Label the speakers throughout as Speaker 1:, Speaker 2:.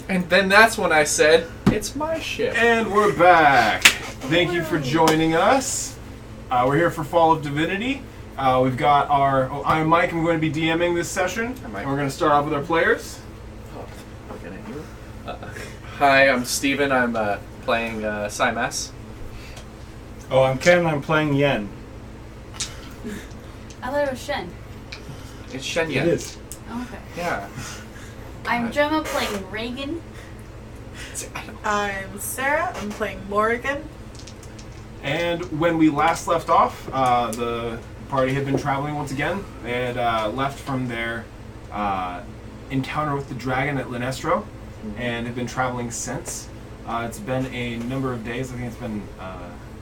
Speaker 1: And then that's when I said, it's my ship.
Speaker 2: And we're back. Thank you for joining us. We're here for Fall of Divinity. We've got our... I'm Mike. I'm going to be DMing this session.
Speaker 1: Hi, Mike.
Speaker 2: And we're going to start off with our players.
Speaker 1: Hi, I'm Steven. I'm playing Simas.
Speaker 3: Oh, I'm Ken. I'm playing Yen.
Speaker 4: I thought it was Shen.
Speaker 1: It's Shen Yen.
Speaker 3: It is.
Speaker 4: Oh, okay.
Speaker 1: Yeah.
Speaker 4: I'm Gemma playing Reagan.
Speaker 5: I'm Sarah. I'm playing Morrigan.
Speaker 2: And when we last left off, the party had been traveling once again. They had left from their encounter with the dragon at Linestro and have been traveling since. It's been a number of days. I think it's been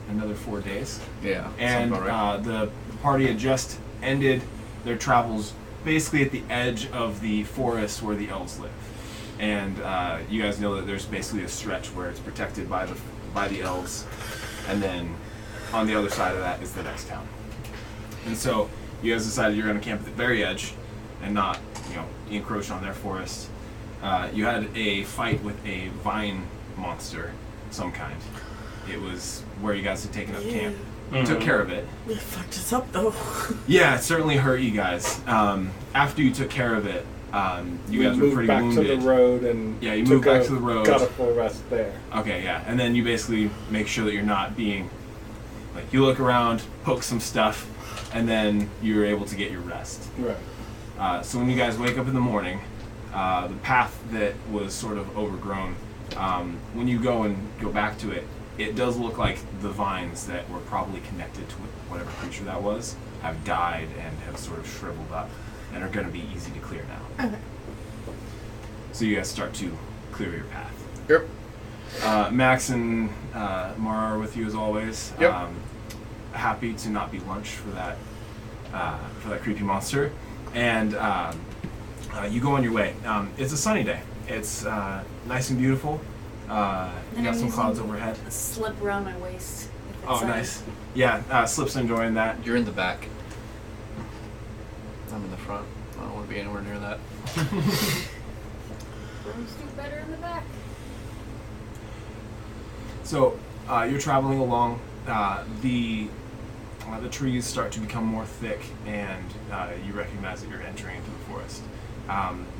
Speaker 2: another 4 days.
Speaker 1: Yeah.
Speaker 2: And
Speaker 1: right.
Speaker 2: the party had just ended their travels basically at the edge of the forest where the elves live. And you guys know that there's basically a stretch where it's protected by the elves, and then on the other side of that is the next town. And so you guys decided you're going to camp at the very edge and not, encroach on their forest. You had a fight with a vine monster of some kind. It was where you guys had taken up camp.
Speaker 3: Mm-hmm.
Speaker 2: Took care of it.
Speaker 5: It fucked us up though.
Speaker 2: Yeah, it certainly hurt you guys. After you took care of it, you guys were pretty
Speaker 3: back
Speaker 2: wounded.
Speaker 3: to the road and
Speaker 2: Yeah, you moved back to the road.
Speaker 3: Got a full rest there.
Speaker 2: Okay, yeah, and then you basically make sure that you're not being, you look around, poke some stuff, and then you're able to get your rest.
Speaker 3: Right.
Speaker 2: So when you guys wake up in the morning, the path that was sort of overgrown, when you go back to it, it does look like the vines that were probably connected to whatever creature that was have died and have sort of shriveled up and are going to be easy to clear now.
Speaker 5: Okay.
Speaker 2: So you guys start to clear your path.
Speaker 1: Yep.
Speaker 2: Max and Mara are with you as always.
Speaker 1: Yep.
Speaker 2: Happy to not be lunch for that creepy monster. And you go on your way. It's a sunny day. It's nice and beautiful. You got some clouds overhead.
Speaker 4: A slip around my waist. if
Speaker 2: Oh,
Speaker 4: it's sunny.
Speaker 2: nice. Yeah, Slip's enjoying that.
Speaker 1: You're in the back. I'm in the front. I don't want to be anywhere near that.
Speaker 4: Rooms do better in the back.
Speaker 2: So you're traveling along. The trees start to become more thick, and you recognize that you're entering into the forest.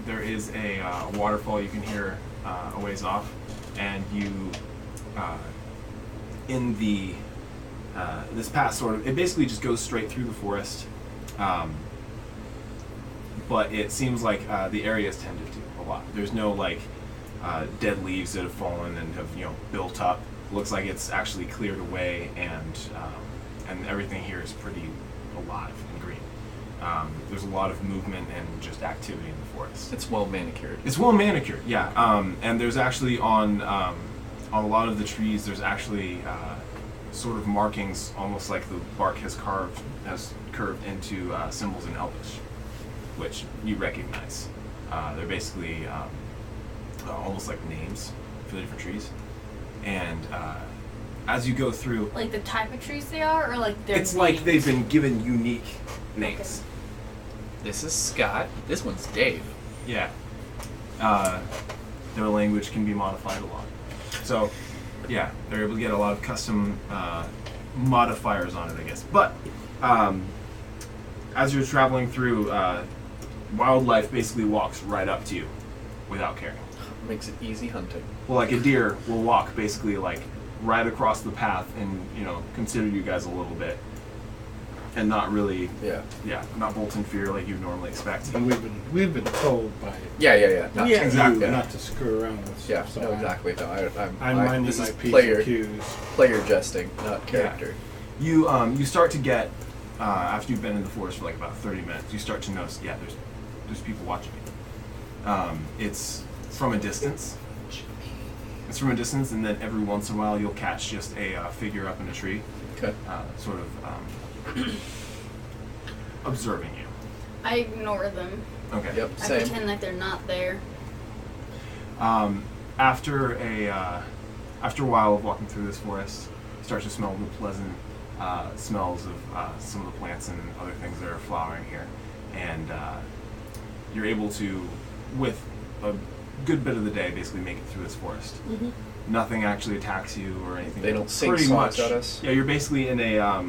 Speaker 2: There is a waterfall you can hear a ways off, and you in the this path it basically just goes straight through the forest, but it seems like the area is tended to a lot. There's no dead leaves that have fallen and have built up. It looks like it's actually cleared away, and everything here is pretty alive and green. There's a lot of movement and just activity in the forest.
Speaker 1: It's well manicured.
Speaker 2: It's well manicured, yeah. And there's actually on a lot of the trees, there's actually sort of markings, almost like the bark has curved into symbols in Elvish, which you recognize. They're basically almost like names for the different trees. And as you go through,
Speaker 4: Like the type of trees they are, or like their
Speaker 2: it's like
Speaker 4: names?
Speaker 2: they've been given unique names.
Speaker 1: This is Scott. This one's Dave.
Speaker 2: Yeah. Their language can be modified a lot. So, yeah, they're able to get a lot of custom modifiers on it, I guess. But as you're traveling through, wildlife basically walks right up to you without caring.
Speaker 1: Makes it easy hunting.
Speaker 2: Well, like a deer will walk basically right across the path and consider you guys a little bit, and not really, not bolt in fear like you normally expect.
Speaker 3: And we've been told by
Speaker 1: Yeah. Not
Speaker 5: Yeah.
Speaker 2: Exactly.
Speaker 3: you not to screw around with
Speaker 1: Yeah,
Speaker 3: stuff. So
Speaker 1: no, exactly. No,
Speaker 3: I'm minding
Speaker 1: this
Speaker 3: my
Speaker 1: is
Speaker 3: P's
Speaker 1: player
Speaker 3: and Q's.
Speaker 1: player jesting, not character.
Speaker 2: You start to get after you've been in the forest for about 30 minutes, you start to notice there's people watching you. It's from a distance. It's from a distance, and then every once in a while you'll catch just a figure up in a tree,
Speaker 1: Okay.
Speaker 2: sort of observing you.
Speaker 4: I ignore them.
Speaker 2: Okay.
Speaker 1: Yep.
Speaker 4: I
Speaker 1: Same.
Speaker 4: pretend like they're not there.
Speaker 2: After a while of walking through this forest, you start to smell the pleasant smells of some of the plants and other things that are flowering here, and you're able to, with a good bit of the day, basically make it through this forest.
Speaker 5: Mm-hmm.
Speaker 2: Nothing actually attacks you or anything.
Speaker 1: They don't sing
Speaker 2: Pretty
Speaker 1: songs
Speaker 2: much,
Speaker 1: at us?
Speaker 2: Yeah, you're basically in a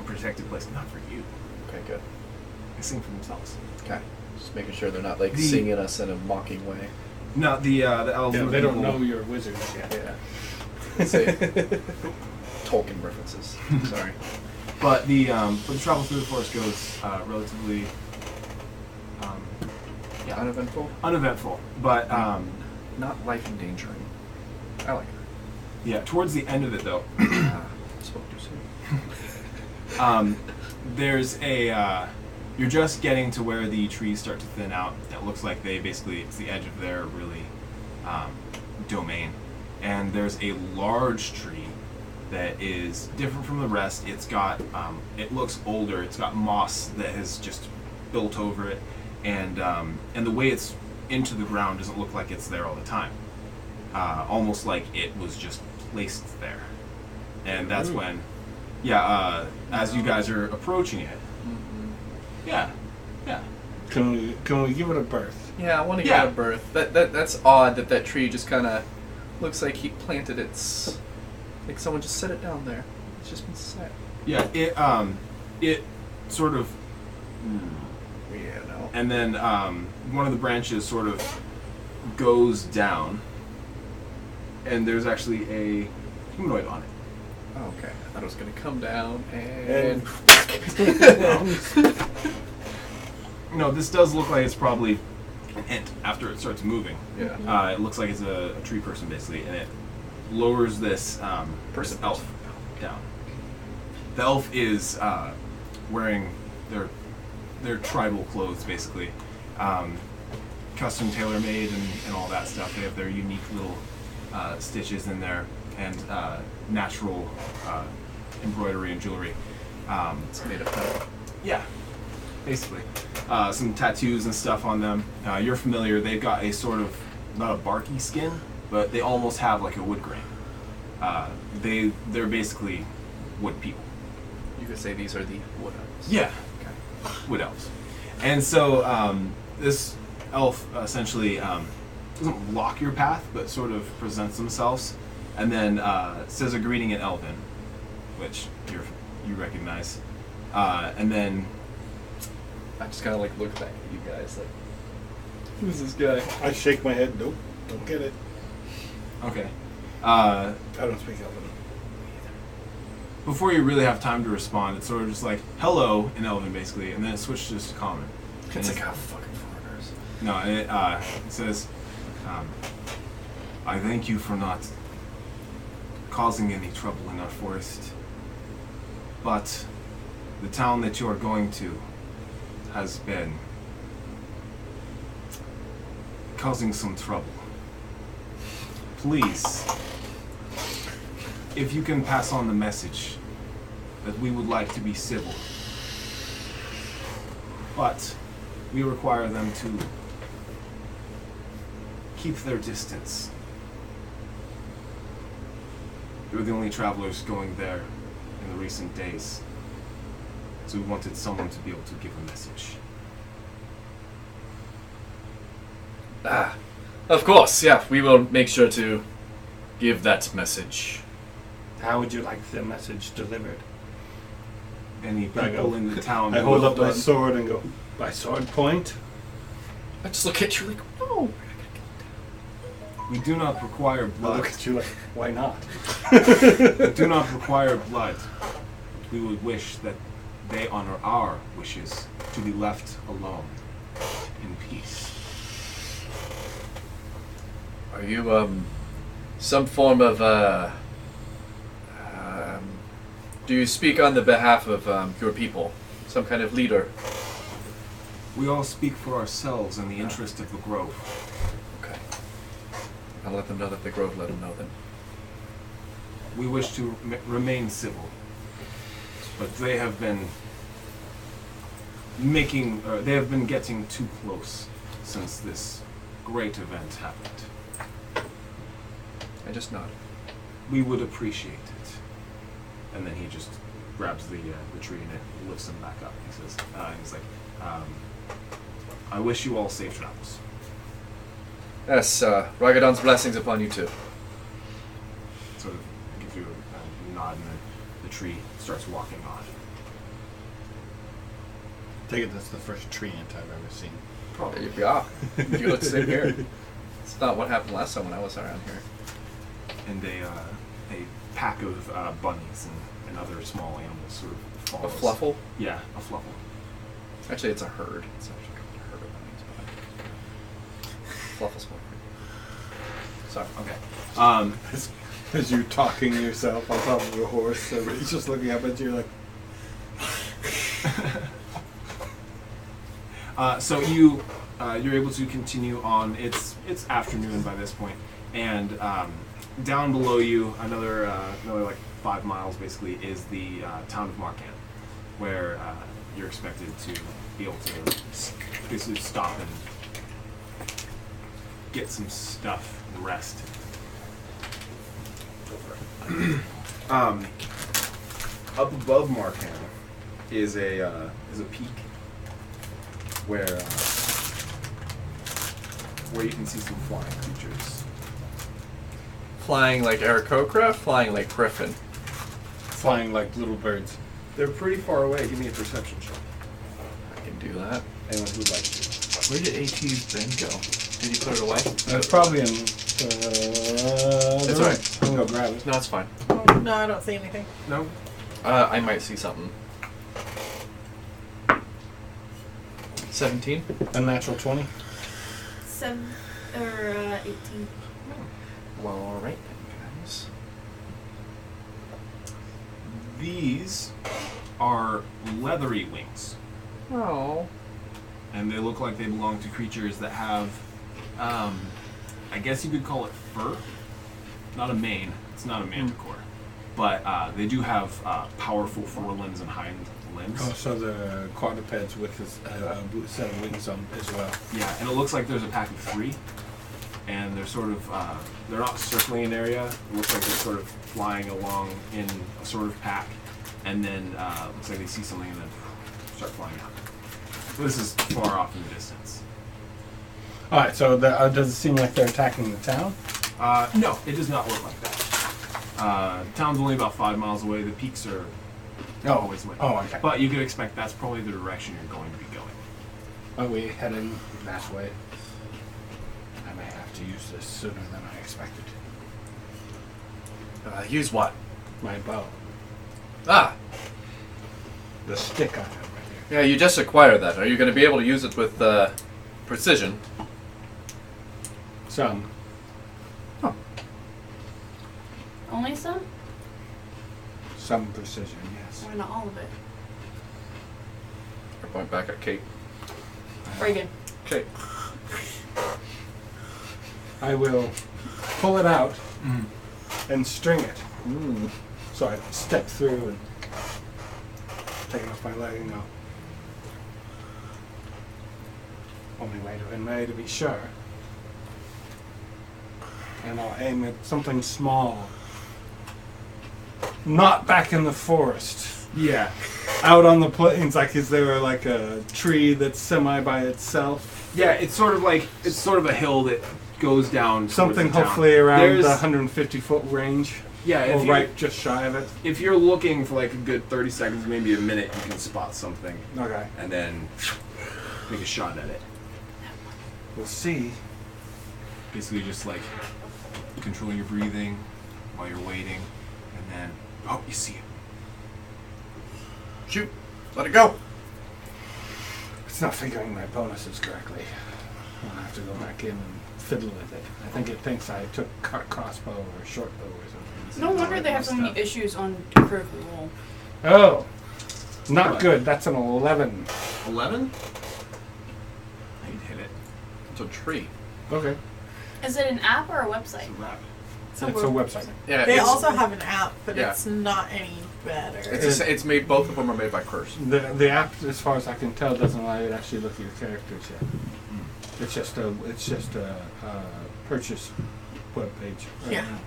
Speaker 2: protected place. Not for you.
Speaker 1: Okay, good.
Speaker 2: They sing for themselves.
Speaker 1: Okay. Just making sure they're not like
Speaker 2: The-
Speaker 1: singing us in a mocking way.
Speaker 2: No, the elves.
Speaker 3: Yeah,
Speaker 2: and
Speaker 3: they don't
Speaker 2: people-
Speaker 3: know you're wizards yet.
Speaker 1: Yeah. Say Tolkien references. Sorry.
Speaker 2: But the travel through the forest goes relatively
Speaker 1: Uneventful?
Speaker 2: uneventful. But
Speaker 1: Not life endangering. I like
Speaker 2: yeah, towards the end of it though,
Speaker 1: it. Spoke too soon.
Speaker 2: there's a you're just getting to where the trees start to thin out. It looks like it's the edge of their really domain, and there's a large tree that is different from the rest. It's got it looks older. It's got moss that has just built over it, and the way it's into the ground doesn't look like it's there all the time. Almost like it was just placed there, and that's when, as you guys are approaching it, yeah.
Speaker 3: Can we give it a berth?
Speaker 1: Yeah, I want to
Speaker 2: Yeah.
Speaker 1: get a birth. That's odd that tree just kind of looks like he planted its. Like someone just set it down there. It's just been set.
Speaker 2: Yeah, it sort of,
Speaker 1: Yeah, no.
Speaker 2: and then one of the branches sort of goes down, and there's actually a humanoid on it.
Speaker 1: Oh, okay. I thought it was gonna come down and.
Speaker 2: No, this does look like it's probably an ant after it starts moving.
Speaker 1: Yeah.
Speaker 2: It looks like it's a tree person basically, and it lowers this
Speaker 1: Person.
Speaker 2: elf down. The elf is wearing their tribal clothes basically, custom tailor made and all that stuff. They have their unique little stitches in there and natural embroidery and jewelry.
Speaker 1: It's made of metal.
Speaker 2: Yeah, basically. Some tattoos and stuff on them. You're familiar. They've got a sort of, not a barky skin, but they almost have like a wood grain. They're basically wood people.
Speaker 1: You could say these are the wood elves.
Speaker 2: Yeah,
Speaker 1: Okay.
Speaker 2: wood elves. And so this elf essentially doesn't block your path, but sort of presents themselves, and then says a greeting in Elven, which you recognize, and then
Speaker 1: I just kind of like look back at you guys like, who's this guy?
Speaker 3: I shake my head. Nope, don't get it.
Speaker 2: okay.
Speaker 3: I don't speak Elven.
Speaker 2: Before you really have time to respond, it's sort of just like hello in Elven basically, and then it switches to common.
Speaker 1: It's like, oh, fucking foreigners.
Speaker 2: No, and it says, I thank you for not causing any trouble in our forest, but the town that you are going to has been causing some trouble. Please, if you can pass on the message that we would like to be civil, but we require them to keep their distance. You're the only travelers going there in the recent days, so we wanted someone to be able to give a message.
Speaker 1: Of course, yeah. We will make sure to give that message.
Speaker 3: How would you like the message delivered?
Speaker 2: Any
Speaker 3: I
Speaker 2: people
Speaker 3: go-
Speaker 2: in the town
Speaker 3: I
Speaker 2: who
Speaker 3: hold
Speaker 2: have
Speaker 3: up my
Speaker 2: done-
Speaker 3: sword and go, by sword point?
Speaker 1: I just look at you like, no.
Speaker 2: We do not require
Speaker 3: I
Speaker 2: blood.
Speaker 3: look at you like, why not?
Speaker 2: We do not require blood. We would wish that they honor our wishes to be left alone in peace.
Speaker 1: Are you some form of do you speak on the behalf of your people? Some kind of leader?
Speaker 2: We all speak for ourselves in the interest of the grove.
Speaker 1: Okay. I'll let them know that the Grove let them know then.
Speaker 2: We wish to remain civil, but they have been they have been getting too close since this great event happened.
Speaker 1: I just nod.
Speaker 2: We would appreciate it. And then he just grabs the tree and it lifts him back up. He says, he's like, I wish you all safe travels.
Speaker 1: Yes, Ragadon's blessings upon you too.
Speaker 2: Sort of gives you a nod, and then the tree starts walking on.
Speaker 3: Take it that's the first tree ant I've ever seen.
Speaker 2: Probably.
Speaker 1: Yeah, you look the same here. It's not what happened last time when I was around here.
Speaker 2: And a pack of bunnies and other small animals sort of
Speaker 1: A
Speaker 2: follows.
Speaker 1: fluffle?
Speaker 2: Yeah, a fluffle.
Speaker 1: Actually, it's a herd. It's actually a herd of bunnies, but fluffle's more. Sorry.
Speaker 2: Okay.
Speaker 3: As you're talking yourself on top of a horse, so he's just looking up at you like,
Speaker 2: So you're able to continue on. It's afternoon by this point, and down below you, another like 5 miles basically is the town of Marcan, where you're expected to be able to basically stop and get some stuff and rest. Up above Marcan is a peak where you can see some flying creatures.
Speaker 1: Flying like Aarakocra, flying like Griffin.
Speaker 3: flying like little birds.
Speaker 2: They're pretty far away. Give me a perception check.
Speaker 1: I can do that.
Speaker 2: Anyone who'd like to.
Speaker 1: Where did AT's thing go? Did he put it away?
Speaker 3: It's probably in.
Speaker 1: It's alright.
Speaker 3: I'm gonna go grab it.
Speaker 1: No, it's fine.
Speaker 5: No, I don't see anything.
Speaker 2: No?
Speaker 1: I might see something. 17?
Speaker 3: A natural 20.
Speaker 4: 18.
Speaker 1: Well, alright then, guys.
Speaker 2: These are leathery wings.
Speaker 1: Oh.
Speaker 2: And they look like they belong to creatures that have, I guess you could call it fur. Not a mane. It's not a manticore. But they do have powerful forelimbs and hind limbs.
Speaker 3: Oh, so the quadrupeds with a set of wings on as well.
Speaker 2: Yeah, and it looks like there's a pack of 3. And they're sort of, they're not circling an area. It looks like they're sort of flying along in a sort of pack. And then looks like they see something and then start flying out. So this is far off in the distance.
Speaker 3: Alright, so does it seem like they're attacking the town?
Speaker 2: No, it does not look like that. Town's only about 5 miles away. The peaks are always away.
Speaker 3: Oh, okay.
Speaker 2: But you could expect that's probably the direction you're going to be going.
Speaker 3: Are we heading that way? I may have to use this sooner than I expected.
Speaker 1: Use what?
Speaker 3: My bow.
Speaker 1: Ah!
Speaker 3: The stick I have right
Speaker 1: Yeah, you just acquired that. Are you going to be able to use it with precision?
Speaker 3: here. Some.
Speaker 4: Only some?
Speaker 3: Some precision, yes.
Speaker 4: Why not all of it?
Speaker 1: I point back at Kate.
Speaker 4: Reagan.
Speaker 1: Kate.
Speaker 3: I will pull it out and string it.
Speaker 1: Mm.
Speaker 3: So I step through and take it off my leg and go. Only way to be sure. And I'll aim at something small. Not back in the forest.
Speaker 2: Yeah.
Speaker 3: Out on the plains, like is there like a tree that's semi by itself?
Speaker 2: Yeah, it's sort of a hill that goes down towards
Speaker 3: Something
Speaker 2: the town.
Speaker 3: hopefully around
Speaker 2: There's-
Speaker 3: the 150-foot range.
Speaker 2: Yeah,
Speaker 3: Or
Speaker 2: if you,
Speaker 3: right just shy of it.
Speaker 2: if you're looking for like a good 30 seconds, maybe a minute, you can spot something
Speaker 3: Okay.
Speaker 2: and then make a shot at it.
Speaker 3: We'll see.
Speaker 2: Basically just like controlling your breathing while you're waiting, and then, oh, you see it.
Speaker 1: Shoot. Let it go.
Speaker 3: It's not figuring my bonuses correctly. I'll have to go back in and fiddle with it. I think it thinks I took crossbow or short bow or something.
Speaker 4: No wonder they have so many
Speaker 3: Stuff.
Speaker 4: issues on critical role.
Speaker 3: Oh! Not
Speaker 2: What?
Speaker 3: good. That's an 11.
Speaker 2: 11? You'd hit it.
Speaker 1: It's a tree.
Speaker 3: Okay.
Speaker 4: Is it an app or a website?
Speaker 2: It's a wrap.
Speaker 3: It's a website.
Speaker 1: Yeah,
Speaker 5: They
Speaker 1: it's,
Speaker 5: also have an app, but
Speaker 1: Yeah.
Speaker 5: it's not any better.
Speaker 1: it's made. Both of them are made by Curse.
Speaker 3: The app, as far as I can tell, doesn't allow you to actually look at your characters yet. It's just a purchase web page. right
Speaker 5: Yeah.
Speaker 3: now.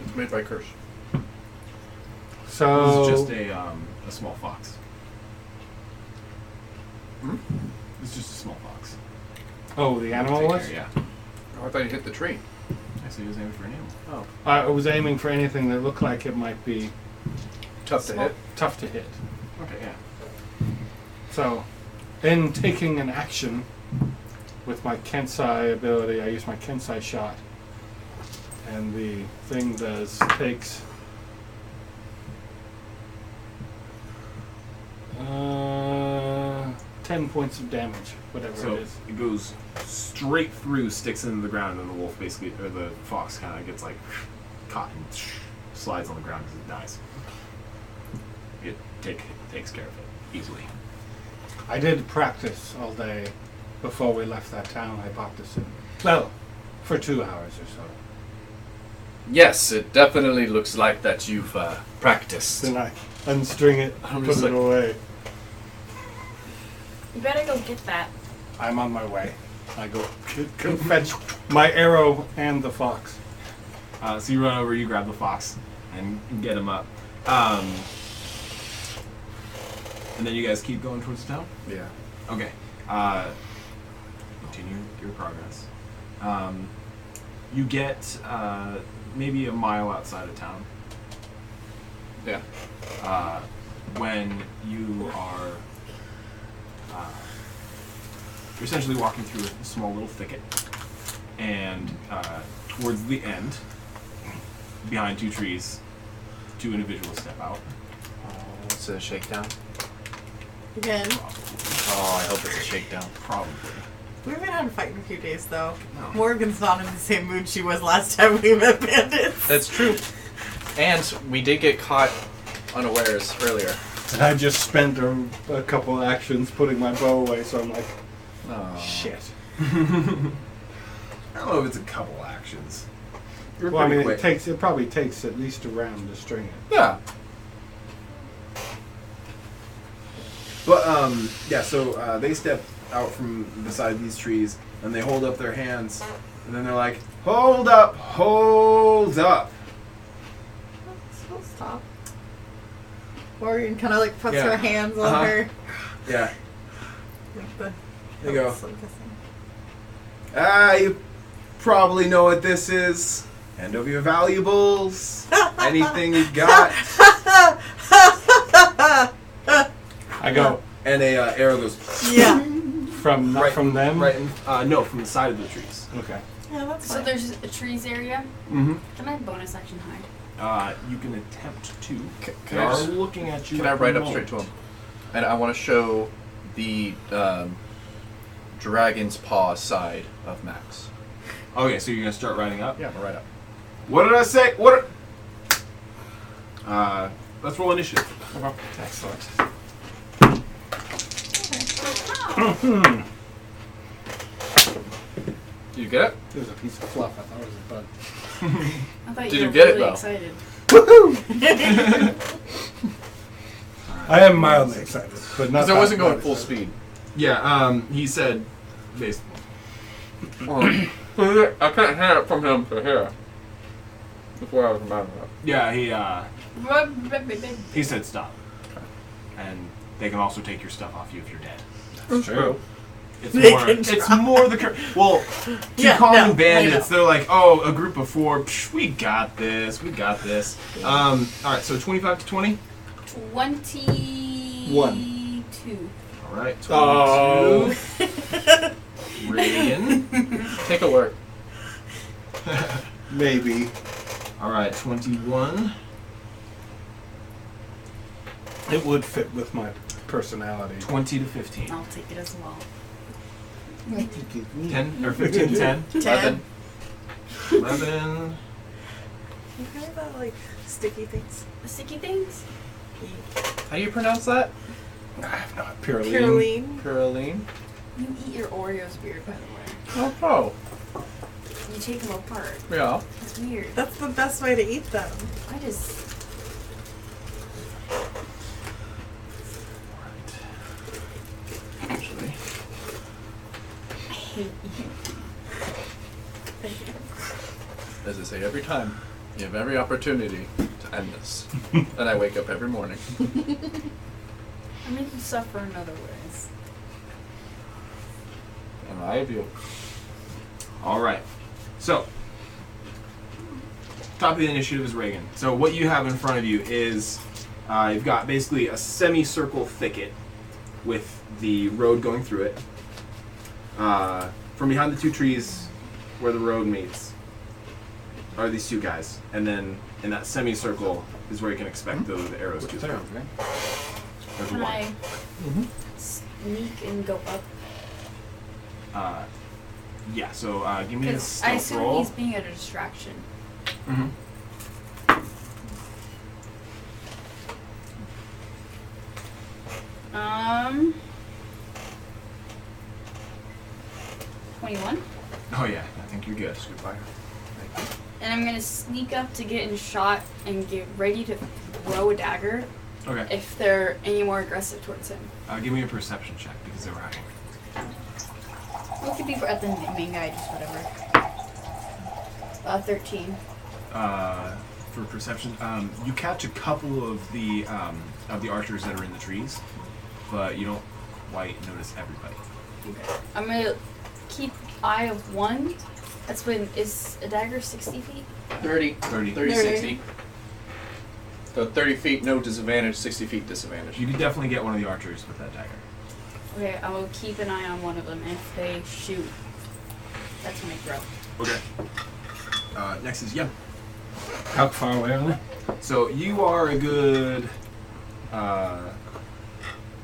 Speaker 1: It's made by Curse.
Speaker 3: So
Speaker 2: This is just a small fox.
Speaker 1: Hmm?
Speaker 2: It's just a small fox.
Speaker 3: Oh, the animal
Speaker 2: Take
Speaker 3: was?
Speaker 2: care, yeah.
Speaker 1: Oh, I thought you hit the tree.
Speaker 2: Actually, he was aiming for an animal.
Speaker 1: Oh.
Speaker 3: I was aiming for anything that looked like it might be
Speaker 1: Tough to hit.
Speaker 3: tough to hit.
Speaker 2: Okay, yeah.
Speaker 3: So, in taking an action with my Kensai ability, I use my Kensai shot. And the thing takes 10 points of damage, whatever
Speaker 2: So
Speaker 3: it is.
Speaker 2: it goes straight through, sticks into the ground, and the wolf basically, or the fox kind of gets like caught and slides on the ground as it dies. It takes care of it easily.
Speaker 3: I did practice all day before we left that town. I practiced it. Well, for 2 hours or so.
Speaker 1: Yes, it definitely looks like that you've practiced.
Speaker 3: Then I unstring it,
Speaker 1: I'm
Speaker 3: put
Speaker 1: just
Speaker 3: it
Speaker 1: like-
Speaker 3: away.
Speaker 4: You better go get that.
Speaker 3: I'm on my way. I go fetch my arrow and the fox.
Speaker 2: So you run over, you grab the fox, and get him up. And then you guys keep going towards the town?
Speaker 1: Yeah.
Speaker 2: Okay. Continue your progress. You get maybe a mile outside of town.
Speaker 1: Yeah.
Speaker 2: When you are you're essentially walking through a small little thicket, and towards the end, behind two trees, two individuals step out.
Speaker 1: It's a shakedown.
Speaker 5: Again.
Speaker 1: Oh, I hope it's a shakedown.
Speaker 2: Probably.
Speaker 5: We haven't had a fight in a few days, though.
Speaker 2: No.
Speaker 5: Morgan's not in the same mood she was last time we met bandits.
Speaker 1: That's true. And we did get caught unawares earlier.
Speaker 3: And I just spent a couple actions putting my bow away, so I'm like,
Speaker 1: Oh.
Speaker 3: shit.
Speaker 2: I don't know if it's a couple actions. You're
Speaker 3: Well, I
Speaker 2: pretty
Speaker 3: mean,
Speaker 2: quick.
Speaker 3: it probably takes at least a round to string it.
Speaker 1: Yeah.
Speaker 2: But yeah. So they step out from beside these trees, and they hold up their hands, and then they're like, "Hold up, hold up."
Speaker 5: So stop. Morgan kind of like puts
Speaker 2: Yeah.
Speaker 5: her hands on
Speaker 2: Uh-huh.
Speaker 5: her.
Speaker 2: Yeah.
Speaker 5: Like the
Speaker 2: There you go.
Speaker 5: hilts, I'm guessing.
Speaker 2: You probably know what this is. End of your valuables. Anything you got.
Speaker 3: I go
Speaker 2: And a arrow goes
Speaker 5: Yeah.
Speaker 3: from not
Speaker 2: Right-
Speaker 3: from them.
Speaker 2: right in, no, from the side of the trees.
Speaker 3: Okay.
Speaker 5: Yeah, that's
Speaker 4: So
Speaker 5: fine.
Speaker 4: there's a trees area.
Speaker 2: Mm-hmm.
Speaker 4: Can I bonus action hide?
Speaker 2: You can attempt to.
Speaker 1: Can
Speaker 2: They
Speaker 1: I
Speaker 2: are
Speaker 1: just-
Speaker 2: looking at you.
Speaker 1: Can I ride up straight to him? And I want to show the dragon's paw side of Max.
Speaker 2: Okay, so you're gonna start riding up.
Speaker 1: Yeah, I'm right up.
Speaker 2: What did I say? What? Let's roll initiative.
Speaker 3: Excellent.
Speaker 1: Did you get it?
Speaker 3: It was a piece of fluff. I thought it was a bug.
Speaker 4: I thought
Speaker 1: Did
Speaker 4: you
Speaker 1: you
Speaker 4: were
Speaker 1: get it,
Speaker 4: really
Speaker 1: though?
Speaker 4: excited.
Speaker 3: I am mildly excited, but not.
Speaker 1: Because I
Speaker 3: that
Speaker 1: wasn't going
Speaker 3: much.
Speaker 1: full speed.
Speaker 2: Yeah. He said, basically.
Speaker 1: I couldn't hear it from him to here. Before I was mad at it.
Speaker 2: Yeah. He said stop. And they can also take your stuff off you if you're dead.
Speaker 3: That's true.
Speaker 2: It's
Speaker 5: They
Speaker 2: more.
Speaker 5: can
Speaker 2: It's
Speaker 5: try.
Speaker 2: more the. Well, to
Speaker 5: Yeah,
Speaker 2: common
Speaker 5: no, I
Speaker 2: bandits,
Speaker 5: know.
Speaker 2: they're like, oh, a group of four. Psh, we got this. We got this. All right. So 25 to 20.
Speaker 4: 22.
Speaker 2: All right. 22.
Speaker 3: Oh.
Speaker 2: Reagan.
Speaker 1: Take a look.
Speaker 3: Maybe.
Speaker 2: All right. 21.
Speaker 3: It would fit with my personality.
Speaker 2: 20 to 15.
Speaker 4: I'll take it as well.
Speaker 2: 10 or 15 to 10.
Speaker 5: 10.
Speaker 2: 11.
Speaker 5: You heard about like sticky things?
Speaker 4: The sticky things?
Speaker 1: How do you pronounce that?
Speaker 3: I have not purely.
Speaker 5: Caroline.
Speaker 1: Pyroline?
Speaker 4: You eat your Oreos weird, by the way.
Speaker 1: Oh.
Speaker 4: You take them apart.
Speaker 1: Yeah.
Speaker 4: It's weird.
Speaker 5: That's the best way to eat them.
Speaker 4: I just.
Speaker 2: Actually.
Speaker 4: I hate you.
Speaker 5: Thank you.
Speaker 1: As I say every time, you have every opportunity to end this. And I wake up every morning.
Speaker 4: I make you suffer in other ways.
Speaker 3: And I do.
Speaker 2: All right. So, top of the initiative is Reagan. So what you have in front of you is you've got basically a semicircle thicket with the road going through it. From behind the two trees where the road meets are these two guys. And then in that semicircle is where you can expect the arrows to
Speaker 3: There,
Speaker 2: come.
Speaker 3: okay.
Speaker 2: There's
Speaker 4: Can
Speaker 2: one.
Speaker 4: I sneak and go up?
Speaker 2: Yeah, so give me a
Speaker 4: Because I
Speaker 2: stealth
Speaker 4: assume
Speaker 2: roll.
Speaker 4: he's being a distraction.
Speaker 2: Mm-hmm.
Speaker 4: 21.
Speaker 2: Oh yeah, I think you're good. Goodbye.
Speaker 4: And I'm gonna sneak up to get in shot and get ready to throw a dagger
Speaker 2: Okay.
Speaker 4: if they're any more aggressive towards him.
Speaker 2: Give me a perception check because they were hiding.
Speaker 4: What could be at the main guy, just whatever. 13.
Speaker 2: For perception, you catch a couple of the archers that are in the trees, but you don't quite notice everybody.
Speaker 4: Okay. I'm gonna keep eye of one. That's when is a dagger 60 feet?
Speaker 1: 30,
Speaker 2: 30.
Speaker 1: 30, 60. So 30 feet, no disadvantage. 60 feet, disadvantage.
Speaker 2: You could definitely get one of the archers with that dagger.
Speaker 4: Okay, I will keep an eye on one of them. If they shoot, that's when I throw.
Speaker 2: Okay. Next is Yem.
Speaker 3: How far away are they?
Speaker 2: So you are a good.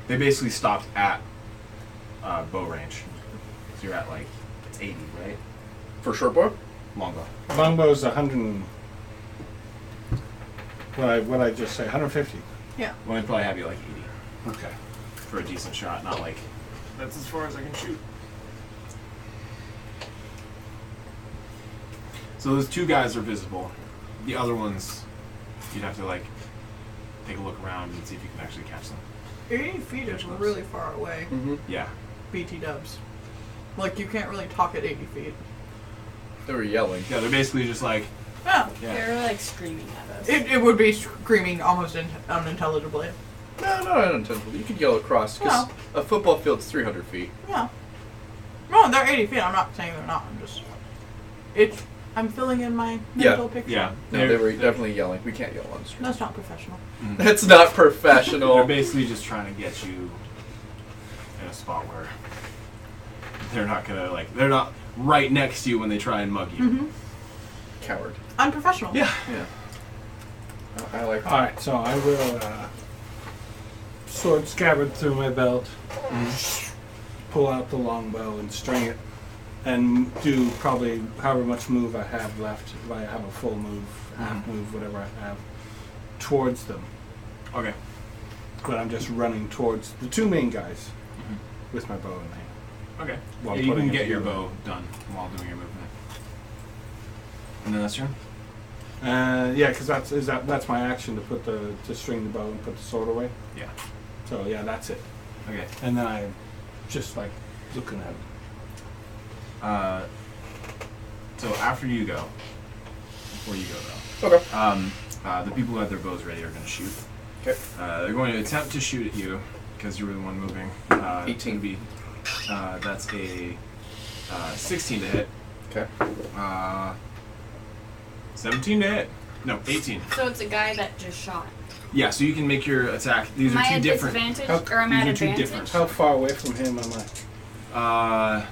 Speaker 2: They basically stopped at bow range. So you're at like it's 80, right?
Speaker 1: For short bow?
Speaker 2: Longbow.
Speaker 3: Longbow's 100. What I just say? 150.
Speaker 5: Yeah.
Speaker 2: Well, I'd probably have you like 80
Speaker 3: Okay.
Speaker 2: for a decent shot, not like that's as far as I can shoot. So those two guys are visible. The other ones, you'd have to like take a look around and see if you can actually catch them.
Speaker 5: 80 feet is really far away.
Speaker 1: Mm-hmm.
Speaker 2: Yeah.
Speaker 5: BT dubs. Like, you can't really talk at 80 feet.
Speaker 1: They were yelling.
Speaker 2: Yeah, they're basically just like,
Speaker 5: Yeah.
Speaker 2: yeah.
Speaker 4: They're like screaming at us.
Speaker 5: It would be screaming almost unintelligibly.
Speaker 1: No, not unintentionally. You could yell across because a football field's 300 feet.
Speaker 5: Yeah. No, they're 80 feet. I'm not saying they're not. I'm filling in my mental picture.
Speaker 2: Yeah.
Speaker 1: No, they were definitely yelling. We can't yell on the street.
Speaker 5: That's not professional.
Speaker 1: That's not
Speaker 2: They're
Speaker 1: professional.
Speaker 2: basically just trying to get you in a spot where they're not gonna they're not right next to you when they try and mug you.
Speaker 5: Mm-hmm.
Speaker 1: Coward.
Speaker 5: Unprofessional.
Speaker 2: Yeah.
Speaker 1: Yeah. I like
Speaker 3: All right, so I will sword scabbard through my belt, pull out the longbow and string it, and do probably however much move I have left. If I have a full move, half move, whatever I have, towards them.
Speaker 2: Okay.
Speaker 3: But I'm just running towards the two main guys with my bow in hand.
Speaker 2: Okay.
Speaker 3: While
Speaker 2: Yeah, you
Speaker 3: putting
Speaker 2: can
Speaker 3: it
Speaker 2: get your
Speaker 3: together.
Speaker 2: bow done while doing your movement. And then that's your turn?
Speaker 3: Yeah, because that's my action to string the bow and put the sword away.
Speaker 2: Yeah.
Speaker 3: So yeah, that's it.
Speaker 2: Okay.
Speaker 3: And then I'm just like looking at it.
Speaker 2: So after you go, before you go though,
Speaker 1: Okay.
Speaker 2: the people who have their bows ready are going to shoot.
Speaker 1: Okay.
Speaker 2: They're going to attempt to shoot at you because you were the one moving.
Speaker 1: 18.
Speaker 2: That's a 16 to hit.
Speaker 1: Okay.
Speaker 2: 17 to hit. No, 18.
Speaker 4: So it's a guy that just shot.
Speaker 2: Yeah, so you can make your attack. These
Speaker 4: Am
Speaker 2: are
Speaker 4: I
Speaker 2: two
Speaker 4: at
Speaker 2: different.
Speaker 4: disadvantage? Or am I
Speaker 2: These
Speaker 4: at
Speaker 2: are two
Speaker 4: advantage?
Speaker 2: different.
Speaker 3: How far away from him am I?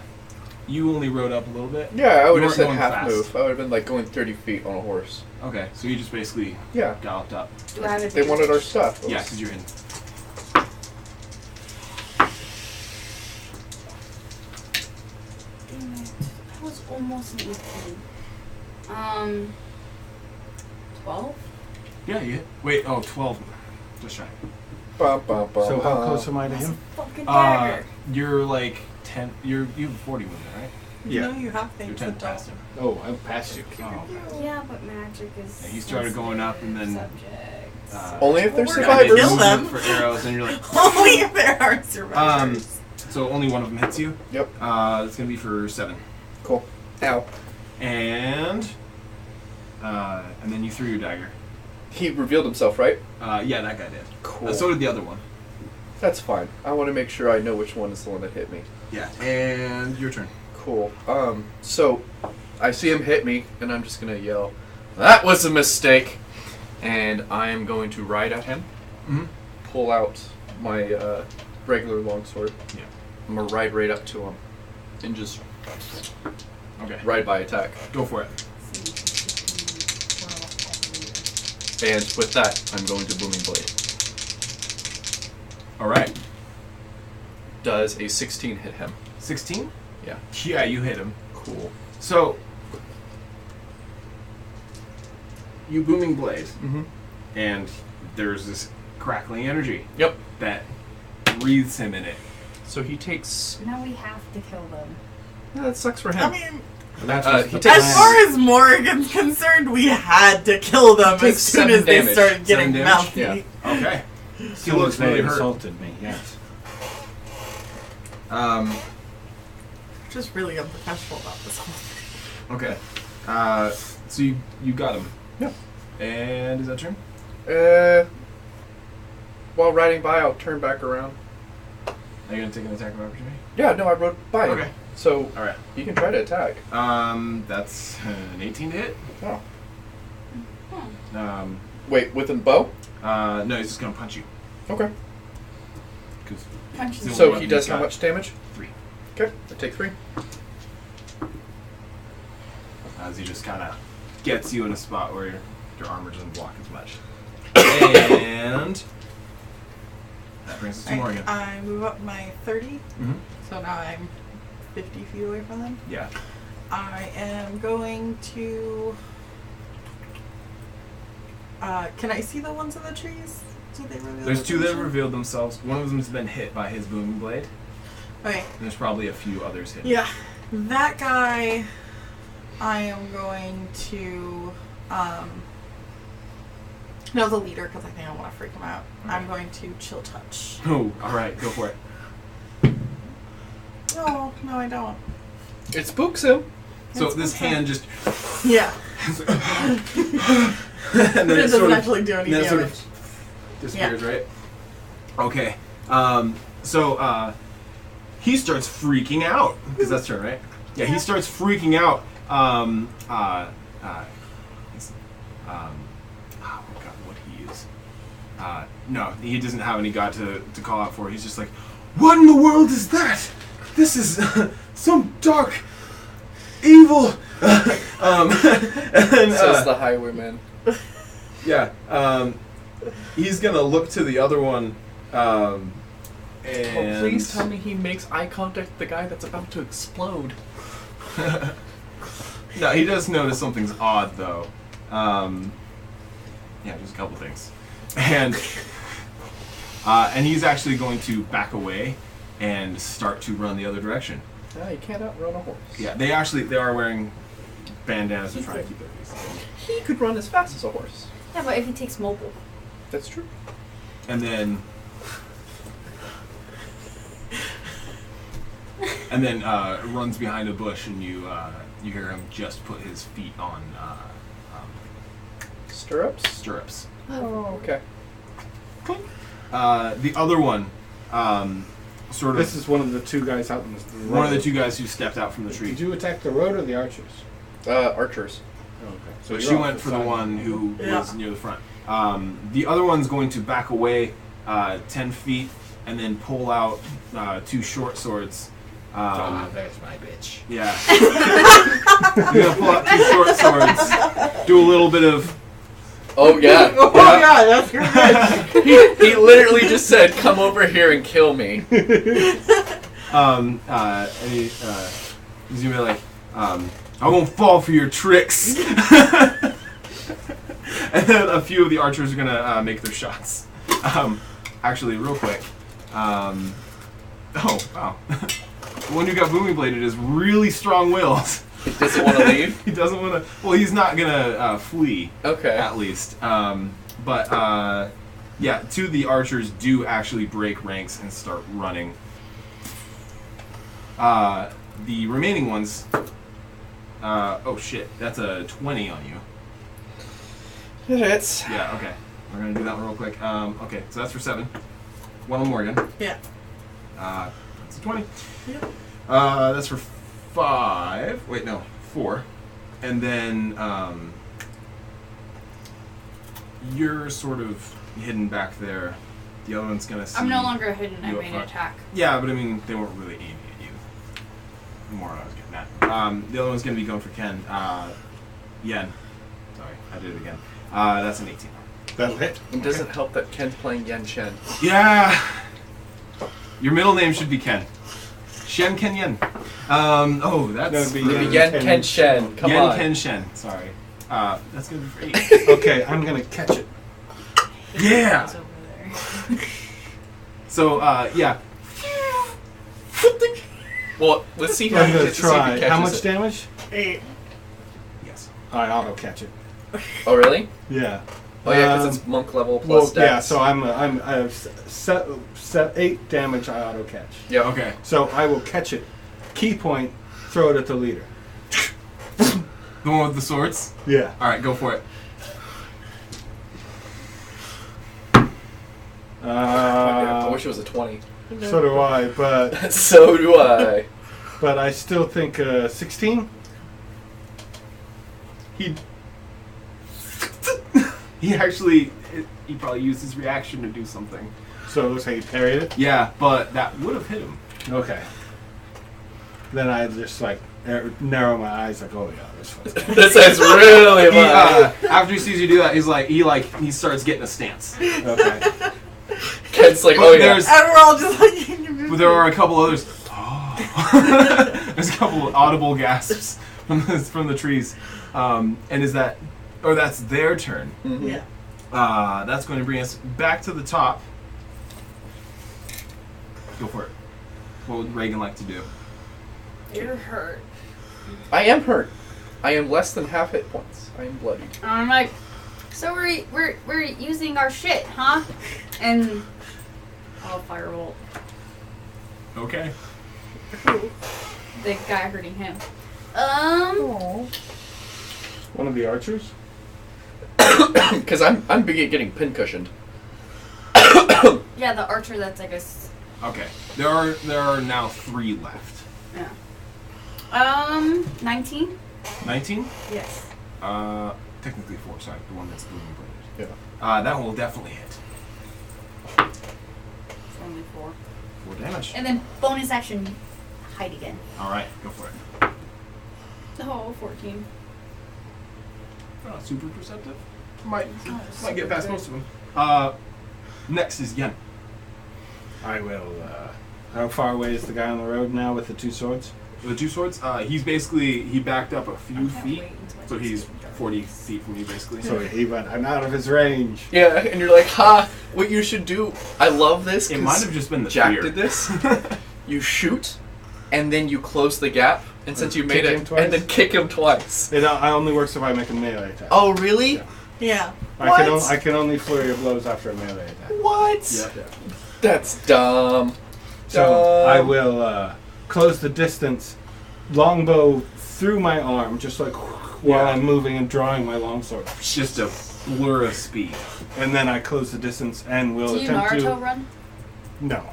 Speaker 2: You only rode up a little bit.
Speaker 1: Yeah, I would
Speaker 2: You
Speaker 1: have
Speaker 2: weren't
Speaker 1: said
Speaker 2: going
Speaker 1: half
Speaker 2: fast.
Speaker 1: move. I would have been like going 30 feet on a horse.
Speaker 2: Okay, so you just basically
Speaker 1: Yeah.
Speaker 2: galloped up.
Speaker 4: Do I have
Speaker 1: They
Speaker 4: advantage?
Speaker 1: wanted our stuff.
Speaker 2: Yeah, because you're in.
Speaker 4: Damn it. That was almost an 18. 12?
Speaker 2: Yeah, you hit. Wait, 12. Just shy.
Speaker 1: Ba, ba, ba,
Speaker 3: So how
Speaker 1: ba.
Speaker 3: close am I to
Speaker 4: That's a
Speaker 3: him?
Speaker 4: fucking dagger.
Speaker 2: You're like 10. You have 40 movement, right?
Speaker 5: You know you have
Speaker 2: You're
Speaker 5: things
Speaker 2: 10
Speaker 5: that
Speaker 2: past
Speaker 5: don't.
Speaker 2: him.
Speaker 3: Oh, I'm past you.
Speaker 2: Oh.
Speaker 4: Yeah, but magic is.
Speaker 2: Yeah, he started going up and then,
Speaker 4: Subject.
Speaker 1: Only if they're
Speaker 5: We're gonna
Speaker 1: survivors.
Speaker 5: kill them.
Speaker 2: For arrows, and you're like.
Speaker 5: Only if there are survivors.
Speaker 2: So only one of them hits you.
Speaker 1: Yep.
Speaker 2: It's gonna be for 7.
Speaker 1: Cool. Ow.
Speaker 2: And then you threw your dagger.
Speaker 1: He revealed himself, right?
Speaker 2: Yeah, that guy did.
Speaker 1: Cool.
Speaker 2: So did the other one.
Speaker 1: That's fine. I want to make sure I know which one is the one that hit me.
Speaker 2: Yeah, and your turn.
Speaker 1: Cool. So I see him hit me, and I'm just gonna yell, "That was a mistake!" And I am going to ride at him.
Speaker 2: Mm-hmm.
Speaker 1: Pull out my regular longsword.
Speaker 2: Yeah.
Speaker 1: I'm gonna ride right up to him, and just
Speaker 2: Okay.
Speaker 1: ride by attack.
Speaker 2: Go for it.
Speaker 1: And with that, I'm going to Booming Blade.
Speaker 2: All right.
Speaker 1: Does a 16 hit him?
Speaker 2: 16?
Speaker 1: Yeah.
Speaker 2: Yeah, you hit him.
Speaker 1: Cool.
Speaker 2: So, you booming blade,
Speaker 1: Mm-hmm.
Speaker 2: and there's this crackling energy
Speaker 1: Yep.
Speaker 2: that breathes him in it.
Speaker 1: So he takes.
Speaker 4: Now we have to kill them.
Speaker 1: That sucks for him.
Speaker 5: I mean,
Speaker 3: And that's
Speaker 1: he
Speaker 3: the
Speaker 1: takes-
Speaker 5: as far as Morrigan's concerned, we had to kill them
Speaker 1: He
Speaker 5: as
Speaker 1: takes
Speaker 5: soon
Speaker 1: 7
Speaker 5: as they
Speaker 1: damage.
Speaker 5: started getting
Speaker 2: 7 damage?
Speaker 5: mouthy.
Speaker 1: Yeah.
Speaker 2: Okay. He
Speaker 3: Someone
Speaker 2: looks really hurt.
Speaker 3: insulted me. Yes.
Speaker 5: Just really unprofessional about this whole thing.
Speaker 2: Okay. So you got him.
Speaker 1: Yeah.
Speaker 2: And is that turn?
Speaker 1: While riding by, I'll turn back around.
Speaker 2: Are you gonna take an attack of opportunity?
Speaker 1: Yeah, no, I rode by him.
Speaker 2: Okay.
Speaker 1: So
Speaker 2: All right.
Speaker 1: you can try to attack.
Speaker 2: That's an 18 to hit.
Speaker 1: Oh.
Speaker 2: Wait,
Speaker 1: with a bow?
Speaker 2: No, he's just gonna punch you.
Speaker 1: Okay.
Speaker 4: Punch
Speaker 2: So
Speaker 1: So
Speaker 2: what
Speaker 1: he
Speaker 2: you
Speaker 1: does how
Speaker 2: got?
Speaker 1: much damage?
Speaker 2: 3.
Speaker 1: Okay, I take 3.
Speaker 2: As he just kind of gets you in a spot where your armor doesn't block as much. And that brings us to Morgan.
Speaker 5: I move up my 30,
Speaker 2: Mm-hmm.
Speaker 5: so now I'm 50 feet away from them.
Speaker 2: Yeah.
Speaker 5: I am going to. Can I see the ones in the trees? Did they reveal
Speaker 2: There's 2 that have
Speaker 5: themselves?
Speaker 2: revealed themselves. One of them's been hit by his booming blade.
Speaker 5: Okay.
Speaker 2: And there's probably a few others hit.
Speaker 5: Yeah, that guy. I am going to. No, the leader, because I think I want to freak him out. I'm
Speaker 2: Okay.
Speaker 5: going to chill touch.
Speaker 2: Oh, all right, go for it.
Speaker 5: No, I don't.
Speaker 1: It spooks him.
Speaker 2: So
Speaker 5: It's
Speaker 2: this
Speaker 5: okay.
Speaker 2: hand just
Speaker 5: Yeah.
Speaker 2: and
Speaker 5: But
Speaker 2: then
Speaker 5: it
Speaker 2: it
Speaker 5: doesn't
Speaker 2: sort of
Speaker 5: actually do any
Speaker 2: then it sort
Speaker 5: damage.
Speaker 2: of disappears, right? Okay. So he starts freaking out because that's turn, right? Yeah, he starts freaking out. Oh god, what he use? No, he doesn't have any god to call out for. He's just like, what in the world is that? This is some dark, evil. And,
Speaker 1: Says the highwayman.
Speaker 2: yeah. He's gonna look to the other one. And
Speaker 1: Oh, please tell me he makes eye contact with the guy that's about to explode.
Speaker 2: No, he does notice something's odd though. Yeah, just a couple things, and he's actually going to back away and start to run the other direction.
Speaker 1: No, you can't outrun a horse.
Speaker 2: Yeah, they are wearing bandanas to try to keep their faces.
Speaker 1: He could run as fast as a horse.
Speaker 4: Yeah, but if he takes mobile.
Speaker 1: That's true.
Speaker 2: And then runs behind a bush, and you hear him just put his feet on
Speaker 1: Stirrups?
Speaker 2: stirrups.
Speaker 1: Oh, okay.
Speaker 2: The other one, sort of
Speaker 3: This is one of the 2 guys out in the road.
Speaker 2: one of the 2 guys who stepped out from the tree.
Speaker 3: Did you attack the road or the archers?
Speaker 1: Archers.
Speaker 3: Oh, okay.
Speaker 2: So
Speaker 3: you're
Speaker 2: she
Speaker 3: off
Speaker 2: went for the
Speaker 3: side.
Speaker 2: one who
Speaker 5: Yeah.
Speaker 2: was near the front. The other one's going to back away 10 feet and then pull out 2 short swords.
Speaker 3: There's my bitch.
Speaker 2: Yeah. You're going to pull out 2 short swords, do a little bit of...
Speaker 1: Oh, yeah.
Speaker 5: Oh
Speaker 2: Yeah.
Speaker 5: yeah, that's your bitch.
Speaker 1: He literally just said, come over here and kill me.
Speaker 2: And he's going to be like, I won't fall for your tricks. And then a few of the archers are going to make their shots. Actually, real quick. Oh, wow. The one who got booming bladed is really strong-willed.
Speaker 1: He doesn't want to leave?
Speaker 2: He doesn't want to... Well, he's not going to flee,
Speaker 1: Okay.
Speaker 2: at least. But, yeah, 2 of the archers do actually break ranks and start running. The remaining ones... oh, shit. That's a 20 on you.
Speaker 1: It hits.
Speaker 2: Yeah, okay. We're going to do that one real quick. Okay, so that's for 7. One more again.
Speaker 5: Yeah.
Speaker 2: That's a 20.
Speaker 5: Yeah.
Speaker 2: That's for 5. Wait, no, 4. And then you're sort of hidden back there. The other one's gonna see.
Speaker 4: I'm no longer hidden. I
Speaker 2: you up
Speaker 4: made an
Speaker 2: front.
Speaker 4: attack.
Speaker 2: Yeah, but I mean, they weren't really aiming at you. More what I was getting at. The other one's gonna be going for Ken. Yen. Sorry, I did it again. That's an 18.
Speaker 3: That'll hit.
Speaker 1: It doesn't help that Ken's playing Yen Shen.
Speaker 2: Yeah. Your middle name should be Ken. Shen Ken Yen. Oh, that's
Speaker 3: That would be
Speaker 2: for-
Speaker 1: Yen Ken Shen. Come
Speaker 2: Yen
Speaker 1: on.
Speaker 2: Ken Shen. Sorry. That's gonna be for 8.
Speaker 3: Okay, I'm gonna catch it.
Speaker 2: Yeah.
Speaker 4: It's over there.
Speaker 2: So, yeah.
Speaker 1: Well, let's see how
Speaker 3: I'm
Speaker 1: he
Speaker 3: gonna
Speaker 1: gets to see if he
Speaker 3: try. How
Speaker 1: catches
Speaker 3: much
Speaker 1: it.
Speaker 3: damage?
Speaker 5: 8.
Speaker 2: Yes.
Speaker 3: I auto catch it.
Speaker 1: Oh, really?
Speaker 3: Yeah.
Speaker 1: Oh, yeah, because it's monk level
Speaker 3: Well,
Speaker 1: plus
Speaker 3: yeah.
Speaker 1: dex.
Speaker 3: So I have set 8 damage. I auto catch.
Speaker 1: Yeah.
Speaker 2: Okay.
Speaker 3: So I will catch it. Key point. Throw it at the leader.
Speaker 2: The one with the swords?
Speaker 3: Yeah.
Speaker 2: Alright, go for it.
Speaker 1: I wish it was a 20.
Speaker 3: So do I, but
Speaker 1: So do I.
Speaker 3: I still think 16.
Speaker 2: He actually, he probably used his reaction to do something.
Speaker 3: So it looks like he parried it.
Speaker 2: Yeah, but that would have hit him.
Speaker 3: Okay. Then I just like narrow my eyes, like, oh yeah, this one's good.
Speaker 1: This is really
Speaker 2: He,
Speaker 1: fun.
Speaker 2: after he sees you do that, he starts getting a stance.
Speaker 3: Okay.
Speaker 1: Ken's like,
Speaker 2: But
Speaker 1: oh yeah.
Speaker 2: there's-
Speaker 5: And we're all just like.
Speaker 2: But there are a couple others. Oh. There's a couple of audible gasps from the trees. And that's their turn.
Speaker 1: Mhm.
Speaker 5: Yeah.
Speaker 2: That's going to bring us back to the top. Go for it. What would Reagan like to do?
Speaker 4: You're hurt.
Speaker 1: I am hurt. I am less than half hit points. I am bloodied.
Speaker 4: I'm like, so we're using our shit, huh? And I'll firebolt
Speaker 2: Okay.
Speaker 4: the guy hurting him.
Speaker 5: Oh.
Speaker 3: One of the archers.
Speaker 1: Because I'm getting pincushioned.
Speaker 4: Yeah, the archer that's like
Speaker 2: Okay. There are now 3 left.
Speaker 4: yeah. 19?
Speaker 2: 19?
Speaker 4: Yes.
Speaker 2: Technically 4. Sorry, the one that's moving bladed.
Speaker 1: Yeah.
Speaker 2: That will definitely hit.
Speaker 4: It's only 4.
Speaker 2: 4 damage.
Speaker 4: And then bonus action, hide again.
Speaker 2: All right, go for it.
Speaker 4: Oh, 14.
Speaker 2: Not super perceptive. Might
Speaker 4: super
Speaker 2: get past
Speaker 4: good.
Speaker 2: most of them. Next is Yen.
Speaker 3: I will. How far away is the guy on the road now with the 2 swords?
Speaker 2: The 2 swords. He backed up a few
Speaker 4: I can't
Speaker 2: feet,
Speaker 4: wait until I
Speaker 2: so
Speaker 4: get
Speaker 2: he's
Speaker 4: to the
Speaker 2: 40
Speaker 4: darkness.
Speaker 2: feet from you, basically.
Speaker 3: So he went. I'm out of his range.
Speaker 1: Yeah, and you're like, ha, what you should do, I love this.
Speaker 2: It
Speaker 1: 'cause
Speaker 2: might have just been the
Speaker 1: Jack
Speaker 2: fear.
Speaker 1: did this. You shoot, and then you close the gap, and since you made
Speaker 3: Kick him
Speaker 1: it,
Speaker 3: twice?
Speaker 1: and then kick him twice.
Speaker 3: It only works if I make a melee attack.
Speaker 1: Oh, really?
Speaker 3: Yeah.
Speaker 5: Yeah.
Speaker 3: I can only flurry of blows after a melee attack.
Speaker 1: What?
Speaker 2: Yep.
Speaker 1: That's dumb.
Speaker 3: So I will close the distance, longbow through my arm, just like while
Speaker 2: Yeah.
Speaker 3: I'm moving and drawing my longsword,
Speaker 2: Just a blur of speed.
Speaker 3: and then I close the distance and will
Speaker 4: Do you
Speaker 3: attempt
Speaker 4: Naruto
Speaker 3: to.
Speaker 4: run?
Speaker 3: No.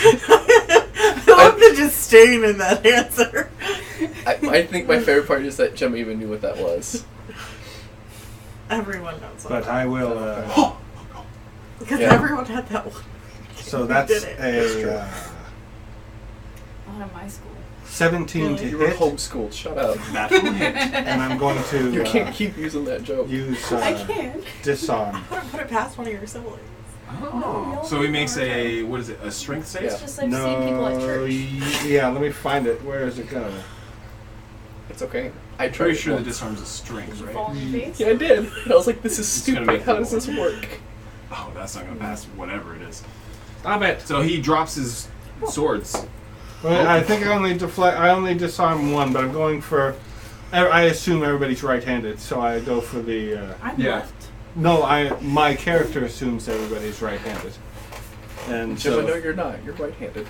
Speaker 5: I love the disdain in that answer.
Speaker 1: I think my favorite part is that Jem even knew what that was.
Speaker 5: Everyone knows
Speaker 3: But
Speaker 5: that.
Speaker 3: I will.
Speaker 5: Because
Speaker 1: Yeah.
Speaker 5: everyone had that one.
Speaker 3: So
Speaker 5: We
Speaker 3: that's
Speaker 5: did it.
Speaker 1: That's true.
Speaker 3: a
Speaker 4: Not in my school.
Speaker 3: 17 to
Speaker 1: You were
Speaker 3: hit,
Speaker 1: homeschooled. Shut up.
Speaker 2: That will hit.
Speaker 3: and I'm going to
Speaker 1: You can't keep using that joke.
Speaker 3: use
Speaker 5: I can't.
Speaker 3: disarm.
Speaker 5: I wouldn't put it past one of your siblings.
Speaker 2: Oh. So he makes a, what is it, a strength save?
Speaker 1: Yeah.
Speaker 4: It's just like seeing people at church.
Speaker 3: Yeah, let me find it. Where is it going?
Speaker 1: It's okay. I tried.
Speaker 2: Pretty
Speaker 1: it
Speaker 2: sure that
Speaker 1: once.
Speaker 2: disarms a strength,
Speaker 4: Did you
Speaker 2: right?
Speaker 4: fall on your face?
Speaker 1: Yeah, I did. And I was like, this is
Speaker 2: It's gonna
Speaker 1: stupid.
Speaker 2: make
Speaker 1: How
Speaker 2: it
Speaker 1: does this work?
Speaker 2: Oh, that's not going to pass whatever it is.
Speaker 3: Stop it.
Speaker 2: So he drops his swords.
Speaker 3: Well, I think I only disarm one, but I'm going for. I assume everybody's right-handed, so I go for the.
Speaker 5: I'm
Speaker 2: Yeah.
Speaker 5: left.
Speaker 3: No, my character assumes everybody's right-handed, and
Speaker 1: Jem, I know
Speaker 3: so
Speaker 1: you're not. You're right-handed.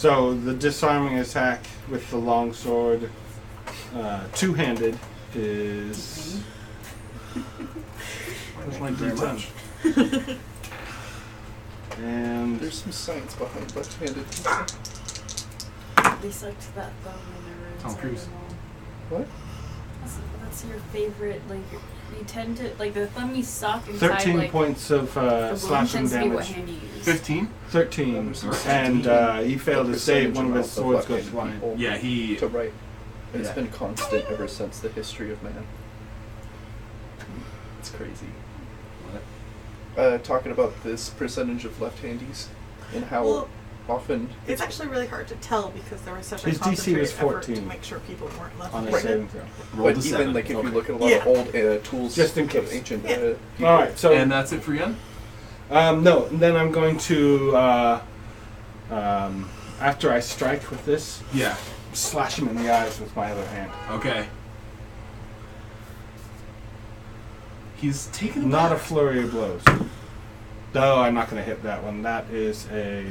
Speaker 3: the disarming attack with the longsword, two-handed, is. Where's my
Speaker 2: Very
Speaker 3: D10?
Speaker 2: much.
Speaker 3: And
Speaker 1: There's some science behind left-handed.
Speaker 4: They sucked that thumb when they were
Speaker 2: Tom
Speaker 4: inside
Speaker 2: Cruise.
Speaker 4: the mall.
Speaker 1: What?
Speaker 4: That's your favorite, like, you tend to, like, the thumb you suck inside,
Speaker 3: 13
Speaker 4: like,
Speaker 3: points of
Speaker 4: the wound
Speaker 3: slashing
Speaker 4: tends to be what
Speaker 3: damage.
Speaker 4: hand you use.
Speaker 2: 15?
Speaker 3: 13.
Speaker 1: Alright.
Speaker 3: And he failed
Speaker 1: The
Speaker 3: to save.
Speaker 1: percentage
Speaker 3: One of his
Speaker 1: amount
Speaker 3: swords goes
Speaker 1: left-handed
Speaker 3: flying.
Speaker 1: people
Speaker 2: Yeah, he.
Speaker 1: To right. It's
Speaker 2: Yeah.
Speaker 1: been constant ever since the history of man. It's crazy.
Speaker 2: What?
Speaker 1: Talking about this percentage of left-handies and how
Speaker 5: Well,
Speaker 1: often
Speaker 5: it's actually really hard to tell because there was such a
Speaker 3: His DC
Speaker 5: concentrated
Speaker 3: was
Speaker 5: effort
Speaker 3: 14
Speaker 5: to make sure people weren't left
Speaker 3: on a
Speaker 1: Right.
Speaker 3: saving throw.
Speaker 2: Roll
Speaker 1: but
Speaker 2: the
Speaker 1: even
Speaker 2: 7.
Speaker 1: like if
Speaker 2: Okay.
Speaker 1: you look at a lot
Speaker 5: Yeah.
Speaker 1: of old tools
Speaker 3: Just in
Speaker 1: of
Speaker 3: case.
Speaker 1: ancient
Speaker 5: Yeah.
Speaker 1: people.
Speaker 3: Alright, so
Speaker 2: And that's it for Yen?
Speaker 3: no, then I'm going to after I strike with this,
Speaker 2: Yeah.
Speaker 3: slash him in the eyes with my other hand.
Speaker 2: Okay. He's taking
Speaker 3: Not a flurry of blows. No, I'm not going to hit that one. That is a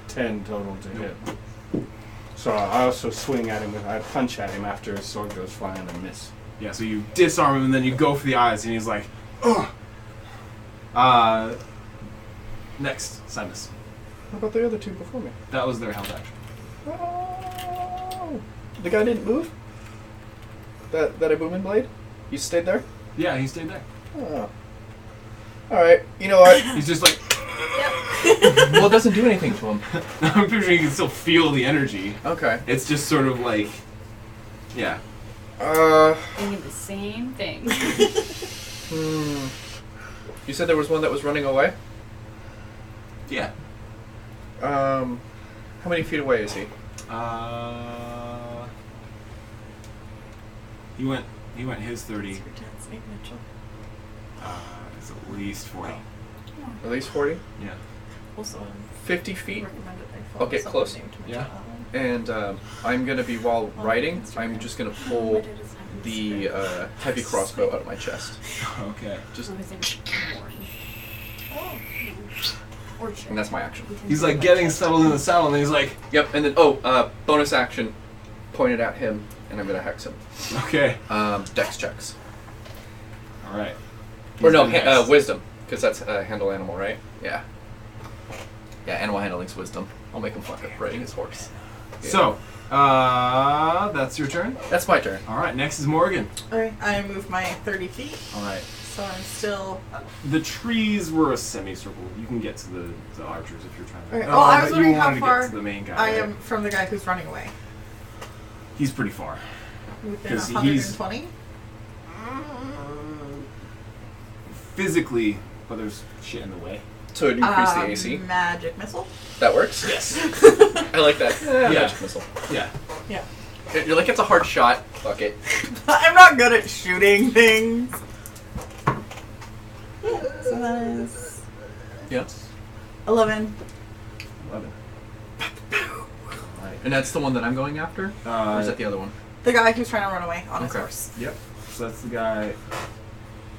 Speaker 3: 10 total to hit. So I also swing at him. I punch at him after his sword goes flying and miss.
Speaker 2: Yeah, so you disarm him and then you go for the eyes and he's like, ugh. Next, Simus.
Speaker 1: How about the other two before me?
Speaker 2: That was their held action.
Speaker 1: Oh, the guy didn't move. That a booming blade? You stayed there?
Speaker 2: Yeah, he stayed there.
Speaker 1: Oh. Alright, you know what?
Speaker 2: He's just like,
Speaker 1: Well, it doesn't do anything to him.
Speaker 2: I'm pretty sure you can still feel the energy.
Speaker 1: Okay.
Speaker 2: It's just sort of like, yeah.
Speaker 4: Thinking the same thing.
Speaker 1: You said there was one that was running away?
Speaker 2: Yeah.
Speaker 1: How many feet away is he?
Speaker 2: He went his 30.
Speaker 5: It's Nate Mitchell.
Speaker 2: It's at least 40.
Speaker 1: At least 40?
Speaker 2: Yeah.
Speaker 5: Also,
Speaker 1: 50 feet?
Speaker 5: recommended I follow
Speaker 1: Okay,
Speaker 5: someone
Speaker 1: close.
Speaker 5: named
Speaker 2: Yeah.
Speaker 5: Mitchell.
Speaker 1: And I'm going to be, while riding, I'm just going to pull the heavy crossbow out of my chest.
Speaker 2: Okay.
Speaker 1: Just,
Speaker 4: And
Speaker 1: that's my action.
Speaker 2: He's like getting settled in the saddle and he's like,
Speaker 1: Yep, and then, bonus action, pointed at him, and I'm going to hex him.
Speaker 2: okay.
Speaker 1: Dex checks.
Speaker 2: Alright.
Speaker 1: Or no, wisdom, because that's handle animal, right? Yeah. Yeah, animal handling's wisdom. I'll make him fuck up riding his horse. Yeah.
Speaker 2: So, that's your turn?
Speaker 1: That's my turn.
Speaker 2: Alright, next is Morgan.
Speaker 5: Alright, I moved my 30 feet,
Speaker 2: Alright.
Speaker 5: so I'm still.
Speaker 2: The trees were a semicircle. You can get to the archers if you're trying to.
Speaker 5: Okay. Oh, I was
Speaker 2: but
Speaker 5: wondering
Speaker 2: you
Speaker 5: how
Speaker 2: wanted to
Speaker 5: far
Speaker 2: get to the main guy.
Speaker 5: I
Speaker 2: right?
Speaker 5: am from the guy who's running away.
Speaker 2: He's pretty far.
Speaker 5: Within
Speaker 2: 'Cause he's-
Speaker 5: 120?
Speaker 2: Physically, but there's shit in the way.
Speaker 1: So it increase the AC.
Speaker 5: Magic missile?
Speaker 1: That works?
Speaker 2: Yes.
Speaker 1: I like that.
Speaker 2: Yeah.
Speaker 1: Magic missile.
Speaker 2: Yeah.
Speaker 5: Yeah.
Speaker 1: You're like, it's a hard shot. Fuck it.
Speaker 5: I'm not good at shooting things. So that is
Speaker 1: Yeah.
Speaker 5: 11.
Speaker 2: 11. Alright.
Speaker 1: And that's the one that I'm going after? Or is that the other one?
Speaker 5: The guy who's trying to run away on his
Speaker 1: Okay.
Speaker 5: horse.
Speaker 2: Yep. So that's the guy.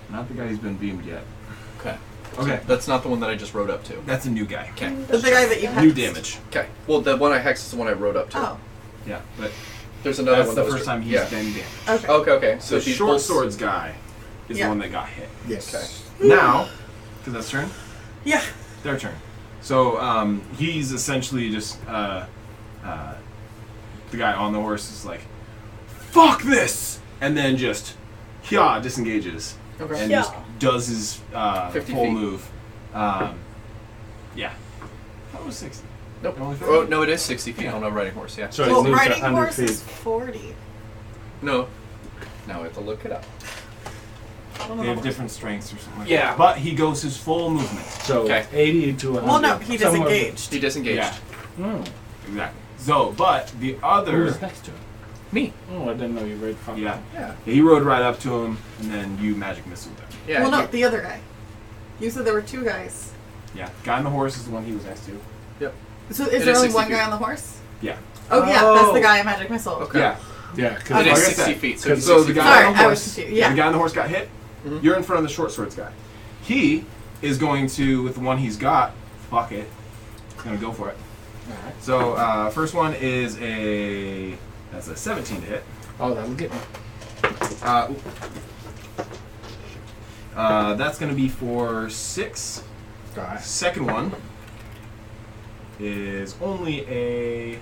Speaker 2: Not the guy who's been beamed yet.
Speaker 1: Okay.
Speaker 2: Okay.
Speaker 1: That's not the one that I just rode up to.
Speaker 2: That's a new guy.
Speaker 1: Okay.
Speaker 5: That's the guy that you
Speaker 2: New
Speaker 5: hexed.
Speaker 2: damage.
Speaker 1: Okay. Well, the one I hexed is the one I rode up to.
Speaker 5: Oh,
Speaker 2: Yeah, but
Speaker 1: There's another
Speaker 2: that's
Speaker 1: one
Speaker 2: the
Speaker 1: that was
Speaker 2: first time he's
Speaker 1: yeah.
Speaker 2: been damaged.
Speaker 5: okay.
Speaker 1: Okay, okay. So
Speaker 2: The
Speaker 1: she's
Speaker 2: short
Speaker 1: both-
Speaker 2: swords guy is
Speaker 5: Yeah.
Speaker 2: the one that got hit.
Speaker 3: Yes.
Speaker 1: Okay.
Speaker 2: Now, because that's turn.
Speaker 5: Yeah.
Speaker 2: Their turn. So he's essentially just the guy on the horse is like, "Fuck this," and then just disengages
Speaker 1: Okay.
Speaker 2: and
Speaker 5: Yeah.
Speaker 2: just does his
Speaker 1: 50
Speaker 2: full
Speaker 1: feet.
Speaker 2: move. Yeah, that was 60.
Speaker 1: Nope.
Speaker 2: Only 50?
Speaker 1: Oh, no, it is 60 feet on a riding horse, yeah.
Speaker 3: So
Speaker 5: Well,
Speaker 3: he moves
Speaker 5: riding
Speaker 3: 100
Speaker 5: horse
Speaker 3: feet.
Speaker 5: is 40.
Speaker 1: No. Now I have to look it up.
Speaker 2: They have different strengths or something. Like
Speaker 1: Yeah.
Speaker 2: that. But he goes his full movement.
Speaker 3: So
Speaker 1: Okay.
Speaker 3: 80 to 100.
Speaker 5: Well, no, he
Speaker 3: Somewhere-
Speaker 5: disengaged.
Speaker 1: He disengaged.
Speaker 2: Yeah,
Speaker 3: Oh.
Speaker 2: exactly. So, but the
Speaker 3: Who
Speaker 2: other,
Speaker 3: was next to him?
Speaker 1: Me.
Speaker 3: Oh, I didn't know you read from
Speaker 2: yeah,
Speaker 1: Yeah.
Speaker 2: he rode right up to him, and then you magic missile him.
Speaker 1: Yeah.
Speaker 5: Well, no,
Speaker 1: he-
Speaker 5: the other guy. You said there were two guys.
Speaker 2: Yeah, guy on the horse is the one he was next to.
Speaker 5: So
Speaker 1: It
Speaker 5: is there
Speaker 1: is
Speaker 5: only
Speaker 1: 60
Speaker 5: one
Speaker 1: feet.
Speaker 5: guy on the horse?
Speaker 2: Yeah.
Speaker 5: Oh, yeah, that's
Speaker 1: Oh.
Speaker 5: the guy in Magic Missile.
Speaker 1: Okay.
Speaker 2: Yeah.
Speaker 3: Yeah,
Speaker 1: It
Speaker 3: because
Speaker 2: Like I
Speaker 1: is 60
Speaker 2: said,
Speaker 1: feet, so he's
Speaker 2: so
Speaker 1: 60
Speaker 2: the guy
Speaker 1: feet.
Speaker 5: Sorry,
Speaker 2: on the
Speaker 5: I
Speaker 2: horse,
Speaker 5: was confused. Yeah.
Speaker 2: the guy on the horse got hit.
Speaker 1: Mhm.
Speaker 2: You're in front of the short swords guy. He is going to, with the one he's got, fuck it. He's gonna go for it.
Speaker 3: Alright.
Speaker 2: So first one is that's a 17 to hit.
Speaker 3: Oh, that'll get me.
Speaker 2: That's gonna be for 6.
Speaker 3: Guy.
Speaker 2: Second one is only a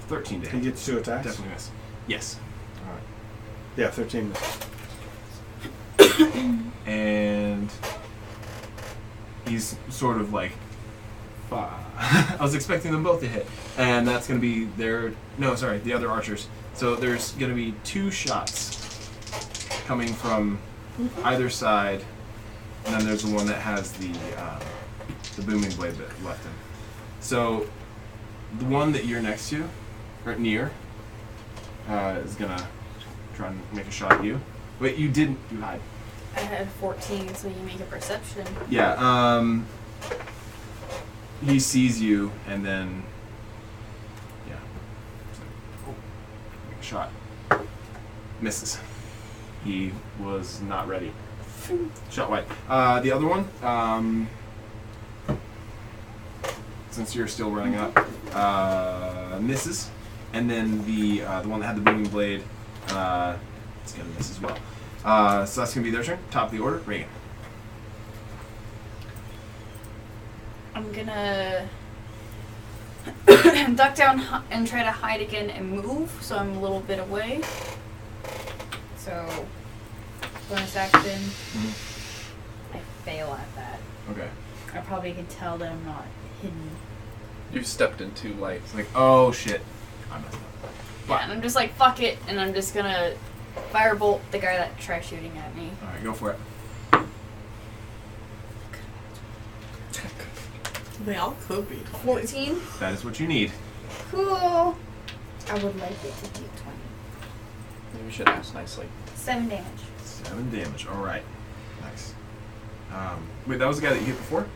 Speaker 2: 13 to
Speaker 3: He
Speaker 2: hit.
Speaker 3: gets 2 attacks.
Speaker 2: Definitely miss. Yes.
Speaker 3: All right. Yeah, 13.
Speaker 2: And he's sort of like, I was expecting them both to hit, and that's going to be the other archers. So there's going to be 2 shots coming from either side, and then there's the one that has the booming blade that left him. So the one that you're next to, or near, is going to try and make a shot at you. Wait, you didn't. You hide.
Speaker 4: I had 14, so you make a perception.
Speaker 2: Yeah, he sees you, and then, yeah, make a shot. Misses. He was not ready. Shot wide. The other one, since you're still running up, misses, and then the one that had the booming blade, it's gonna miss as well. So that's gonna be their turn. Top of the order, Reagan.
Speaker 4: I'm gonna duck down and try to hide again and move, so I'm a little bit away. So, bonus action. I fail at that.
Speaker 2: Okay.
Speaker 4: I probably can tell that I'm not hidden.
Speaker 1: You stepped in too light.
Speaker 2: It's like, oh shit, I messed up.
Speaker 4: Yeah, and I'm just like, fuck it, and I'm just gonna firebolt the guy that tried shooting at me.
Speaker 2: All right, go for it.
Speaker 5: They all could be 20s.
Speaker 4: 14.
Speaker 2: That is what you need.
Speaker 4: Cool. I would like it to be 20.
Speaker 1: Maybe we should ask nicely.
Speaker 4: 7 damage.
Speaker 2: 7 damage. All right. Nice. Wait, that was the guy that you hit before?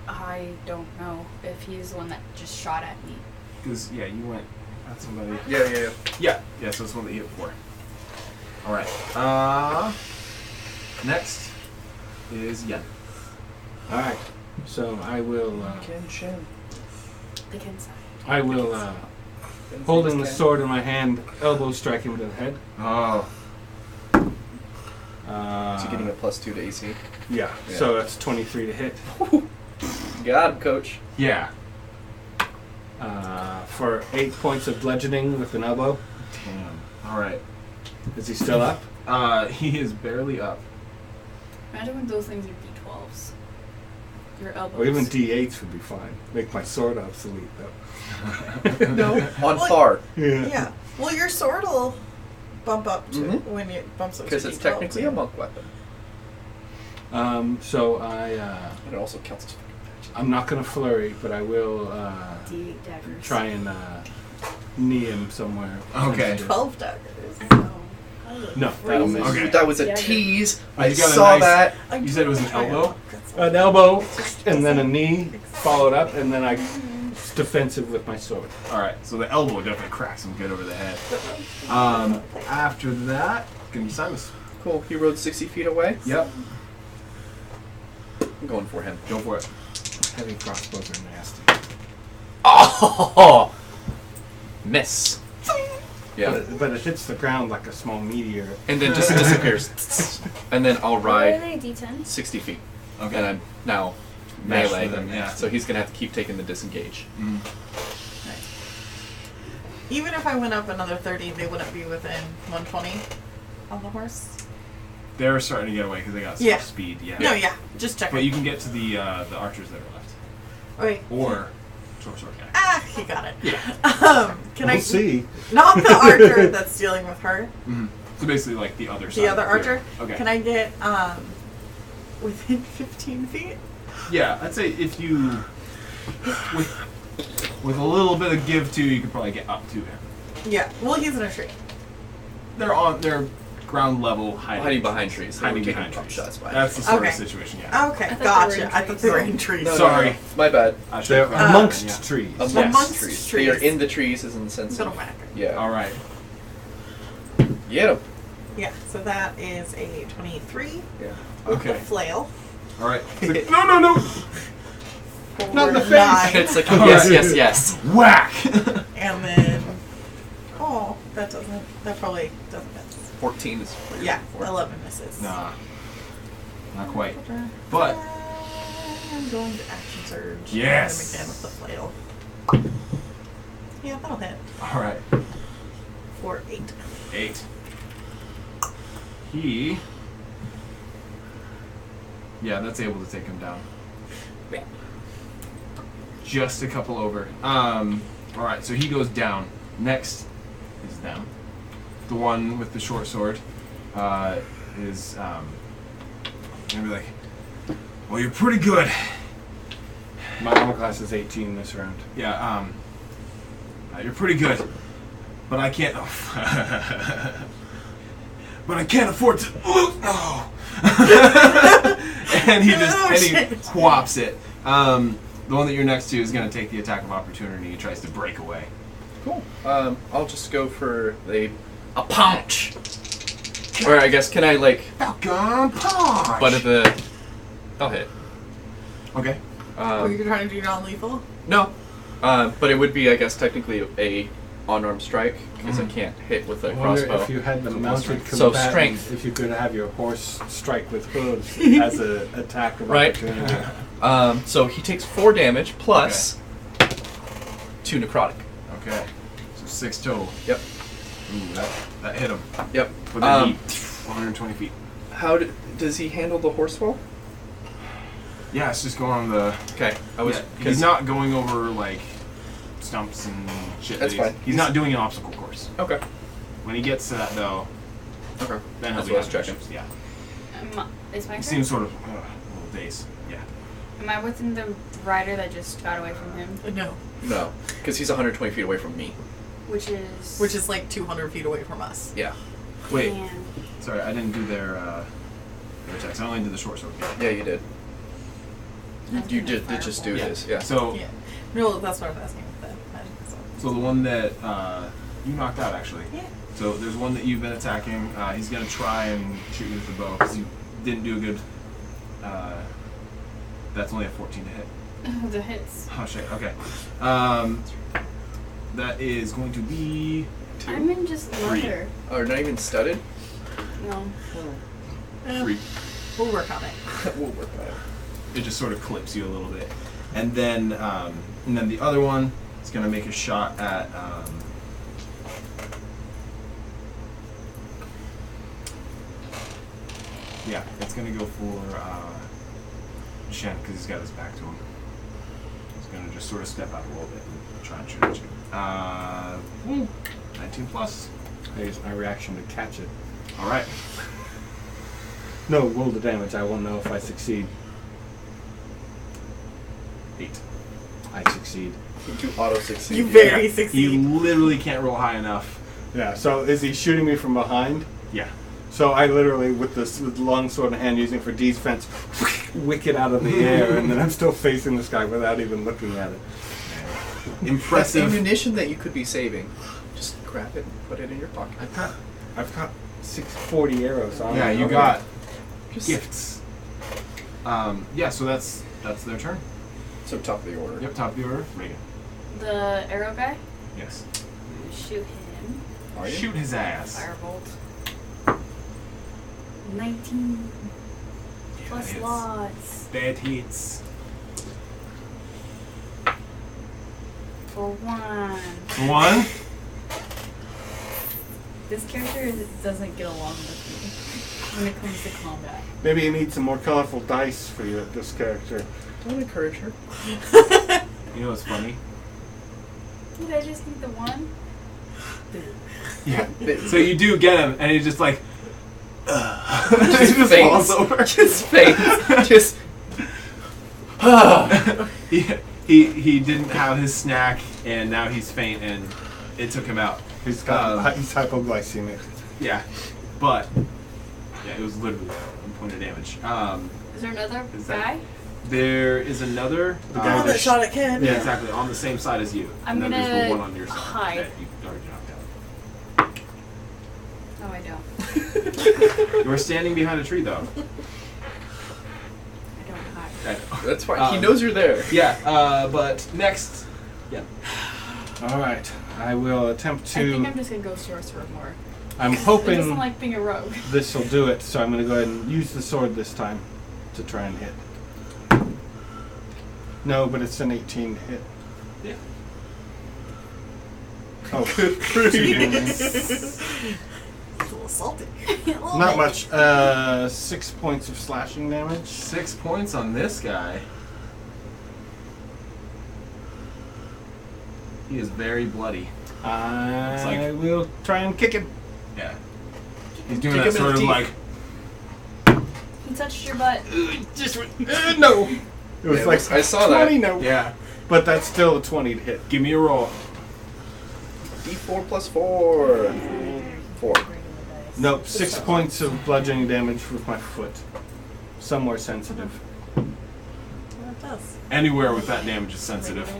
Speaker 4: I don't know if he's the one that just shot at me.
Speaker 2: Because yeah, you went at somebody.
Speaker 1: Yeah.
Speaker 2: Yeah. So it's the one that you hit before. All right. Next is Yen.
Speaker 3: All right. So I will.
Speaker 4: The Ken side.
Speaker 3: I will. Holding the sword in my hand, elbow strike him to the head.
Speaker 2: Oh.
Speaker 1: So you're getting a +2 to AC.
Speaker 3: Yeah.
Speaker 1: Yeah.
Speaker 3: So that's 23 to hit.
Speaker 1: Got him, coach.
Speaker 2: Yeah.
Speaker 3: For 8 points of bludgeoning with an elbow.
Speaker 2: Damn. All right.
Speaker 3: Is he still up?
Speaker 2: He is barely up.
Speaker 4: Imagine when those things are D12s. Your elbows.
Speaker 3: Or even D8s would be fine. Make my sword obsolete though.
Speaker 5: No.
Speaker 1: On
Speaker 5: Well,
Speaker 1: par.
Speaker 5: Yeah. Well, your sword will bump up to
Speaker 1: Mhm.
Speaker 5: when it bumps up to
Speaker 1: Because it's
Speaker 5: D12,
Speaker 1: technically
Speaker 5: yeah.
Speaker 1: a monk weapon.
Speaker 3: So I.
Speaker 1: And it also counts as
Speaker 3: I'm not gonna flurry, but I will
Speaker 4: D8 daggers.
Speaker 3: try and knee him somewhere.
Speaker 2: Okay.
Speaker 5: 12 daggers.
Speaker 3: No, that'll miss.
Speaker 2: Okay.
Speaker 1: That was a
Speaker 4: Yeah,
Speaker 1: tease.
Speaker 2: Oh,
Speaker 1: I
Speaker 2: you got a
Speaker 1: saw
Speaker 2: nice-
Speaker 1: that.
Speaker 2: You said it was an elbow?
Speaker 3: An elbow, and then a knee, followed up, and then I defensive with my sword.
Speaker 2: All right. So the elbow definitely cracks him good over the head. After that, gonna be Simus.
Speaker 1: Cool. He rode 60 feet away.
Speaker 2: Yep.
Speaker 1: I'm going for him.
Speaker 2: Go for it.
Speaker 3: Heavy crossbows are nasty.
Speaker 1: Oh! Miss. Yeah.
Speaker 3: But it hits the ground like a small meteor.
Speaker 1: And then just disappears. And then I'll
Speaker 4: What are
Speaker 1: ride
Speaker 4: they, D10?
Speaker 1: 60 feet.
Speaker 2: Okay.
Speaker 1: And I'm now
Speaker 2: Matched
Speaker 1: melee.
Speaker 2: with him, yeah.
Speaker 1: So he's going to have to keep taking the disengage.
Speaker 2: Mm.
Speaker 5: Even if I went up another 30, they wouldn't be within 120 on the horse.
Speaker 2: They're starting to get away because they got some
Speaker 5: Yeah.
Speaker 2: speed. Yeah.
Speaker 5: No, yeah. Just checking.
Speaker 2: But you can get to the archers that are left,
Speaker 5: Wait.
Speaker 2: or sword guy.
Speaker 5: Ah, he got it.
Speaker 2: Yeah.
Speaker 5: Can
Speaker 3: We'll
Speaker 5: I
Speaker 3: see.
Speaker 5: not the archer that's dealing with her?
Speaker 2: Mm-hmm. So basically, like the other side.
Speaker 5: The other
Speaker 2: of the clear.
Speaker 5: archer?
Speaker 2: Okay.
Speaker 5: Can I get within 15 feet?
Speaker 2: Yeah, I'd say if you with a little bit of give to, you could probably get up to him.
Speaker 5: Yeah. Well, he's in a tree.
Speaker 2: They're ground level hiding.
Speaker 1: Hiding behind trees. They
Speaker 2: Hiding
Speaker 1: were taking
Speaker 2: behind
Speaker 1: pop
Speaker 2: trees.
Speaker 1: shots by
Speaker 2: That's the sort
Speaker 5: Okay.
Speaker 2: of situation. Yeah.
Speaker 5: Okay,
Speaker 4: I thought they were
Speaker 5: gotcha.
Speaker 4: in
Speaker 5: I thought
Speaker 4: trees.
Speaker 5: they were in trees.
Speaker 1: No,
Speaker 2: Sorry.
Speaker 1: no, my bad.
Speaker 2: I should
Speaker 3: They're
Speaker 2: have
Speaker 3: amongst
Speaker 2: yeah.
Speaker 3: trees.
Speaker 5: Amongst
Speaker 1: trees.
Speaker 5: trees.
Speaker 1: They are in the trees as in the sense
Speaker 5: I'm gonna
Speaker 1: of...
Speaker 5: whack her.
Speaker 1: Yeah.
Speaker 2: All right.
Speaker 1: Get him.
Speaker 5: Yeah, so that is a 23
Speaker 1: Yeah.
Speaker 5: with
Speaker 2: Okay.
Speaker 5: the flail.
Speaker 2: All right. It's like, no.
Speaker 3: Not in the
Speaker 5: For
Speaker 3: face.
Speaker 5: 9,
Speaker 1: It's like,
Speaker 2: All
Speaker 1: yes,
Speaker 2: right.
Speaker 1: yes.
Speaker 2: Whack.
Speaker 5: and then that probably doesn't miss.
Speaker 1: 14 is
Speaker 5: Yeah,
Speaker 1: for
Speaker 5: 11 misses.
Speaker 2: Nah. Not quite. But
Speaker 5: I'm going to action surge.
Speaker 2: Yes.
Speaker 5: Again with the flail. Yeah, that'll hit.
Speaker 2: All right.
Speaker 5: For 8.
Speaker 2: 8. He. Yeah, that's able to take him down.
Speaker 5: Yeah.
Speaker 2: Just a couple over. All right, so he goes down. Next is them. The one with the short sword is gonna be like, well, you're pretty good.
Speaker 3: My armor class is 18 this round.
Speaker 2: Yeah, you're pretty good, but I can't. But I can't afford to lose. Oh. And he whops it. The one that you're next to is going to take the attack of opportunity. He tries to break away.
Speaker 1: Cool. I'll just go for a punch. Or I guess, can I like...
Speaker 2: Falcon punch!
Speaker 1: Butt of the... I'll hit.
Speaker 2: Okay.
Speaker 5: You're trying to do non-lethal?
Speaker 1: No. But it would be, I guess, technically a unarmed strike, because I can't hit with a
Speaker 3: I wonder
Speaker 1: crossbow.
Speaker 3: if you had the mounted combatant,
Speaker 1: So strength.
Speaker 3: if you could have your horse strike with hooves as an attack of
Speaker 1: Right.
Speaker 3: opportunity.
Speaker 1: So he takes 4 damage plus 2 necrotic.
Speaker 2: Okay. So 6 total.
Speaker 1: Yep.
Speaker 2: Ooh, that hit him.
Speaker 1: Yep.
Speaker 2: With a heat. 120 feet.
Speaker 1: How does he handle the horse well?
Speaker 2: Yeah, it's just going on the...
Speaker 1: Okay.
Speaker 2: he's not going over, like, stumps and shit.
Speaker 1: That's fine.
Speaker 2: He's not doing an obstacle course.
Speaker 1: Okay.
Speaker 2: When he gets to that, though,
Speaker 1: Okay.
Speaker 2: then he'll
Speaker 1: That's
Speaker 2: be
Speaker 1: what I was
Speaker 2: having
Speaker 1: checking.
Speaker 2: issues. Yeah.
Speaker 4: Is my
Speaker 2: He
Speaker 4: turn?
Speaker 2: seems sort of a little dazed. Yeah.
Speaker 4: Am I within the rider that just got away from him?
Speaker 5: No.
Speaker 1: No. Because he's 120 feet away from me.
Speaker 4: Which is...
Speaker 5: Which is like 200 feet away from us.
Speaker 1: Yeah.
Speaker 2: Wait.
Speaker 4: Man.
Speaker 2: Sorry, I didn't do their attacks. I only did the short sword.
Speaker 1: Yeah, you did.
Speaker 4: That's
Speaker 1: You
Speaker 4: been a
Speaker 1: did
Speaker 4: fireball.
Speaker 1: just do this. Yeah.
Speaker 2: So,
Speaker 5: Yeah. No, that's what I was asking with the magic.
Speaker 2: so the one that you knocked out, actually.
Speaker 5: Yeah.
Speaker 2: So there's one that you've been attacking. He's gonna try and shoot you with the bow because you didn't do a good. That's only a 14 to hit.
Speaker 4: Oh, the hits.
Speaker 2: Oh shit. Okay. That is going to be 2.
Speaker 4: I'm in just
Speaker 2: 3.
Speaker 4: leather.
Speaker 1: Oh, not even studded?
Speaker 4: No.
Speaker 2: 3.
Speaker 5: We'll work on it.
Speaker 1: We'll work on it.
Speaker 2: It just sort of clips you a little bit, and then the other one is gonna make a shot at. Yeah, it's gonna go for Shen because he's got his back to him. He's gonna just sort of step out a little bit and try and shoot at you. 19 plus.
Speaker 3: I use my reaction to catch it.
Speaker 2: All right.
Speaker 3: No, roll the damage. I won't know if I succeed.
Speaker 2: 8.
Speaker 3: I succeed.
Speaker 1: You auto succeed.
Speaker 5: You very
Speaker 2: You
Speaker 5: succeed.
Speaker 2: literally can't roll high enough.
Speaker 3: Yeah, so is he shooting me from behind?
Speaker 2: Yeah.
Speaker 3: So I literally, with this with the long sword in hand, using it for defense, wick it out of the air, and then I'm still facing this guy without even looking at it.
Speaker 1: That's
Speaker 2: Impressive.
Speaker 1: ammunition that you could be saving. Just grab it and put it in your pocket.
Speaker 3: I've got 640 arrows on.
Speaker 2: Yeah,
Speaker 3: it.
Speaker 2: you
Speaker 3: Okay.
Speaker 2: got
Speaker 1: Just
Speaker 2: gifts. Yeah, so that's their turn.
Speaker 1: So top of the order.
Speaker 2: Yep, top of the order. Reagan.
Speaker 4: The arrow guy?
Speaker 2: Yes.
Speaker 4: Shoot him.
Speaker 1: Are you?
Speaker 2: Shoot his ass.
Speaker 4: Firebolt. 19 plus
Speaker 2: hits.
Speaker 4: lots.
Speaker 2: That hits.
Speaker 4: For 1.
Speaker 2: 1.
Speaker 4: This character doesn't get along with me when it comes to combat.
Speaker 3: Maybe you need some more colorful dice for this character.
Speaker 1: Don't encourage her.
Speaker 2: You know what's funny?
Speaker 4: Did I just need the 1?
Speaker 2: Yeah. So you do get him, and he's just like,
Speaker 1: Just
Speaker 2: just
Speaker 1: faints.
Speaker 2: falls over.
Speaker 1: Just faints. Just.
Speaker 2: he didn't have his snack, and now he's faint, and it took him out.
Speaker 3: He's got he's hypoglycemic.
Speaker 2: Yeah, but yeah, it was literally 1 point of damage.
Speaker 4: Is there another
Speaker 2: Is that-
Speaker 4: guy?
Speaker 2: There is another.
Speaker 3: The guy
Speaker 5: that shot at Ken.
Speaker 2: Yeah, exactly, on the same side as you.
Speaker 4: I'm
Speaker 2: and then there's the
Speaker 4: gonna
Speaker 2: one on your side
Speaker 4: hide.
Speaker 2: that you already knocked out.
Speaker 4: No, I don't.
Speaker 2: You were standing behind a tree, though.
Speaker 4: I don't hide.
Speaker 2: I know.
Speaker 1: That's fine. He
Speaker 2: Um,
Speaker 1: knows you're there.
Speaker 2: Yeah, but next. Yeah.
Speaker 3: All right, I will attempt
Speaker 4: I think I'm
Speaker 3: to.
Speaker 4: just gonna go sorcerer more.
Speaker 3: I'm
Speaker 4: It
Speaker 3: hoping
Speaker 4: doesn't like being a rogue.
Speaker 3: this will do it, so I'm going to go ahead and use the sword this time to try and hit. No, but it's an 18 to hit.
Speaker 2: Yeah.
Speaker 3: Oh,
Speaker 5: It's a little salty.
Speaker 3: not much. 6 points of slashing damage.
Speaker 2: 6 points on this guy. He is very bloody.
Speaker 3: I will try and kick him.
Speaker 2: Yeah. He's doing
Speaker 1: Kick
Speaker 2: that
Speaker 1: him in
Speaker 2: sort
Speaker 1: the
Speaker 2: of
Speaker 1: teeth.
Speaker 2: like.
Speaker 4: He touched your butt.
Speaker 3: Just no. It was
Speaker 1: Yeah,
Speaker 3: like
Speaker 1: I saw that.
Speaker 3: 20, no.
Speaker 2: Yeah.
Speaker 3: But that's still a 20 to hit.
Speaker 2: Give me a roll.
Speaker 1: D4 plus 4. 4.
Speaker 3: Nope, 6 points of bludgeoning damage with my foot. Somewhere sensitive.
Speaker 5: Well, it does.
Speaker 2: Anywhere with that damage is sensitive.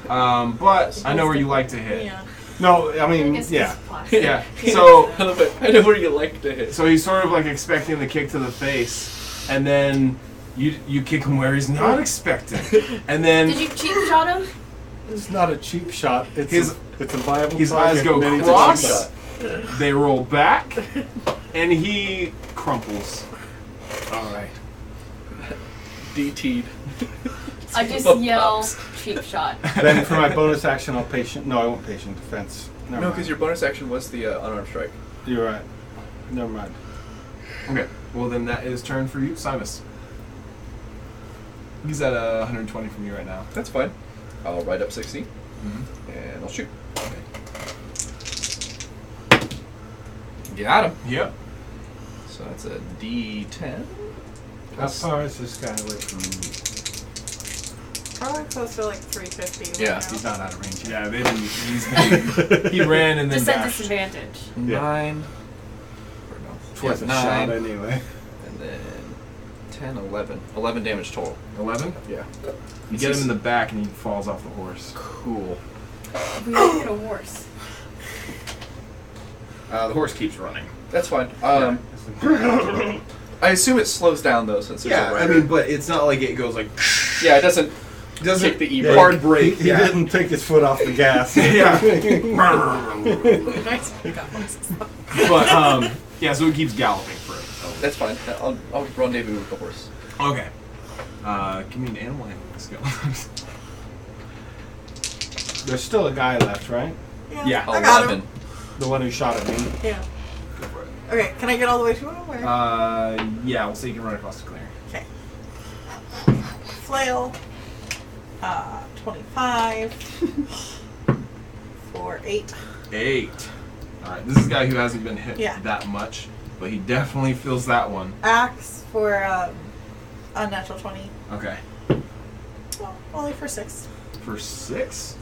Speaker 2: But I know where you like to hit.
Speaker 5: Yeah.
Speaker 3: No, I
Speaker 4: I
Speaker 3: mean,
Speaker 4: guess
Speaker 3: yeah.
Speaker 4: it's plastic.
Speaker 2: Yeah. So
Speaker 1: I love it. I know where you like to hit.
Speaker 2: so he's sort of like expecting the kick to the face, and then you kick him where he's not expecting, and then
Speaker 4: Did you cheap shot him?
Speaker 3: It's not a cheap shot. It's it's a viable
Speaker 2: his
Speaker 3: target,
Speaker 2: eyes go
Speaker 3: and then it's a
Speaker 2: cross.
Speaker 3: cheap shot.
Speaker 2: They roll back, and he crumples.
Speaker 1: All right. DT'd.
Speaker 4: I just yell cheap shot.
Speaker 3: Then for my bonus action, I'll patient. No, I won't patient defense. Never
Speaker 1: No,
Speaker 3: mind.
Speaker 1: because your bonus action was the unarmed strike.
Speaker 3: You're right. Never mind.
Speaker 2: Okay, well then that is turn for you, Simus. He's at 120 from you right now.
Speaker 1: That's fine. I'll ride up 60
Speaker 2: Mm-hmm.
Speaker 1: and I'll shoot. Got him.
Speaker 2: Yep.
Speaker 1: So that's a D10.
Speaker 3: How far is this guy away from me?
Speaker 5: Probably close to like 350. right
Speaker 1: Yeah,
Speaker 5: now.
Speaker 3: He's not out of range yet.
Speaker 2: Yeah, they didn't. He ran and then
Speaker 4: Just at
Speaker 2: dashed.
Speaker 4: disadvantage.
Speaker 3: Yeah.
Speaker 1: 9. Or no.
Speaker 3: It's worth a
Speaker 1: 9.
Speaker 3: shot anyway.
Speaker 1: And then 10, 11. 11 damage total.
Speaker 2: 11.
Speaker 1: Yeah.
Speaker 2: You get him in the back and he falls off the horse.
Speaker 1: Cool.
Speaker 4: We don't get a horse.
Speaker 2: The horse keeps running.
Speaker 1: That's fine. I assume it slows down though, since there's a
Speaker 2: Yeah, I
Speaker 1: rider.
Speaker 2: mean, but it's not like it goes like.
Speaker 1: Yeah, it doesn't
Speaker 2: Doesn't
Speaker 1: kick the E
Speaker 3: Yeah,
Speaker 1: brake.
Speaker 2: hard brake.
Speaker 3: He
Speaker 2: yeah.
Speaker 3: didn't take his foot off the gas.
Speaker 2: Yeah.
Speaker 5: Nice pickup voices.
Speaker 2: But yeah, so it keeps galloping for it.
Speaker 1: That's fine. I'll rendezvous with the horse.
Speaker 2: Okay. Give me an animal handling skill.
Speaker 3: There's still a guy left, right?
Speaker 2: Yeah.
Speaker 5: I got
Speaker 1: 11.
Speaker 5: him.
Speaker 3: The one who shot at me.
Speaker 5: Yeah.
Speaker 2: Go for it.
Speaker 5: Okay, can I get all the way to him? Or?
Speaker 2: Yeah, we'll say you can run across the clearing.
Speaker 5: Okay. Flail. 25. For 8.
Speaker 2: 8. Alright, this is a guy who hasn't been hit
Speaker 5: Yeah.
Speaker 2: that much, but he definitely feels that one.
Speaker 5: Axe for unnatural 20.
Speaker 2: Okay.
Speaker 5: Well, only for 6.
Speaker 2: For 6?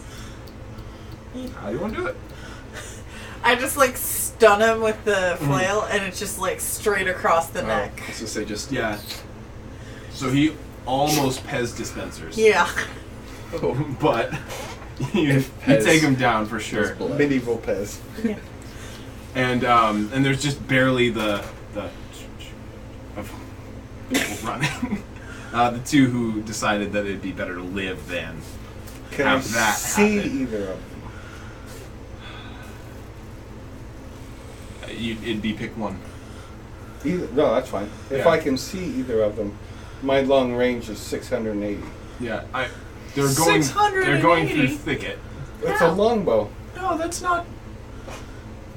Speaker 5: Yeah.
Speaker 2: How do you want to do it?
Speaker 5: I just like stun him with the flail, and it's just like straight across the neck.
Speaker 1: I was gonna say just
Speaker 2: Yeah. So he almost Pez dispensers.
Speaker 5: Yeah.
Speaker 1: Oh,
Speaker 2: But you
Speaker 1: If Pez
Speaker 2: take him down for sure.
Speaker 1: blood.
Speaker 3: Medieval Pez.
Speaker 5: Yeah.
Speaker 2: And there's just barely the of people running. The two who decided that it'd be better to live than
Speaker 3: Can
Speaker 2: have
Speaker 3: I
Speaker 2: that
Speaker 3: see
Speaker 2: happen.
Speaker 3: either of them?
Speaker 2: It'd be pick one.
Speaker 3: No, that's fine. If
Speaker 2: Yeah.
Speaker 3: I can see either of them, my long range is 680.
Speaker 2: Yeah, they're going
Speaker 5: 680?
Speaker 2: through thicket.
Speaker 3: It's
Speaker 5: Yeah.
Speaker 3: a longbow.
Speaker 2: No, that's not.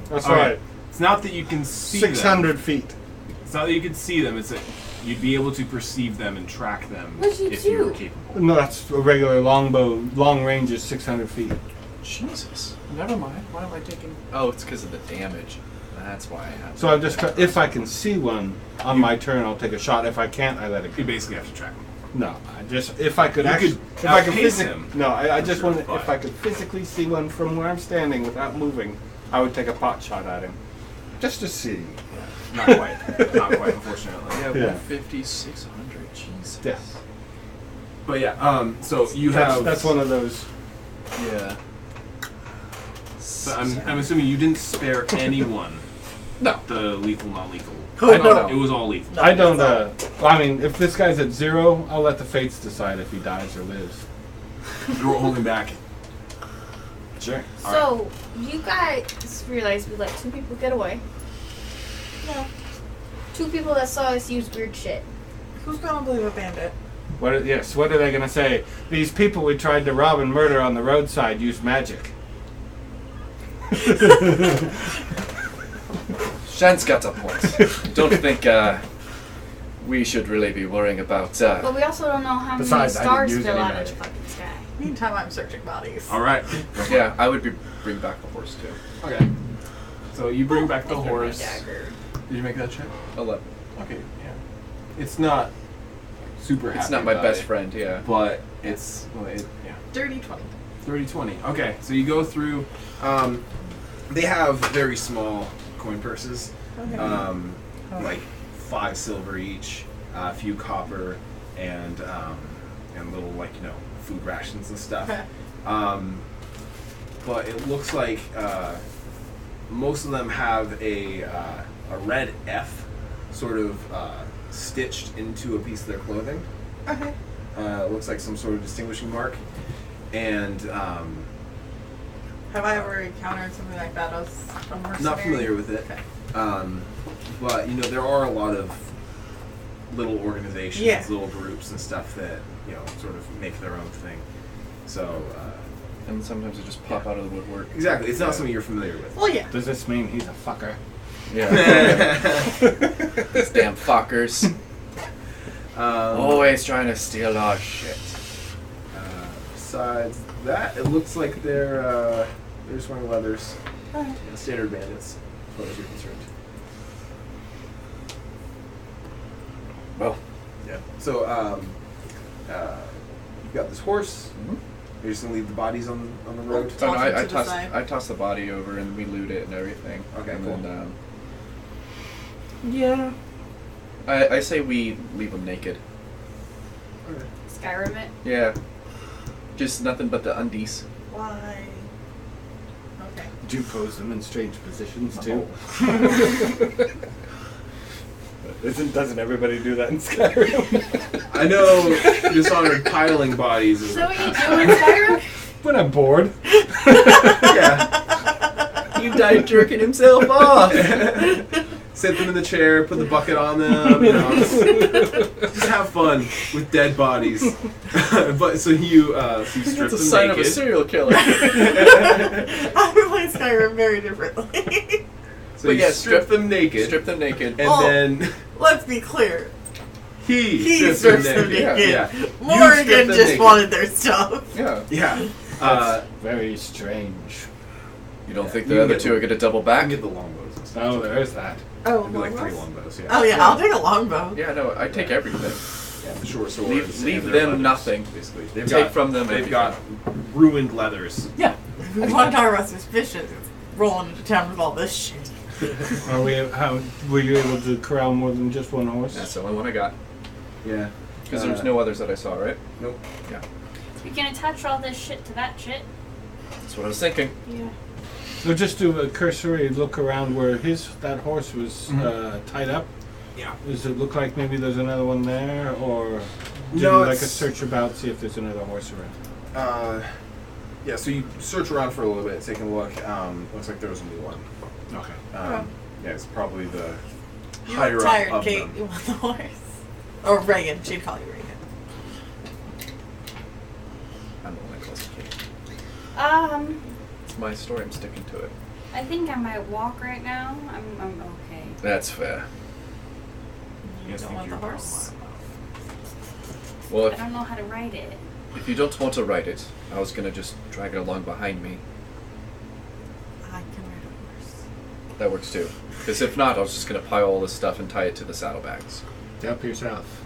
Speaker 3: That's
Speaker 2: All
Speaker 3: right.
Speaker 2: It's not that you can see them.
Speaker 3: 600 feet.
Speaker 2: It's not that you can see them. It's that you'd be able to perceive them and track them
Speaker 4: What'd you
Speaker 2: if you were
Speaker 4: do?
Speaker 2: capable.
Speaker 3: No, that's a regular longbow. Long range is 600 feet.
Speaker 1: Jesus. Never mind. Why am I taking? Oh, it's because of the damage. That's why I have.
Speaker 3: So I'm just if I can see one on my turn, I'll take a shot. If I can't, I let it go.
Speaker 2: You basically have to track them.
Speaker 3: No, I just if I could
Speaker 2: You
Speaker 3: actually,
Speaker 2: could
Speaker 3: if I could
Speaker 2: outpace
Speaker 3: physically,
Speaker 2: him.
Speaker 3: no, I just
Speaker 2: Sure,
Speaker 3: wanted
Speaker 2: but-
Speaker 3: if I could physically see one from where I'm standing without moving, I would take a pot shot at him, just to see.
Speaker 2: Not quite. Not quite, unfortunately.
Speaker 1: Yeah,
Speaker 3: Yeah.
Speaker 1: 150, 600. Jesus.
Speaker 3: Yeah,
Speaker 2: But yeah, so you have.
Speaker 3: that's one of those.
Speaker 1: Yeah.
Speaker 2: So I'm assuming you didn't spare anyone.
Speaker 1: No.
Speaker 2: The lethal, non-lethal.
Speaker 5: Oh,
Speaker 1: I don't know.
Speaker 2: It was all lethal.
Speaker 5: No.
Speaker 3: I don't. I mean, if this guy's at 0, I'll let the fates decide if he dies or lives.
Speaker 2: You were holding back.
Speaker 3: Sure.
Speaker 4: So, you guys realize we let 2 people get away.
Speaker 5: No.
Speaker 4: 2 people that saw us use weird shit.
Speaker 5: Who's gonna believe a bandit?
Speaker 3: What are they going to say? These people we tried to rob and murder on the roadside used magic.
Speaker 1: Shan's got a point. Don't think we should really be worrying about.
Speaker 4: But we also don't know how many
Speaker 3: Besides, I didn't
Speaker 4: stars
Speaker 3: use
Speaker 4: fell
Speaker 3: any
Speaker 4: out of
Speaker 3: magic.
Speaker 4: the fucking sky.
Speaker 5: Meantime, I'm searching bodies.
Speaker 2: All right.
Speaker 1: Yeah, I would bring back the horse too.
Speaker 2: Okay. So you bring back the
Speaker 4: Take my
Speaker 2: horse.
Speaker 4: dagger.
Speaker 2: Did you make that check?
Speaker 1: 11.
Speaker 2: Okay. Yeah. It's not super happy.
Speaker 1: It's not my
Speaker 2: about
Speaker 1: best
Speaker 2: it,
Speaker 1: friend. Yeah.
Speaker 2: but it's yeah.
Speaker 5: Dirty 20.
Speaker 2: 30-20. Okay, so you go through. They have very small coin purses,
Speaker 5: Okay.
Speaker 2: like 5 silver each, a few copper, and little food rations and stuff.
Speaker 5: Okay.
Speaker 2: But it looks like most of them have a red F sort of stitched into a piece of their clothing.
Speaker 5: Okay.
Speaker 2: It looks like some sort of distinguishing mark. And
Speaker 5: Have I ever encountered something like that as a mercenary?
Speaker 2: not familiar with it.
Speaker 5: Okay.
Speaker 2: But there are a lot of little organizations,
Speaker 5: Yeah.
Speaker 2: little groups and stuff that sort of make their own thing. So
Speaker 1: And sometimes they just pop out of the woodwork.
Speaker 2: exactly, it's not
Speaker 1: Yeah.
Speaker 2: something you're familiar with.
Speaker 5: Well, yeah.
Speaker 3: Does this mean he's a fucker?
Speaker 1: Yeah. These damn fuckers.
Speaker 2: Oh.
Speaker 1: Always trying to steal our shit.
Speaker 2: Besides that, it looks like they're just wearing leathers.
Speaker 5: Okay.
Speaker 2: Standard bandits, as far as you're concerned.
Speaker 1: Well,
Speaker 2: Yeah. So you've got this horse. You're just gonna leave the bodies on the road.
Speaker 1: oh, no,
Speaker 5: Toss it to the side.
Speaker 1: I toss the body over and we loot it and everything.
Speaker 2: Okay,
Speaker 1: and
Speaker 2: cool.
Speaker 1: Then,
Speaker 3: Yeah.
Speaker 1: I say we leave them naked.
Speaker 2: Okay.
Speaker 4: Skyrim it.
Speaker 1: Yeah. Just nothing but the undies.
Speaker 5: Why? Okay.
Speaker 3: Do you pose them in strange positions too? Doesn't everybody do that in Skyrim?
Speaker 2: I know Dishonored piling bodies is
Speaker 4: Is that what you do in Skyrim?
Speaker 3: When I'm bored.
Speaker 2: yeah.
Speaker 1: You died jerking himself off.
Speaker 2: Sit them in the chair, put the bucket on them, just have fun with dead bodies. But so you strip
Speaker 1: That's a
Speaker 2: them
Speaker 1: sign
Speaker 2: naked.
Speaker 1: of a serial killer.
Speaker 5: I play Skyrim very differently.
Speaker 2: So
Speaker 1: But
Speaker 2: you
Speaker 1: yeah,
Speaker 2: strip them naked,
Speaker 1: Strip them naked.
Speaker 2: and
Speaker 5: Oh.
Speaker 2: then
Speaker 5: Let's be clear.
Speaker 2: he
Speaker 5: Strips them
Speaker 1: naked.
Speaker 5: naked.
Speaker 2: Yeah. You strip
Speaker 5: Morgan
Speaker 2: them
Speaker 5: just
Speaker 2: naked.
Speaker 5: wanted their stuff.
Speaker 1: Yeah.
Speaker 2: Yeah.
Speaker 3: That's very strange.
Speaker 1: You don't
Speaker 2: Yeah,
Speaker 1: think
Speaker 2: you
Speaker 1: the
Speaker 2: can
Speaker 1: other
Speaker 2: get
Speaker 1: two
Speaker 2: the-
Speaker 1: are going to double
Speaker 2: I
Speaker 1: back?
Speaker 2: can get the longbows and stuff.
Speaker 3: Oh, there is that.
Speaker 5: Oh,
Speaker 2: Maybe like 3
Speaker 5: longbows?
Speaker 2: longbows. Yeah.
Speaker 5: Oh yeah, I'll take a longbow.
Speaker 1: Yeah, no, I take everything.
Speaker 2: Yeah, the short swords.
Speaker 1: Leave
Speaker 2: and their
Speaker 1: them
Speaker 2: leathers,
Speaker 1: nothing.
Speaker 2: Basically, they've
Speaker 1: Take
Speaker 2: got,
Speaker 1: from them
Speaker 2: They've
Speaker 1: everything.
Speaker 2: got ruined leathers.
Speaker 1: Yeah.
Speaker 5: We want to talk about suspicious. Rolling into town with all this shit.
Speaker 3: Were you able to corral more than just one horse?
Speaker 1: That's the only one I got.
Speaker 2: Yeah.
Speaker 1: Because there's no others that I saw, right?
Speaker 2: Nope.
Speaker 1: Yeah.
Speaker 4: We can attach all this shit to that shit.
Speaker 1: That's what I was thinking.
Speaker 5: Yeah.
Speaker 3: So just do a cursory look around where that horse was tied up.
Speaker 2: Yeah.
Speaker 3: Does it look like maybe there's another one there, or do
Speaker 2: No,
Speaker 3: like a
Speaker 2: it's-
Speaker 3: search about, see if there's another horse around?
Speaker 2: Yeah, so you search around for a little bit, taking a look. Looks like there was a new one.
Speaker 3: Okay.
Speaker 2: Yeah, it's probably the
Speaker 5: You
Speaker 2: higher
Speaker 5: look tired,
Speaker 2: up of
Speaker 5: Kate.
Speaker 2: them.
Speaker 5: You want the horse? Or Reagan. She'd call you Reagan.
Speaker 1: I'm the one that calls it Kate.
Speaker 4: It's
Speaker 1: my story. I'm sticking to it.
Speaker 4: I think I might walk right now. I'm okay.
Speaker 1: That's fair.
Speaker 2: You guys
Speaker 5: don't
Speaker 2: think
Speaker 5: want the
Speaker 2: you're
Speaker 5: horse?
Speaker 1: Well,
Speaker 4: I don't know how to ride it.
Speaker 1: if you don't want to ride it, I was gonna just drag it along behind me.
Speaker 5: I can ride a horse.
Speaker 1: That works too. Because if not, I was just gonna pile all this stuff and tie it to the saddlebags.
Speaker 3: Help yourself.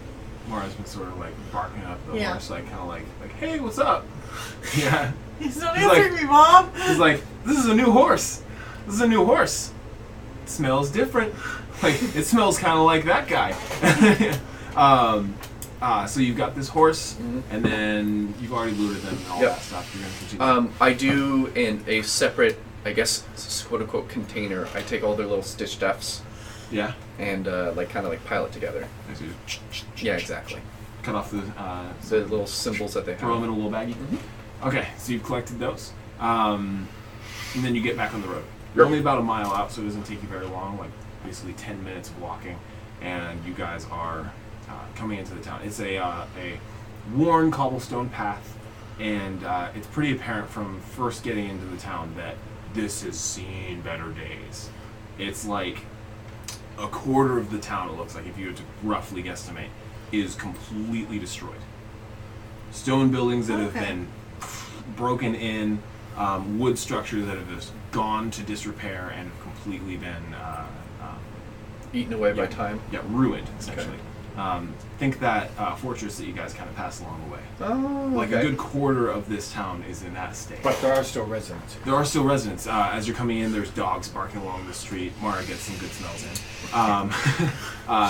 Speaker 2: Mara's been sort of like barking up the
Speaker 5: Yeah.
Speaker 2: horse, like kind of like, hey, what's up? Yeah.
Speaker 5: He's not
Speaker 2: He's
Speaker 5: answering
Speaker 2: like-
Speaker 5: me, Mom.
Speaker 2: He's like, this is a new horse. This is a new horse. It smells different. Like, it smells kind of like that guy. So you've got this horse, and then you've already looted them and all
Speaker 1: Yep.
Speaker 2: that stuff. You're gonna continue.
Speaker 1: I do in a separate, I guess, quote unquote container. I take all their little stitched Fs
Speaker 2: Yeah.
Speaker 1: and kind of pile it together.
Speaker 2: So you
Speaker 1: Yeah, exactly.
Speaker 2: cut off the
Speaker 1: The little symbols that they
Speaker 2: throw them in
Speaker 1: have.
Speaker 2: a little baggie. Okay, so you've collected those, and then you get back on the road. You're only about a mile out, so it doesn't take you very long, like basically 10 minutes of walking, and you guys are coming into the town. It's a worn cobblestone path, and it's pretty apparent from first getting into the town that this has seen better days. It's like a quarter of the town, it looks like, if you were to roughly guesstimate, is completely destroyed. Stone buildings that have been broken in, wood structures that have just gone to disrepair and have completely been
Speaker 1: eaten away by time.
Speaker 2: Yeah, ruined, essentially. Think that fortress that you guys kind of passed along the way.
Speaker 1: Oh,
Speaker 2: Like a good quarter of this town is in that state.
Speaker 3: But there are still residents.
Speaker 2: There are still residents. As you're coming in, there's dogs barking along the street. Mara gets some good smells in.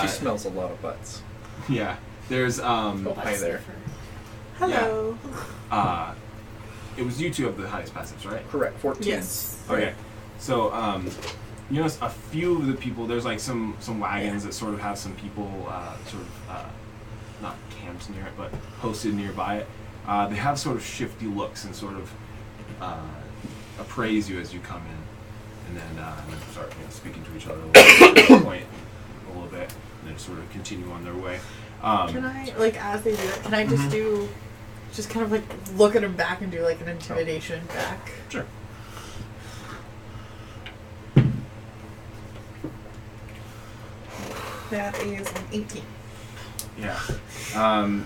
Speaker 1: She smells a lot of butts.
Speaker 2: Yeah. There's
Speaker 1: Hi there.
Speaker 5: Hello.
Speaker 2: It was you two of the highest passives, right?
Speaker 1: Correct. 14.
Speaker 5: Yes.
Speaker 2: Okay. So you notice a few of the people. There's like some wagons that sort of have some people not camped near it, but posted nearby it. They have sort of shifty looks and sort of appraise you as you come in, and then start speaking to each other point a little bit, and then sort of continue on their way.
Speaker 5: Can I, like, as they do it, can I just do, just kind of like look at him back and do like an intimidation back?
Speaker 2: Sure.
Speaker 5: That is an 18.
Speaker 2: Yeah.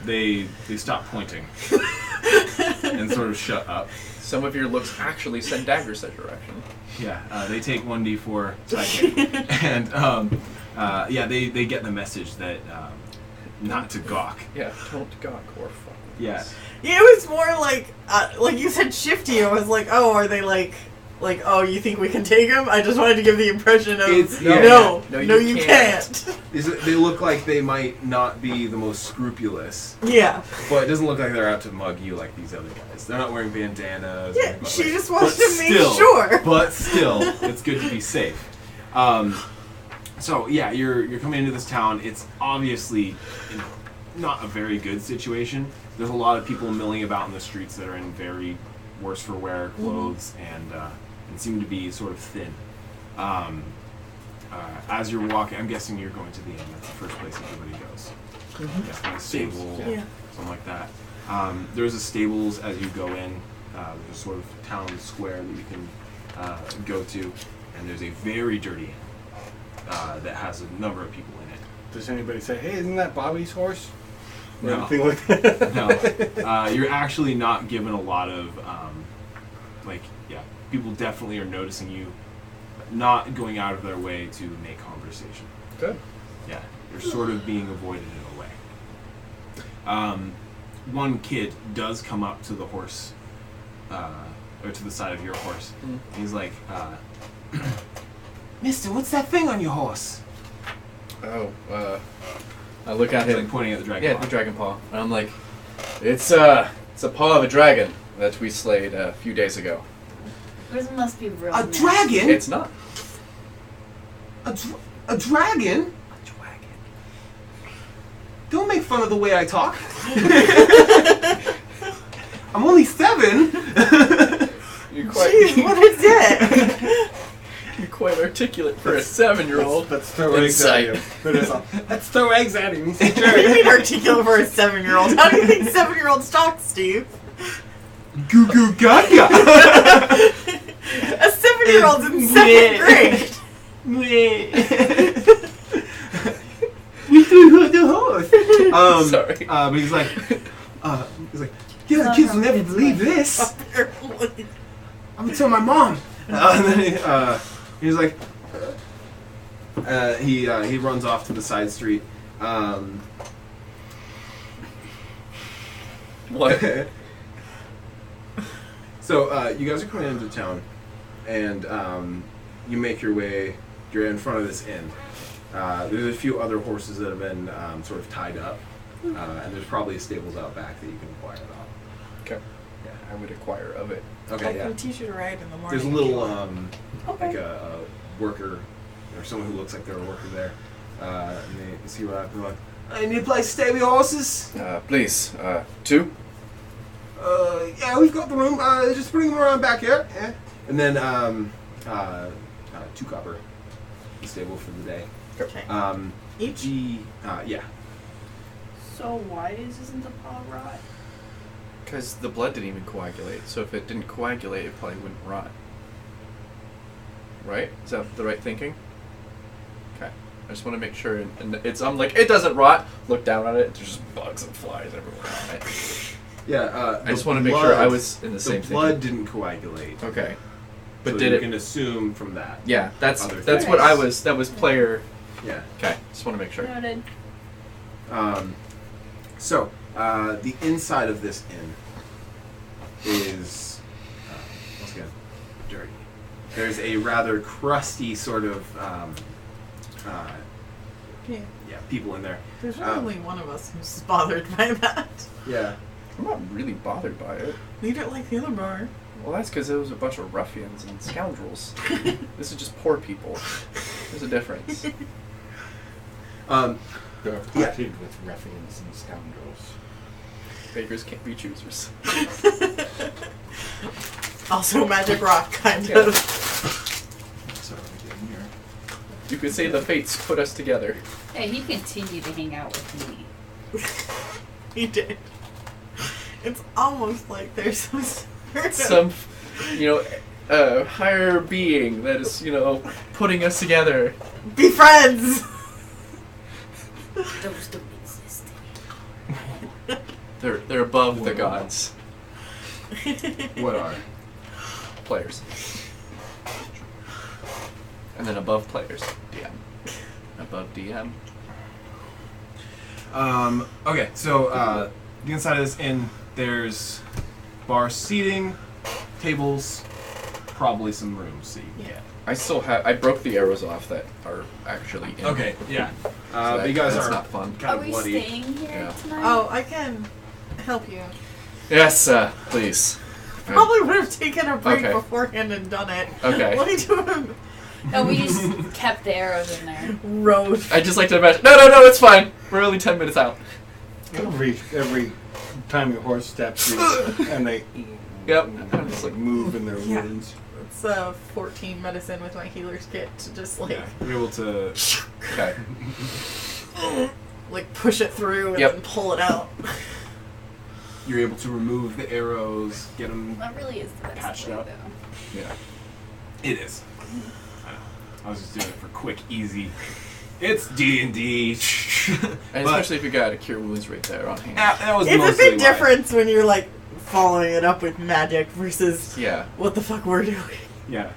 Speaker 2: They stop pointing and sort of shut up.
Speaker 1: Some of your looks actually send daggers that direction.
Speaker 2: Yeah. They take 1d4 psychic, and yeah, they get the message that not to gawk.
Speaker 1: Yeah, don't gawk or fuck.
Speaker 2: Yeah.
Speaker 5: Yeah, it was more like you said shifty. I was like, oh, are they like, oh, you think we can take him? I just wanted to give the impression of, no, you can't.
Speaker 2: They look like they might not be the most scrupulous.
Speaker 5: Yeah.
Speaker 2: But it doesn't look like they're out to mug you like these other guys. They're not wearing bandanas.
Speaker 5: Yeah,
Speaker 2: or
Speaker 5: she
Speaker 2: like,
Speaker 5: just wants
Speaker 2: but
Speaker 5: to make
Speaker 2: still,
Speaker 5: sure.
Speaker 2: But still, it's good to be safe. So yeah, you're coming into this town. It's obviously not a very good situation. There's a lot of people milling about in the streets that are in very worse for wear clothes and seem to be sort of thin. As you're walking, I'm guessing you're going to the inn. That's the first place everybody goes. Yeah, stable, something like that. There's a stables as you go in. There's a sort of town square that you can go to, and there's a very dirty inn that has a number of people in it.
Speaker 3: Does anybody say, hey, isn't that Bobby's horse? Or
Speaker 2: No.
Speaker 3: anything like that?
Speaker 2: No. You're actually not given a lot of, people definitely are noticing you, not going out of their way to make conversation.
Speaker 1: Good.
Speaker 2: Yeah, you're sort of being avoided in a way. One kid does come up to the horse, or to the side of your horse. And he's like, Mister, what's that thing on your horse?
Speaker 1: Oh, I look at
Speaker 2: He's
Speaker 1: him.
Speaker 2: like pointing at the dragon.
Speaker 1: Yeah,
Speaker 2: paw.
Speaker 1: the dragon paw. And I'm like, it's a paw of a dragon that we slayed a few days ago.
Speaker 4: This must be real.
Speaker 2: A
Speaker 4: nasty.
Speaker 2: dragon?
Speaker 1: It's not.
Speaker 2: A dragon?
Speaker 1: A dragon.
Speaker 2: Don't make fun of the way I talk. I'm only 7.
Speaker 1: You're quite,
Speaker 5: Jeez, what is it?
Speaker 1: you're quite articulate for a 7-year-old.
Speaker 3: Let's throw eggs at him. Let's throw eggs at him. He's a
Speaker 5: What do
Speaker 3: jerk.
Speaker 5: you mean articulate for a 7-year-old? How do you think 7-year-olds talk, Steve?
Speaker 2: Goo goo gaga.
Speaker 5: A 7-year-old's in 2nd grade.
Speaker 2: We threw the horse.
Speaker 1: Sorry.
Speaker 2: But he's like, yeah, the kids will never believe this. I'm gonna tell my mom. And then he's like, he runs off to the side street.
Speaker 1: What?
Speaker 2: So you guys are coming into town, and you make your way. You're in front of this inn. There's a few other horses that have been sort of tied up, and there's probably stables out back that you can acquire of.
Speaker 1: Okay. Yeah, I would acquire of it.
Speaker 2: Okay,
Speaker 5: I
Speaker 2: yeah.
Speaker 5: can teach you to ride in the morning.
Speaker 2: There's a
Speaker 5: if
Speaker 2: little
Speaker 5: you want.
Speaker 2: like a worker or someone who looks like they're a worker there, and they see what happens. Like, I need a place to stay with your horses.
Speaker 1: Please, 2?
Speaker 2: Yeah, we've got the room. Just bring them around back here. Yeah. And then 2 copper. The stable for the day.
Speaker 5: Okay.
Speaker 2: Um,
Speaker 5: Each?
Speaker 2: yeah.
Speaker 6: So why isn't the paw rot?
Speaker 1: Because the blood didn't even coagulate. So if it didn't coagulate, it probably wouldn't rot. Right? Is that the right thinking? Okay. I just want to make sure. And I'm like, it doesn't rot. Look down on it. There's just bugs and flies everywhere on it.
Speaker 2: Yeah.
Speaker 1: I just want to make sure I was in the same thing.
Speaker 2: The blood didn't coagulate.
Speaker 1: Okay. But
Speaker 2: So
Speaker 1: did
Speaker 2: you
Speaker 1: it?
Speaker 2: can assume from that.
Speaker 1: Yeah, that's
Speaker 2: Other
Speaker 1: what I was. That was player.
Speaker 2: Yeah.
Speaker 1: Okay. Just want to make sure.
Speaker 6: Noted.
Speaker 2: So the inside of this inn is once again dirty. There's a rather crusty sort of
Speaker 5: Yeah.
Speaker 2: people in there.
Speaker 5: There's only one of us who's bothered by that.
Speaker 2: Yeah.
Speaker 1: I'm not really bothered by it.
Speaker 5: We don't like the other bar.
Speaker 1: Well, that's because it was a bunch of ruffians and scoundrels. This is just poor people. There's a difference.
Speaker 3: They're parted with ruffians and scoundrels.
Speaker 1: Beggars can't be choosers.
Speaker 5: Also Magic Rock, kind of.
Speaker 2: So in here.
Speaker 1: You could say the fates put us together.
Speaker 4: Hey, he continued to hang out with me.
Speaker 5: He did. It's almost like there's
Speaker 1: Some, higher being that is, putting us together.
Speaker 5: Be friends!
Speaker 4: Those don't exist.
Speaker 1: They're above the gods.
Speaker 2: What are?
Speaker 1: Players. And then above players, DM. Above DM.
Speaker 2: Okay, so the inside of this inn, there's bar seating, tables, probably some rooms so you can get.
Speaker 1: I broke the arrows off that are actually in.
Speaker 2: Okay, yeah.
Speaker 1: So
Speaker 2: But you guys
Speaker 1: that's
Speaker 2: are
Speaker 1: not fun.
Speaker 2: kind
Speaker 4: Are
Speaker 2: of
Speaker 4: we
Speaker 2: bloody.
Speaker 4: staying here
Speaker 1: Yeah.
Speaker 4: tonight?
Speaker 5: Oh, I can help you.
Speaker 1: Yes, please.
Speaker 5: Probably would have taken a break
Speaker 1: Okay.
Speaker 5: beforehand and done it.
Speaker 1: Okay.
Speaker 5: Let me do a
Speaker 4: No, we just kept the arrows in there.
Speaker 5: road.
Speaker 1: I just like to imagine. No, it's fine. We're only 10 minutes out.
Speaker 3: Every time your horse steps, and they
Speaker 1: Yep. I'm just like
Speaker 3: move in their
Speaker 5: Yeah.
Speaker 3: wounds.
Speaker 5: It's 14 medicine with my healer's kit to just like
Speaker 2: Yeah, you're able to.
Speaker 1: Okay.
Speaker 5: like push it through and
Speaker 1: Yep.
Speaker 5: then pull it out.
Speaker 2: You're able to remove the arrows, get them.
Speaker 4: That really is the best
Speaker 2: Patched
Speaker 4: way,
Speaker 2: up.
Speaker 4: though.
Speaker 1: Yeah.
Speaker 2: It is. I know. I was just doing it for quick, easy. It's D&D.
Speaker 1: And especially if you got a cure wounds right there on hand.
Speaker 2: That was
Speaker 5: It's a
Speaker 2: mostly
Speaker 5: big
Speaker 2: why.
Speaker 5: difference when you're like following it up with magic versus
Speaker 1: Yeah.
Speaker 5: what the fuck we're doing.
Speaker 2: Yeah.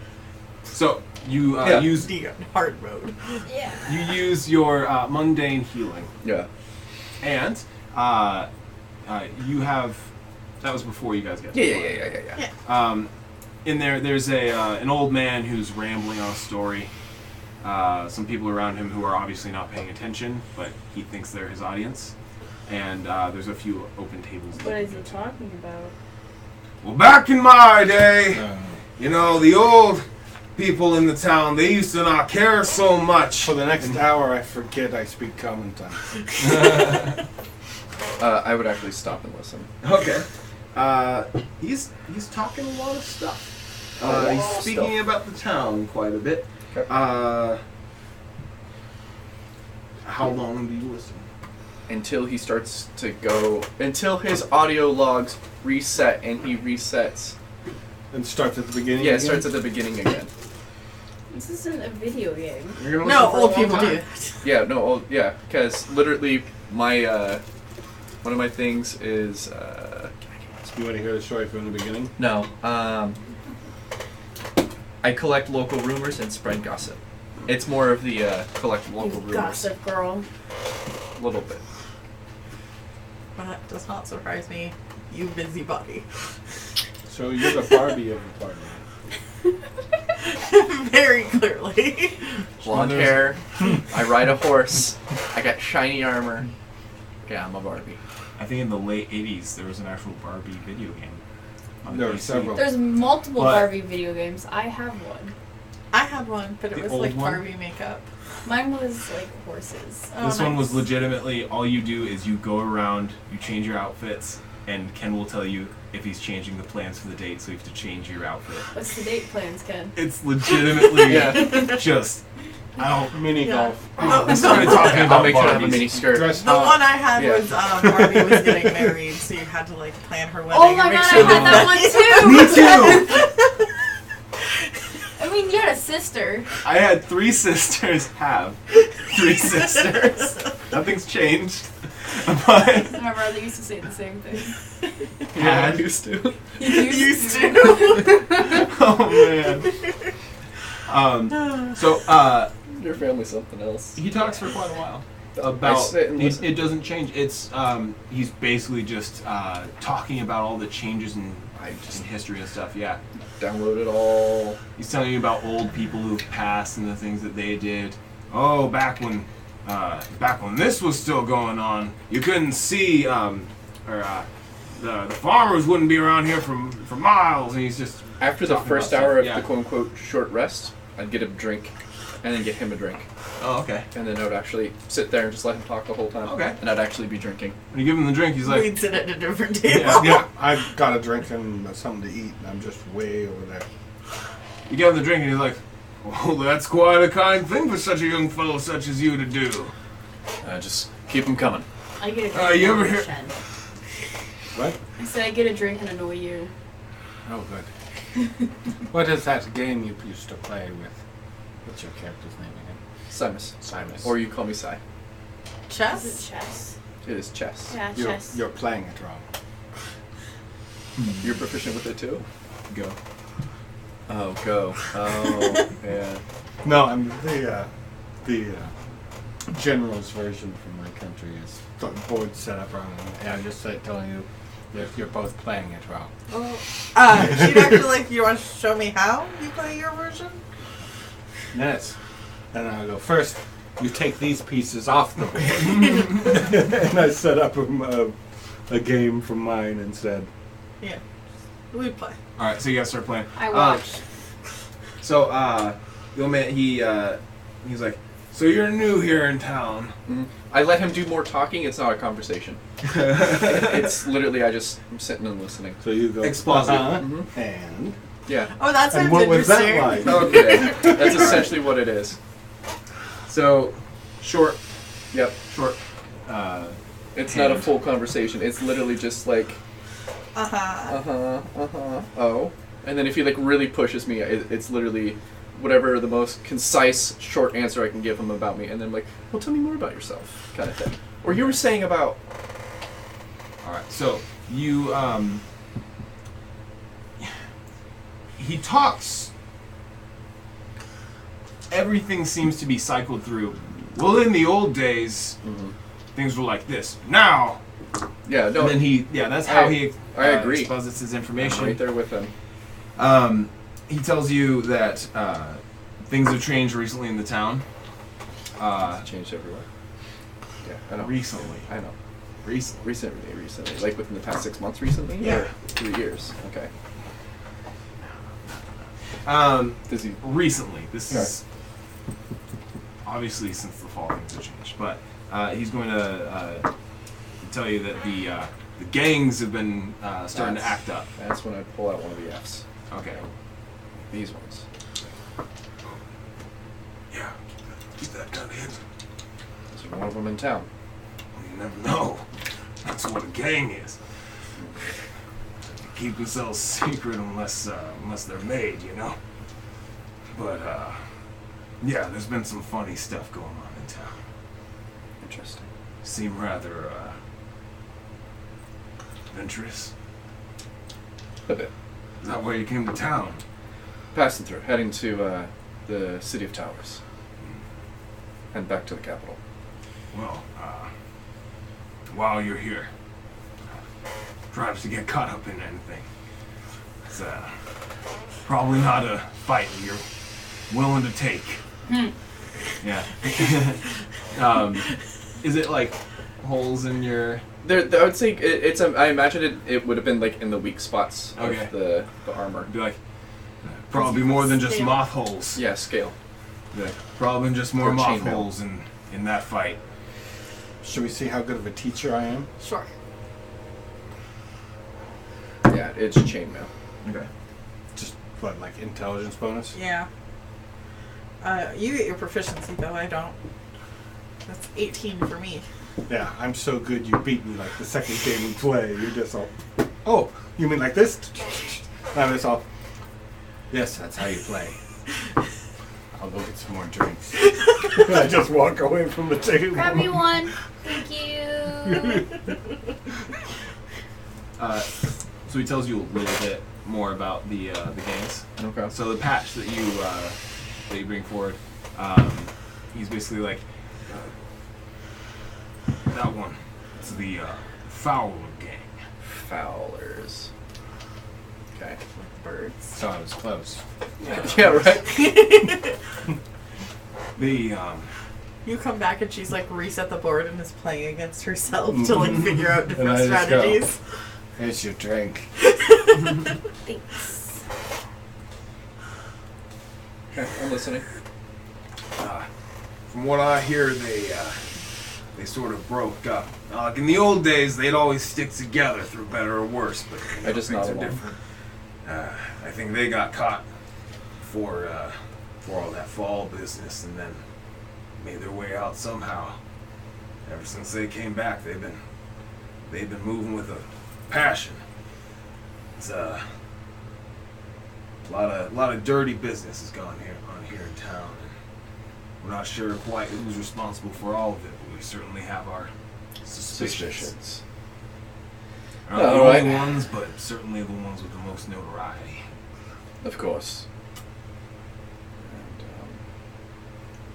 Speaker 2: So you
Speaker 1: Yeah.
Speaker 2: use
Speaker 5: D hard mode.
Speaker 4: Yeah.
Speaker 2: you use your mundane healing,
Speaker 1: Yeah.
Speaker 2: and you have. That was before you guys got. to
Speaker 1: Yeah.
Speaker 2: In there's an old man who's rambling on a story. Some people around him who are obviously not paying attention, but he thinks they're his audience. And there's a few open tables.
Speaker 6: What is he talking about?
Speaker 2: Well, back in my day, the old people in the town, they used to not care so much.
Speaker 3: For the next hour, I forget I speak common tongue.
Speaker 1: I would actually stop and listen.
Speaker 2: Okay. He's talking a lot of stuff. He's speaking about the town quite a bit.
Speaker 1: Okay.
Speaker 2: How long do you listen?
Speaker 1: Until he starts to go. Until his audio logs reset and he resets.
Speaker 3: And starts at the beginning.
Speaker 1: Yeah, it
Speaker 3: again?
Speaker 1: starts at the beginning again.
Speaker 6: This isn't a video game.
Speaker 2: You're gonna
Speaker 5: No,
Speaker 2: listen for a
Speaker 5: old
Speaker 2: long
Speaker 5: people
Speaker 2: time.
Speaker 5: do that.
Speaker 1: Yeah, no, because literally my one of my things is
Speaker 3: You want to hear the story from the beginning?
Speaker 1: no, I collect local rumors and spread gossip. It's more of the collect local
Speaker 6: You
Speaker 1: rumors,
Speaker 6: gossip girl.
Speaker 1: a little bit.
Speaker 5: That does not surprise me. You busybody.
Speaker 3: So you're the Barbie of the party.
Speaker 5: Very clearly.
Speaker 1: Blonde hair. I ride a horse. I got shiny armor. Yeah, I'm a Barbie.
Speaker 2: I think in the late 80s there was an actual Barbie video game. on
Speaker 3: There were
Speaker 2: PC.
Speaker 3: several.
Speaker 4: There's multiple
Speaker 2: But-
Speaker 4: Barbie video games. I have one.
Speaker 5: I had one, but it
Speaker 2: The
Speaker 5: was
Speaker 2: old
Speaker 5: like
Speaker 2: one?
Speaker 5: Barbie makeup.
Speaker 4: Mine was like horses.
Speaker 5: Oh,
Speaker 2: This one was
Speaker 5: nice.
Speaker 2: legitimately all you do is you go around, you change your outfits, and Ken will tell you if he's changing the plans for the date, so you have to change your outfit.
Speaker 4: What's the date plans, Ken?
Speaker 2: It's legitimately
Speaker 1: Yeah.
Speaker 2: just I don't.
Speaker 3: Mini
Speaker 5: Yeah.
Speaker 3: golf.
Speaker 2: I started talking
Speaker 1: I'll
Speaker 2: about
Speaker 1: make sure I have a
Speaker 2: Barbies.
Speaker 1: mini skirt.
Speaker 3: Dress
Speaker 5: The one I had
Speaker 1: Yeah.
Speaker 5: was Barbie was getting married, so you had to like plan her wedding.
Speaker 4: Oh my
Speaker 5: and make
Speaker 4: god,
Speaker 5: sure
Speaker 4: I had that one too!
Speaker 2: Me too.
Speaker 4: I mean, you had a sister.
Speaker 2: I had 3 sisters. Have 3 sisters. Nothing's changed. But
Speaker 4: My brother used to say the same thing.
Speaker 1: Yeah, I
Speaker 2: had.
Speaker 1: used to.
Speaker 5: Used to.
Speaker 2: Oh man. So
Speaker 1: Your family's something else.
Speaker 2: he talks for quite a while
Speaker 1: I
Speaker 2: about
Speaker 1: sit and listen.
Speaker 2: it doesn't change. It's he's basically just talking about all the changes in history and stuff. Yeah.
Speaker 1: Download it all.
Speaker 2: He's telling you about old people who've passed and the things that they did. Oh, back when this was still going on, you couldn't see, the farmers wouldn't be around here for miles. And he's just
Speaker 1: After the
Speaker 2: talking
Speaker 1: first
Speaker 2: about
Speaker 1: hour
Speaker 2: stuff.
Speaker 1: of
Speaker 2: Yeah.
Speaker 1: the quote-unquote short rest, I'd get a drink, and then get him a drink.
Speaker 2: Oh, okay.
Speaker 1: And then I would actually sit there and just let him talk the whole time.
Speaker 2: Okay.
Speaker 1: And I'd actually be drinking.
Speaker 2: When you give him the drink, he's like,
Speaker 5: We'd sit at a different table.
Speaker 2: yeah.
Speaker 3: I've got a drink and something to eat, and I'm just way over there.
Speaker 2: You give him the drink, and he's like, "Well, that's quite a kind thing for such a young fellow such as you to do."
Speaker 1: Just keep him coming.
Speaker 6: I get a drink.
Speaker 2: You
Speaker 6: and
Speaker 2: ever
Speaker 6: annoy
Speaker 2: hear-
Speaker 6: Shen.
Speaker 3: What?
Speaker 6: I said I get a drink and annoy you.
Speaker 3: Oh, good. What is that game you used to play with? What's your character's name again?
Speaker 1: Simus.
Speaker 3: Simus.
Speaker 1: Or you call me Sai.
Speaker 6: Is
Speaker 5: Chess?
Speaker 6: it chess?
Speaker 1: It is chess.
Speaker 6: Yeah,
Speaker 3: You're,
Speaker 6: chess.
Speaker 3: you're playing it wrong.
Speaker 1: You're proficient with it too?
Speaker 2: Go.
Speaker 1: Oh, go. Oh, yeah.
Speaker 3: No, I'm the general's version from my country is the board set up wrong, and I'm just telling you that you're both playing it wrong.
Speaker 5: She'd actually like, you want to show me how you play your version?
Speaker 3: Yes. And I go, first, you take these pieces off the board. And I set up a game from mine instead.
Speaker 5: Yeah. We play.
Speaker 2: All right, so you guys start playing.
Speaker 4: I watched.
Speaker 2: So, the old man, he's like, "So you're new here in town?"
Speaker 1: Mhm. I let him do more talking. It's not a conversation. It's literally I'm sitting and listening.
Speaker 3: So you go,
Speaker 2: Exposit.
Speaker 1: Mhm.
Speaker 3: and
Speaker 1: Yeah.
Speaker 5: Oh, that sounds
Speaker 3: and what was that
Speaker 5: interesting.
Speaker 3: like?
Speaker 1: Okay. That's essentially what it is.
Speaker 2: So, short.
Speaker 1: Yep. It's not a
Speaker 2: Hand.
Speaker 1: full conversation. It's literally just like,
Speaker 5: Uh-huh.
Speaker 1: oh. And then if he like really pushes me, it's literally whatever the most concise, short answer I can give him about me. And then I'm like, well, tell me more about yourself, kind of thing. Or you were saying about...
Speaker 2: All right, so you he talks. Everything seems to be cycled through. Well, in the old days, things were like this. Now,
Speaker 1: Yeah, no,
Speaker 2: and then that's how he
Speaker 1: I agree.
Speaker 2: exposits his
Speaker 1: I'm
Speaker 2: information.
Speaker 1: right there with him.
Speaker 2: He tells you that things have changed recently in the town.
Speaker 1: It's changed everywhere. Yeah, I know.
Speaker 2: Recently.
Speaker 1: I know.
Speaker 2: Recently.
Speaker 1: Recently. Like within the past 6 months recently?
Speaker 2: Yeah.
Speaker 1: Or 3 years. Okay. Does he...
Speaker 2: Recently. This
Speaker 1: Okay.
Speaker 2: is obviously since the fall things have changed, but he's going to tell you that the gangs have been starting to act up.
Speaker 1: That's when I pull out one of the Fs.
Speaker 2: Okay.
Speaker 1: These ones.
Speaker 2: Yeah. Keep that gun hidden.
Speaker 1: There's one of them in town.
Speaker 2: You never know. That's what a gang is. They keep themselves secret unless they're made, you know. But yeah, there's been some funny stuff going on in town.
Speaker 1: Interesting.
Speaker 2: Seem rather adventurous.
Speaker 1: A bit.
Speaker 2: Is that why you came to town?
Speaker 1: Passing through, heading to the City of Towers. And back to the capital.
Speaker 2: Well, while you're here, tries to get caught up in anything. It's probably not a fight you're willing to take. Yeah. Is it like holes in your...
Speaker 1: I would say it's. I imagine it would have been like in the weak spots
Speaker 2: Okay.
Speaker 1: of the armor.
Speaker 2: Be like, probably more than just moth holes.
Speaker 1: Yeah, scale.
Speaker 2: Yeah. Probably just more
Speaker 1: Or
Speaker 2: moth
Speaker 1: chainmail.
Speaker 2: holes in that fight.
Speaker 3: Should we see how good of a teacher I am?
Speaker 5: Sure.
Speaker 1: Yeah, it's chainmail.
Speaker 2: Okay.
Speaker 3: Just what, like intelligence bonus?
Speaker 5: Yeah. You get your proficiency though. I don't. That's 18 for me.
Speaker 3: Yeah, I'm so good you beat me like the second game we play. You're just all, oh, you mean like this? I'm just all, yes, that's how you play. I'll go get some more drinks. I just walk away from the table.
Speaker 4: Grab me one. Thank you.
Speaker 2: So he tells you a little bit more about the gangs.
Speaker 1: Okay.
Speaker 2: So the patch that you bring forward, he's basically like that one. It's the Fowler gang.
Speaker 1: Fowlers. Okay.
Speaker 5: Like birds.
Speaker 3: So I was close.
Speaker 1: Yeah, right?
Speaker 2: The
Speaker 5: You come back and she's like reset the board and is playing against herself to like figure out
Speaker 3: And
Speaker 5: different
Speaker 3: I just go,
Speaker 5: strategies.
Speaker 3: here's your drink.
Speaker 4: Thanks.
Speaker 1: Okay, I'm listening.
Speaker 2: from what I hear, they sort of broke up. Like in the old days, they'd always stick together through better or worse, but
Speaker 1: I just
Speaker 2: things
Speaker 1: nodded
Speaker 2: are
Speaker 1: along.
Speaker 2: different. I think they got caught for all that fall business, and then made their way out somehow. Ever since they came back, they've been moving with a passion. It's a lot of dirty business has gone on here in town, and we're not sure quite who's responsible for all of it, but we certainly have our suspicions. Not the
Speaker 1: All
Speaker 2: only
Speaker 1: right.
Speaker 2: ones, but certainly the ones with the most notoriety.
Speaker 1: Of course.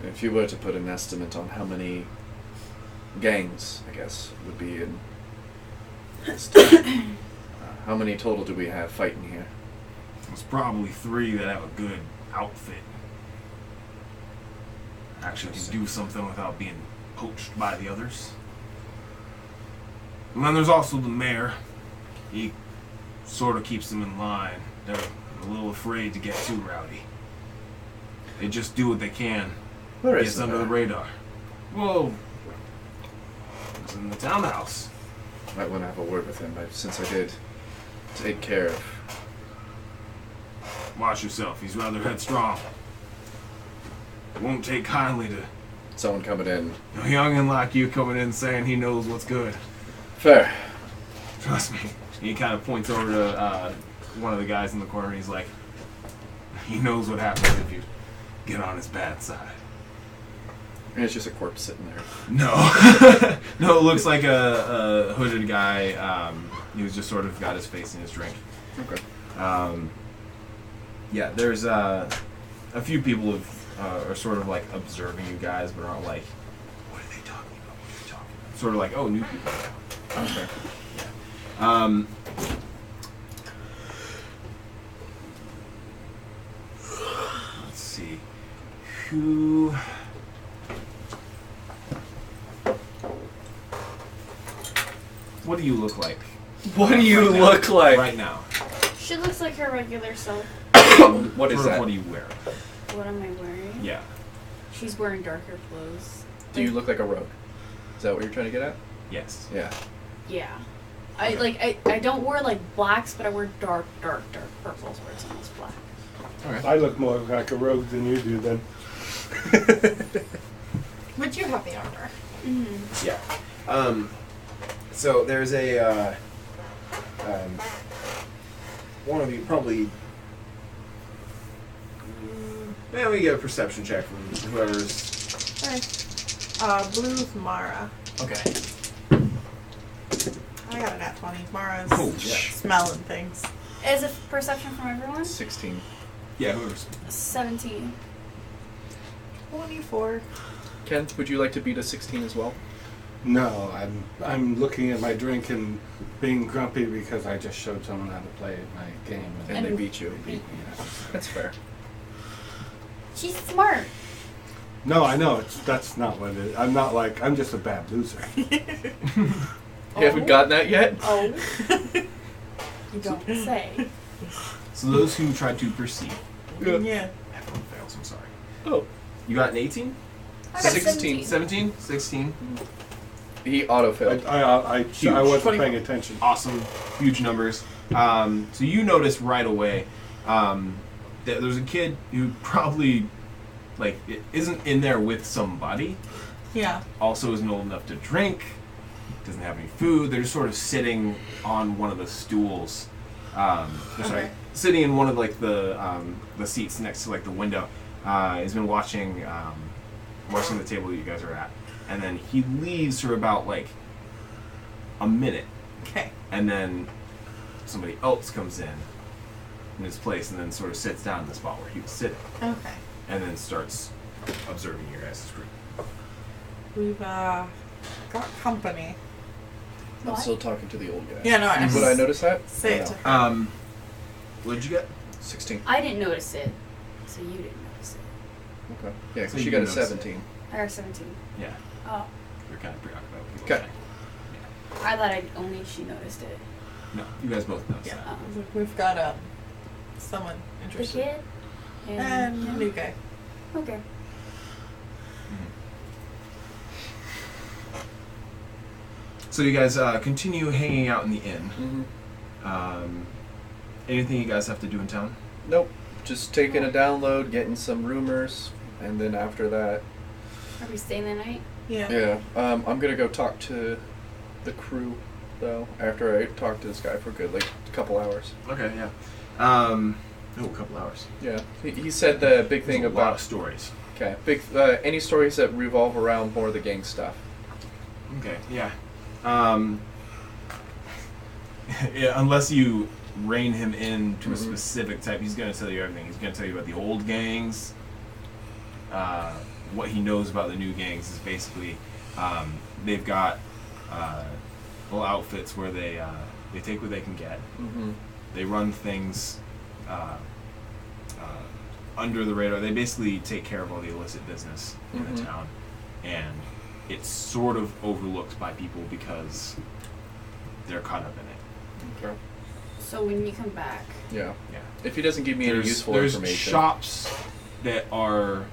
Speaker 1: And if you were to put an estimate on how many gangs, I guess, would be in this town, how many total do we have fighting here?
Speaker 2: There's probably 3 that have a good outfit. Actually can do something without being poached by the others. And then there's also the mayor. He sort of keeps them in line. They're a little afraid to get too rowdy. They just do what they can.
Speaker 1: Where is
Speaker 2: Gets
Speaker 1: the
Speaker 2: under the
Speaker 1: mayor?
Speaker 2: radar. Whoa. It's in the townhouse.
Speaker 1: Might want to have a word with him, but since I did take care of.
Speaker 2: Watch yourself. He's rather headstrong. Won't take kindly to
Speaker 1: Someone coming in.
Speaker 2: a youngin' like you coming in saying he knows what's good.
Speaker 1: Fair.
Speaker 2: Trust me. He kind of points over to one of the guys in the corner, and he's like, he knows what happens if you get on his bad side.
Speaker 1: And it's just a corpse sitting there.
Speaker 2: No. No, it looks like a hooded guy. He was just sort of got his face in his drink.
Speaker 1: Okay.
Speaker 2: Yeah, there's a few people are sort of like observing you guys, but aren't like, what are they talking about? What are they talking about? Sort of like, oh, new people.
Speaker 1: Okay.
Speaker 2: Let's see. Who? What do you look like?
Speaker 1: What do you
Speaker 2: right now?
Speaker 1: look like?
Speaker 2: Right now?
Speaker 4: She looks like her regular self.
Speaker 1: What is
Speaker 2: Sort of
Speaker 1: that?
Speaker 2: What do you wear?
Speaker 4: What am I wearing?
Speaker 2: Yeah.
Speaker 4: She's wearing darker clothes.
Speaker 1: Do you look like a rogue? Is that what you're trying to get at?
Speaker 2: Yes.
Speaker 1: Yeah.
Speaker 4: Yeah. I don't wear like blacks, but I wear dark purples where it's almost black.
Speaker 1: Alright.
Speaker 3: I look more like a rogue than you do then.
Speaker 5: But you have the armor.
Speaker 4: Mm-hmm.
Speaker 7: Yeah. So there's a one of you probably. Yeah, we get a perception check from whoever's.
Speaker 5: Okay. Blue's Mara.
Speaker 2: Okay.
Speaker 5: I got a nat 20. Mara's
Speaker 2: Oh, yeah.
Speaker 5: smelling things.
Speaker 4: Is it perception from everyone?
Speaker 1: 16.
Speaker 2: Yeah, whoever's.
Speaker 4: 17.
Speaker 5: 24.
Speaker 1: Ken, would you like to beat a 16 as well?
Speaker 3: No, I'm looking at my drink and being grumpy because I just showed someone how to play my game
Speaker 1: And they beat you.
Speaker 3: beat me.
Speaker 1: That's fair.
Speaker 4: She's smart.
Speaker 3: No, I know that's not what it is. I'm just a bad loser.
Speaker 1: You haven't gotten that yet?
Speaker 4: Oh. You don't say.
Speaker 2: So those who tried to perceive.
Speaker 5: Yeah.
Speaker 2: Everyone fails, I'm sorry.
Speaker 1: Oh.
Speaker 2: You got an 18?
Speaker 4: I got
Speaker 1: 16.
Speaker 2: 17? 16?
Speaker 1: He auto-failed.
Speaker 3: I
Speaker 2: Huge.
Speaker 3: wasn't
Speaker 5: 20.
Speaker 3: paying attention.
Speaker 2: Awesome. Huge numbers. So you notice right away that there's a kid who probably like, it isn't in there with somebody.
Speaker 5: Yeah.
Speaker 2: Also isn't old enough to drink. Doesn't have any food. They're just sort of sitting on one of the stools. Sorry, sitting in one of like the seats next to like the window. He's been watching the table that you guys are at, and then he leaves for about like a minute,
Speaker 5: Okay.
Speaker 2: and then somebody else comes in his place, and then sort of sits down in the spot where he was sitting,
Speaker 5: Okay.
Speaker 2: and then starts observing your guys' group.
Speaker 5: We've got company.
Speaker 1: I'm
Speaker 4: What?
Speaker 1: still talking to the old guy.
Speaker 5: Yeah, no, I
Speaker 1: Would I notice that?
Speaker 5: say
Speaker 1: Or
Speaker 5: it to
Speaker 1: no?
Speaker 5: her.
Speaker 2: What did you get?
Speaker 1: 16.
Speaker 4: I didn't notice it, so you didn't notice it.
Speaker 1: Okay. Yeah, 'cause
Speaker 2: So
Speaker 1: she
Speaker 2: you
Speaker 1: got a
Speaker 2: notice it.
Speaker 1: 17.
Speaker 4: I got 17.
Speaker 2: Yeah,
Speaker 4: Oh,
Speaker 2: you're kind of preoccupied with
Speaker 1: Okay.
Speaker 2: people.
Speaker 4: I thought only she noticed it.
Speaker 2: No, you guys both noticed
Speaker 5: Yeah.
Speaker 2: that.
Speaker 5: We've got someone
Speaker 4: The
Speaker 5: interested.
Speaker 4: kid?
Speaker 5: And
Speaker 4: him?
Speaker 5: new guy.
Speaker 4: Okay.
Speaker 2: So you guys continue hanging out in the inn.
Speaker 1: Mm-hmm.
Speaker 2: Anything you guys have to do in town?
Speaker 1: Nope. Just taking a download, getting some rumors, and then after that,
Speaker 4: Are we staying the night?
Speaker 5: Yeah.
Speaker 1: yeah. I'm gonna go talk to the crew, though. After I talk to this guy for a good like a couple hours.
Speaker 2: Okay, yeah. A couple hours.
Speaker 1: Yeah. He said the big thing
Speaker 2: There's a lot
Speaker 1: about
Speaker 2: of stories.
Speaker 1: okay, any stories that revolve around more of the gang stuff.
Speaker 2: Okay, yeah. Yeah, unless you rein him in to a specific type, he's going to tell you everything. He's going to tell you about the old gangs. What he knows about the new gangs is basically they've got little outfits where they take what they can get.
Speaker 1: Mm-hmm.
Speaker 2: They run things under the radar. They basically take care of all the illicit business in the town, and it's sort of overlooked by people because they're caught up in it.
Speaker 1: Okay.
Speaker 4: So when you come back,
Speaker 1: Yeah.
Speaker 2: Yeah.
Speaker 1: If he doesn't give me any useful
Speaker 2: there's
Speaker 1: information.
Speaker 2: shops that are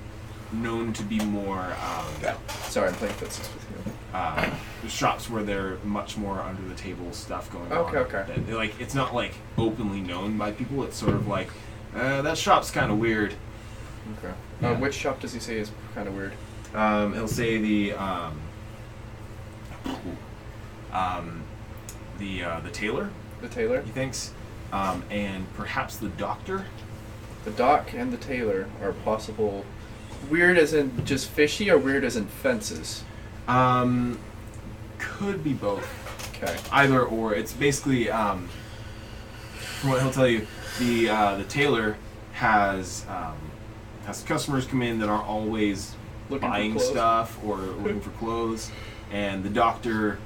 Speaker 2: known to be more
Speaker 1: Yeah. Sorry, I'm playing footsies with you.
Speaker 2: there's shops where they're much more under the table stuff going on.
Speaker 1: Okay.
Speaker 2: That, like, it's not like openly known by people. It's sort of like that shop's kind of weird.
Speaker 1: Okay.
Speaker 2: Yeah.
Speaker 1: Which shop does he say is kind of weird?
Speaker 2: He'll say the tailor,
Speaker 1: The tailor?
Speaker 2: he thinks, and perhaps the doctor.
Speaker 1: The doc and the tailor are possible. Weird as in just fishy, or weird as in fences?
Speaker 2: Could be both.
Speaker 1: Okay.
Speaker 2: Either or. It's basically, from what he'll tell you, the tailor has customers come in that aren't always
Speaker 1: Looking for
Speaker 2: buying
Speaker 1: clothes.
Speaker 2: stuff or looking for clothes, and the doctor,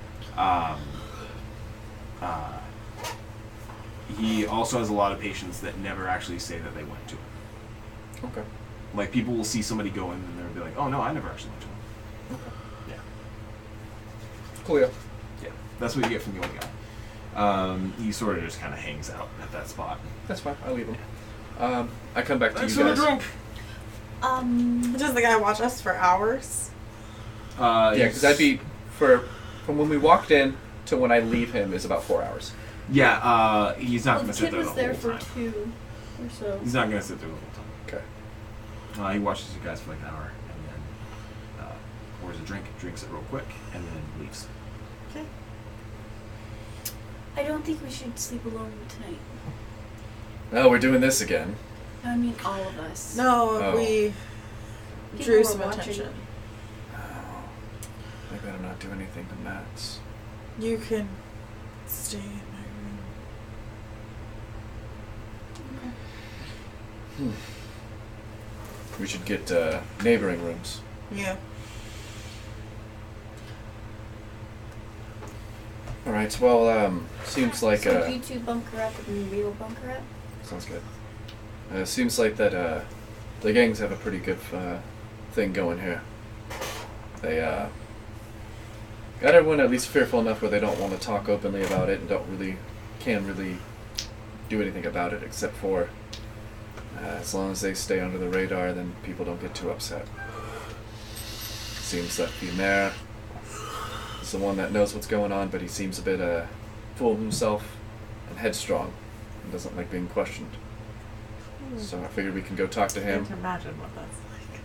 Speaker 2: he also has a lot of patients that never actually say that they went to him.
Speaker 1: Okay.
Speaker 2: Like, people will see somebody go in and they'll be like, "Oh no, I never actually went to him."
Speaker 1: Okay.
Speaker 2: Yeah.
Speaker 1: Cool. Yeah.
Speaker 2: Yeah, that's what you get from the old guy. He sort of just kind of hangs out at that spot.
Speaker 1: That's fine. I'll leave him. I come back to
Speaker 2: Thanks
Speaker 1: you
Speaker 2: for
Speaker 1: guys.
Speaker 2: the drink.
Speaker 5: Does the guy watch us for hours?
Speaker 1: Yeah, because that'd be from when we walked in to when I leave him is about 4 hours.
Speaker 2: Yeah, he's not
Speaker 6: Well,
Speaker 2: going
Speaker 6: the
Speaker 2: to sit
Speaker 6: kid
Speaker 2: there the
Speaker 6: was
Speaker 2: whole
Speaker 6: there for
Speaker 2: time.
Speaker 6: 2 or so.
Speaker 2: He's not going to sit there the whole time.
Speaker 1: Okay.
Speaker 2: He watches you guys for like an hour and then pours a drink, drinks it real quick, and then leaves.
Speaker 5: Okay.
Speaker 6: I don't think we should sleep alone tonight.
Speaker 1: Oh, we're doing this again.
Speaker 6: I mean, all of us.
Speaker 5: No,
Speaker 1: Oh.
Speaker 5: we
Speaker 6: People
Speaker 5: drew
Speaker 6: were
Speaker 5: some
Speaker 6: watching.
Speaker 5: attention.
Speaker 1: Oh, I better not do anything to Matt's.
Speaker 5: You can stay in my room.
Speaker 1: We should get neighboring rooms.
Speaker 5: Yeah.
Speaker 1: All right. Well, seems like
Speaker 4: so you two bunker up and we will bunker up.
Speaker 1: sounds good. Seems like that the gangs have a pretty good thing going here. They got everyone at least fearful enough where they don't want to talk openly about it and can't really do anything about it except for as long as they stay under the radar, then people don't get too upset. Seems that the mayor is the one that knows what's going on, but he seems a bit full of himself and headstrong and doesn't like being questioned. So I figured we can go talk to
Speaker 5: I
Speaker 1: him.
Speaker 5: can imagine what that's like.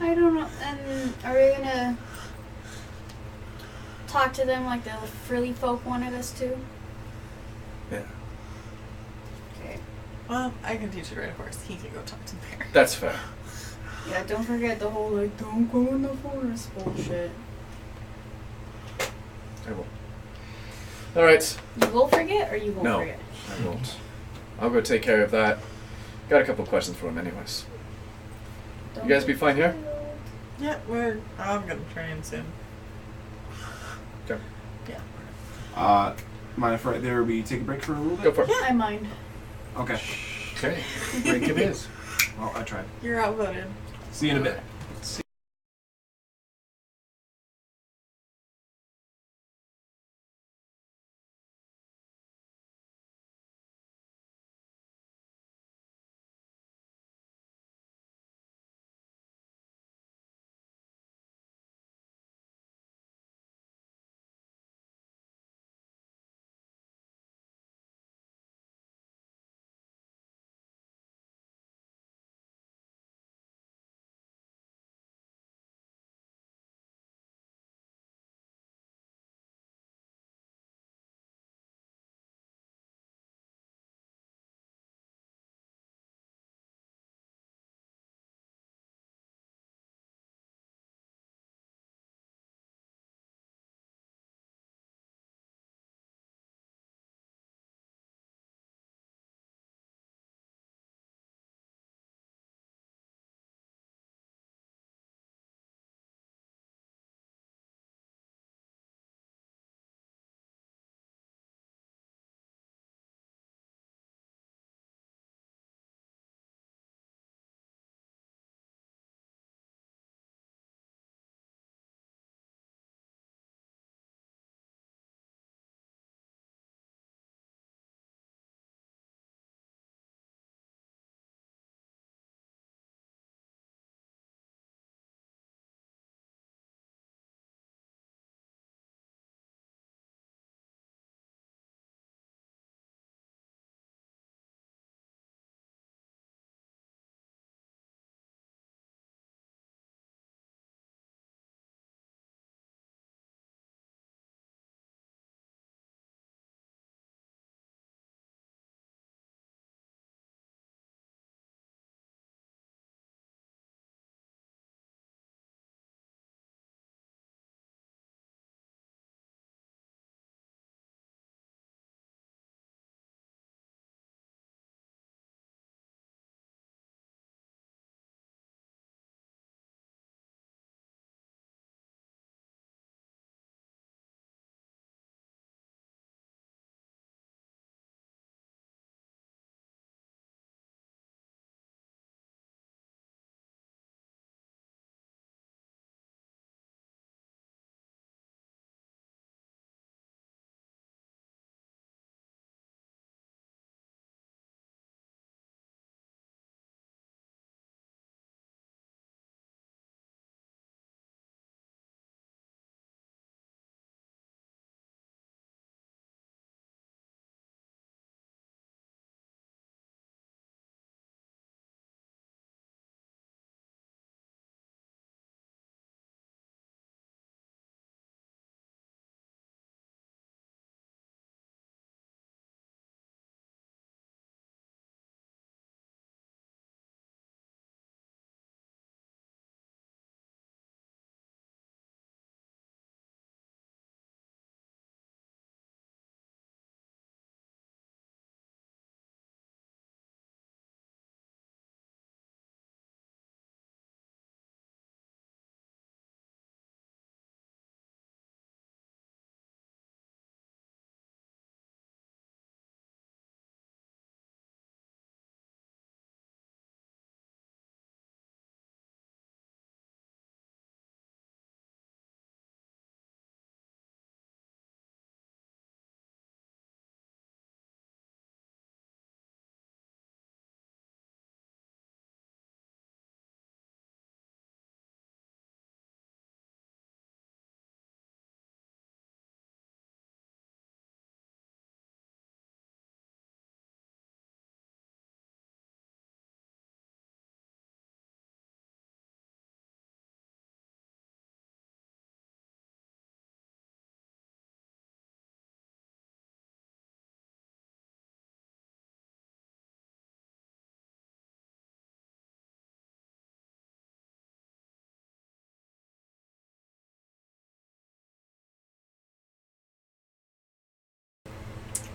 Speaker 4: I don't know. And are we gonna talk to them like the frilly folk wanted us to?
Speaker 1: Yeah.
Speaker 4: Okay.
Speaker 5: Well, I can teach you to ride a horse. He can go talk to the bear.
Speaker 1: That's fair.
Speaker 4: Yeah, don't forget the whole like don't go in the forest bullshit.
Speaker 1: I will. Alright.
Speaker 4: You will forget or you won't
Speaker 1: No.
Speaker 4: forget?
Speaker 1: I won't. I'll go take care of that. Got a couple questions for him anyways.
Speaker 4: Don't
Speaker 1: You guys be
Speaker 4: get
Speaker 1: fine here?
Speaker 4: killed.
Speaker 5: Yeah, I'm gonna train soon.
Speaker 1: Okay.
Speaker 2: Mind if right there we take a break for a little bit?
Speaker 1: Go for it.
Speaker 4: I mind.
Speaker 2: Okay.
Speaker 3: Okay. Break it is.
Speaker 2: Well, I tried.
Speaker 5: You're outvoted.
Speaker 2: See you in a bit.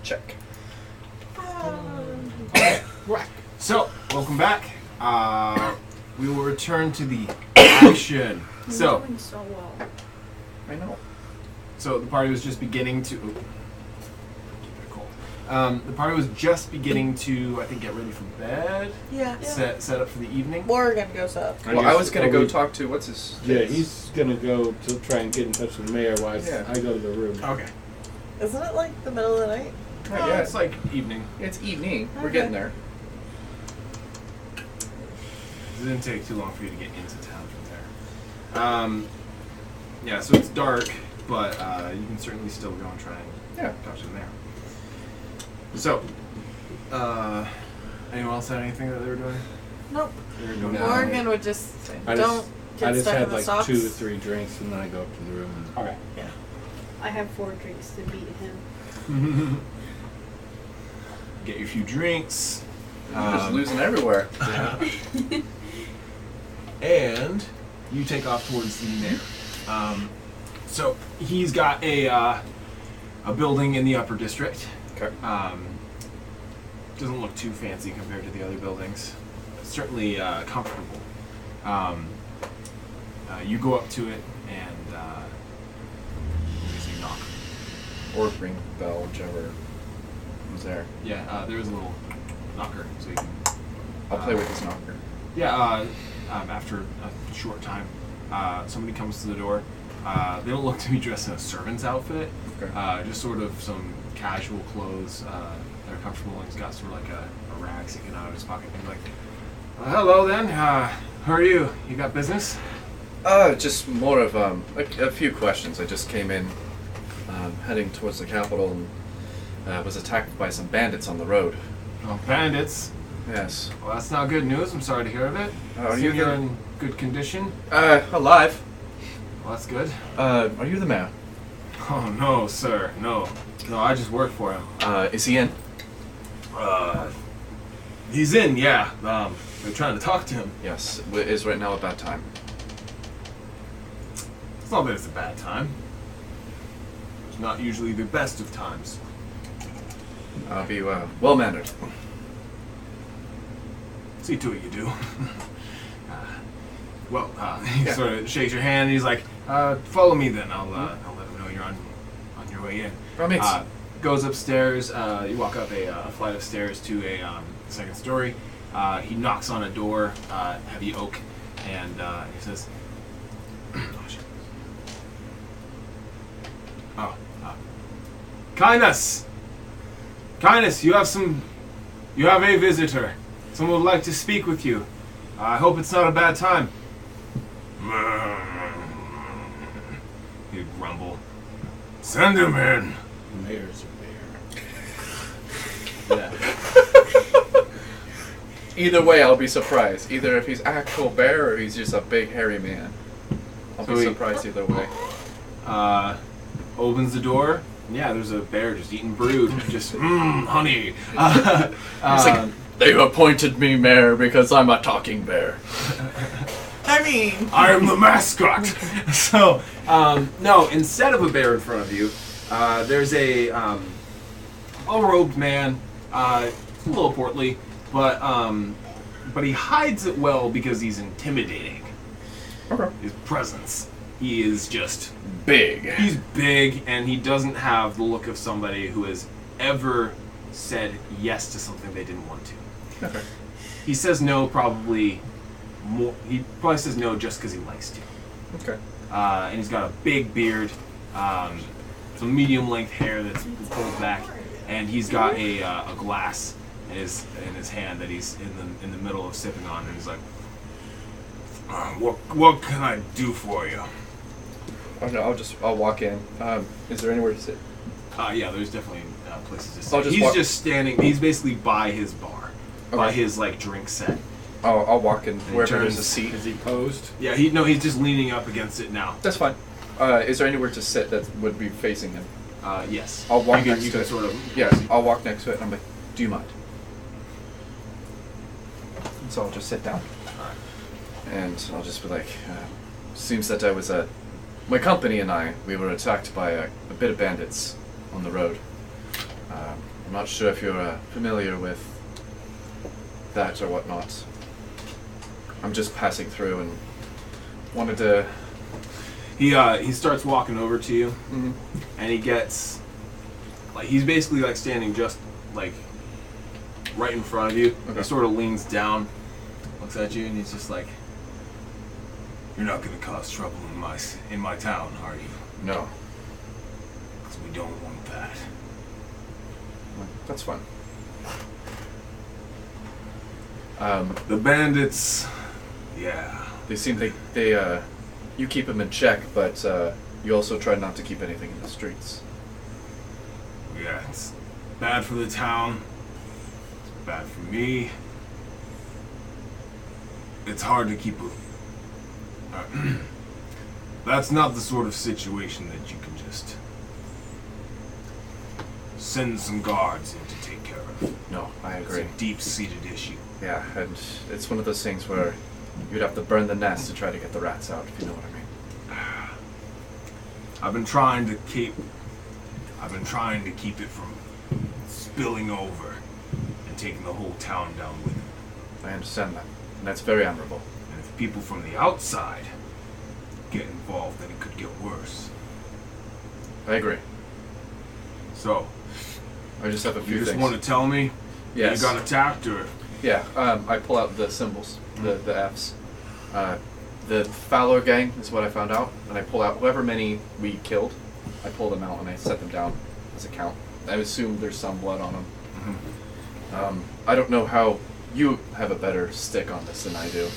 Speaker 1: check.
Speaker 2: So, welcome back. We will return to the action.
Speaker 6: You're
Speaker 2: So,
Speaker 6: doing so well.
Speaker 1: I know.
Speaker 2: so the party was just beginning to. The party was just beginning to, I think, get ready for bed.
Speaker 5: Yeah.
Speaker 2: Set up for the evening.
Speaker 5: Morgan goes up.
Speaker 1: Well, I was gonna go talk to what's his.
Speaker 3: Yeah, he's gonna go to try and get in touch with the mayor while
Speaker 1: Yeah.
Speaker 3: I go to the room.
Speaker 2: Okay.
Speaker 5: Isn't it like the middle of the night?
Speaker 2: Yeah, it's like evening.
Speaker 1: It's evening. We're
Speaker 5: Okay.
Speaker 1: getting there.
Speaker 2: It didn't take too long for you to get into town from there. Yeah, so it's dark, but you can certainly still go and try and
Speaker 1: Yeah.
Speaker 2: talk to the mayor. So, anyone else had anything that they were doing?
Speaker 5: Nope.
Speaker 2: They were doing
Speaker 1: No.
Speaker 5: Morgan would just
Speaker 3: I
Speaker 5: don't
Speaker 3: just,
Speaker 5: get
Speaker 3: I just
Speaker 5: stuck
Speaker 3: had
Speaker 5: in the
Speaker 3: like
Speaker 5: socks.
Speaker 3: 2 or 3 drinks and then I go up to the room.
Speaker 2: Okay.
Speaker 6: I have 4 drinks to beat him.
Speaker 2: Get your few drinks.
Speaker 1: You're just losing everywhere.
Speaker 2: And you take off towards the mayor. So he's got a building in the upper district.
Speaker 1: Okay.
Speaker 2: Doesn't look too fancy compared to the other buildings. Certainly comfortable. You go up to it and you knock.
Speaker 1: Or ring the bell, whichever was there.
Speaker 2: Yeah, there is a little knocker, so you can.
Speaker 1: I'll play with this knocker.
Speaker 2: Yeah. After a short time, somebody comes to the door. They don't look to be dressed in a servant's outfit.
Speaker 1: Okay.
Speaker 2: Just sort of some casual clothes that are comfortable. And he's got sort of like a rag sticking out of his pocket. He's like, hello then. Who are you? You got business?
Speaker 1: Just more of a few questions. I just came in, heading towards the capital, and was attacked by some bandits on the road.
Speaker 2: Oh, bandits.
Speaker 1: Yes.
Speaker 2: Well, that's not good news. I'm sorry to hear of it.
Speaker 1: Are
Speaker 2: See
Speaker 1: you
Speaker 2: you're
Speaker 1: the-
Speaker 2: in good condition?
Speaker 1: Alive.
Speaker 2: Well, that's good.
Speaker 1: Are you the mayor?
Speaker 2: Oh no, sir. No, I just work for him.
Speaker 1: Is he in?
Speaker 2: He's in. Yeah. They're trying to talk to him.
Speaker 1: Yes. Is right now a bad time?
Speaker 2: It's not that it's a bad time. It's not usually the best of times.
Speaker 1: I'll be well mannered.
Speaker 2: See to it you do. He
Speaker 1: Yeah.
Speaker 2: sort of shakes your hand and he's like, follow me then. I'll let him know you're on your way in.
Speaker 1: Promise.
Speaker 2: Goes upstairs. You walk up a flight of stairs to a second story. He knocks on a door, heavy oak, and he says, Kindness! Kindness, you have a visitor. Someone would like to speak with you. I hope it's not a bad time. He'd grumble. Send him in.
Speaker 3: The mayor's a bear.
Speaker 2: Yeah.
Speaker 1: Either way, I'll be surprised. Either if he's actual bear or he's just a big hairy man. I'll
Speaker 2: So
Speaker 1: be
Speaker 2: he-
Speaker 1: surprised either way.
Speaker 2: Opens the door. Yeah, there's a bear just eating brood. Just, honey.
Speaker 1: He's like, they appointed me mayor because I'm a talking bear.
Speaker 5: I mean,
Speaker 2: I am the mascot. So, no, instead of a bear in front of you, there's a well-robed man, a little portly, but he hides it well because he's intimidating.
Speaker 1: Okay.
Speaker 2: His presence. He is just
Speaker 1: Big.
Speaker 2: He's big, and he doesn't have the look of somebody who has ever said yes to something they didn't want to.
Speaker 1: Okay.
Speaker 2: He says no probably more. He probably says no just because he likes to.
Speaker 1: Okay.
Speaker 2: And he's got a big beard, some medium-length hair that's pulled back, and he's got a glass in his hand that he's in the middle of sipping on, and he's like, "What can I do for you?"
Speaker 1: Oh, no, I'll walk in. Is there anywhere to sit?
Speaker 2: Yeah, there's definitely places to
Speaker 1: I'll
Speaker 2: sit.
Speaker 1: just
Speaker 2: He's
Speaker 1: walk-
Speaker 2: just standing. He's basically by his bar, by
Speaker 1: Okay.
Speaker 2: his like drink set.
Speaker 1: I'll walk in
Speaker 2: he
Speaker 1: wherever there's a
Speaker 2: turns-
Speaker 1: seat.
Speaker 3: Is he posed?
Speaker 2: Yeah, he's just leaning up against it now.
Speaker 1: That's fine. Is there anywhere to sit that would be facing him?
Speaker 2: Yes.
Speaker 1: I'll walk
Speaker 2: you can,
Speaker 1: next
Speaker 2: you
Speaker 1: to
Speaker 2: can
Speaker 1: it.
Speaker 2: sort of.
Speaker 1: Yes, I'll walk next to it and I'm like, do you mind? So I'll just sit down.
Speaker 2: Alright.
Speaker 1: And I'll just be like, seems that I was my company and we were attacked by a bit of bandits on the road. I'm not sure if you're familiar with that or whatnot. I'm just passing through and wanted to...
Speaker 2: He starts walking over to you,
Speaker 1: Mm-hmm.
Speaker 2: and he gets, like, he's basically, like, standing just, like, right in front of you.
Speaker 1: Okay.
Speaker 2: He sort of leans down, looks at you, and he's just like, "You're not going to cause trouble in my town, are you?
Speaker 1: No.
Speaker 2: Because we don't want that."
Speaker 1: That's fine.
Speaker 2: The bandits, yeah.
Speaker 1: They seem they you keep them in check, but you also try not to keep anything in the streets.
Speaker 2: Yeah, it's bad for the town. It's bad for me. It's hard to keep a... That's not the sort of situation that you can just send some guards in to take care of.
Speaker 1: No, I agree.
Speaker 2: It's a deep-seated issue.
Speaker 1: Yeah, and it's one of those things where you'd have to burn the nest to try to get the rats out, if you know what I mean.
Speaker 2: I've been trying to keep it from spilling over and taking the whole town down with it.
Speaker 1: I understand that, and that's very admirable.
Speaker 2: And if people from the outside get involved, then it could get worse.
Speaker 1: I agree.
Speaker 2: So,
Speaker 1: I just have a few
Speaker 2: you just
Speaker 1: things.
Speaker 2: want to tell me
Speaker 1: Yes.
Speaker 2: you got attacked, or...
Speaker 1: Yeah, I pull out the symbols, the Fs. The Fowler gang is what I found out, and I pull out however many we killed. I pull them out and I set them down as a count. I assume there's some blood on them.
Speaker 2: Mhm.
Speaker 1: I don't know how you have a better stick on this than I do.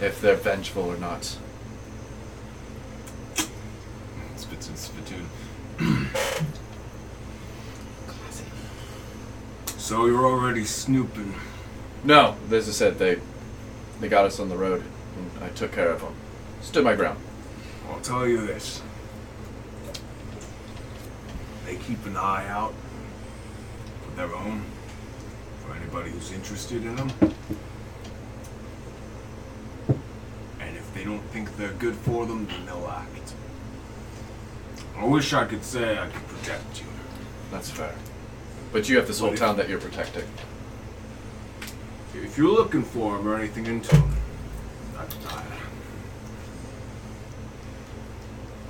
Speaker 1: If they're vengeful or not.
Speaker 2: Spits and spittoon. So you're already snooping.
Speaker 1: No, as I said, they got us on the road, and I took care of them. Stood my ground.
Speaker 2: I'll tell you this. They keep an eye out for their own, for anybody who's interested in them. And if they don't think they're good for them, then they'll act. I wish I could say I could protect you.
Speaker 1: That's fair. But you have this whole town that you're protecting.
Speaker 2: If you're looking for them or anything into them,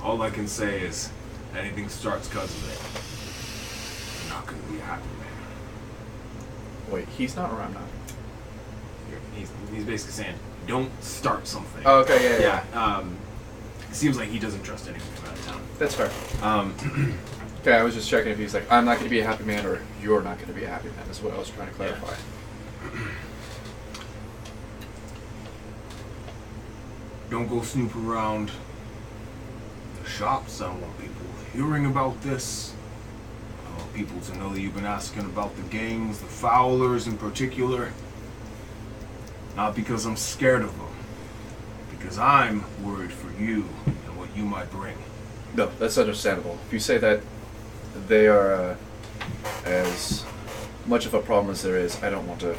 Speaker 2: all I can say is, anything starts because of it, you're not going to be a happy man.
Speaker 1: Wait, he's not around now.
Speaker 2: He's basically saying, don't start something.
Speaker 1: Oh, okay, yeah.
Speaker 2: It seems like he doesn't trust anyone from out of town.
Speaker 1: That's fair. Okay, I was just checking if he's like, I'm not going to be a happy man, or you're not going to be a happy man, is what I was trying to clarify.
Speaker 2: Don't go snoop around the shops. I don't want people hearing about this. I want people to know that you've been asking about the gangs, the Fowlers in particular. Not because I'm scared of them. Because I'm worried for you and what you might bring.
Speaker 1: No, that's understandable. If you say that they are as much of a problem as there is, I don't want to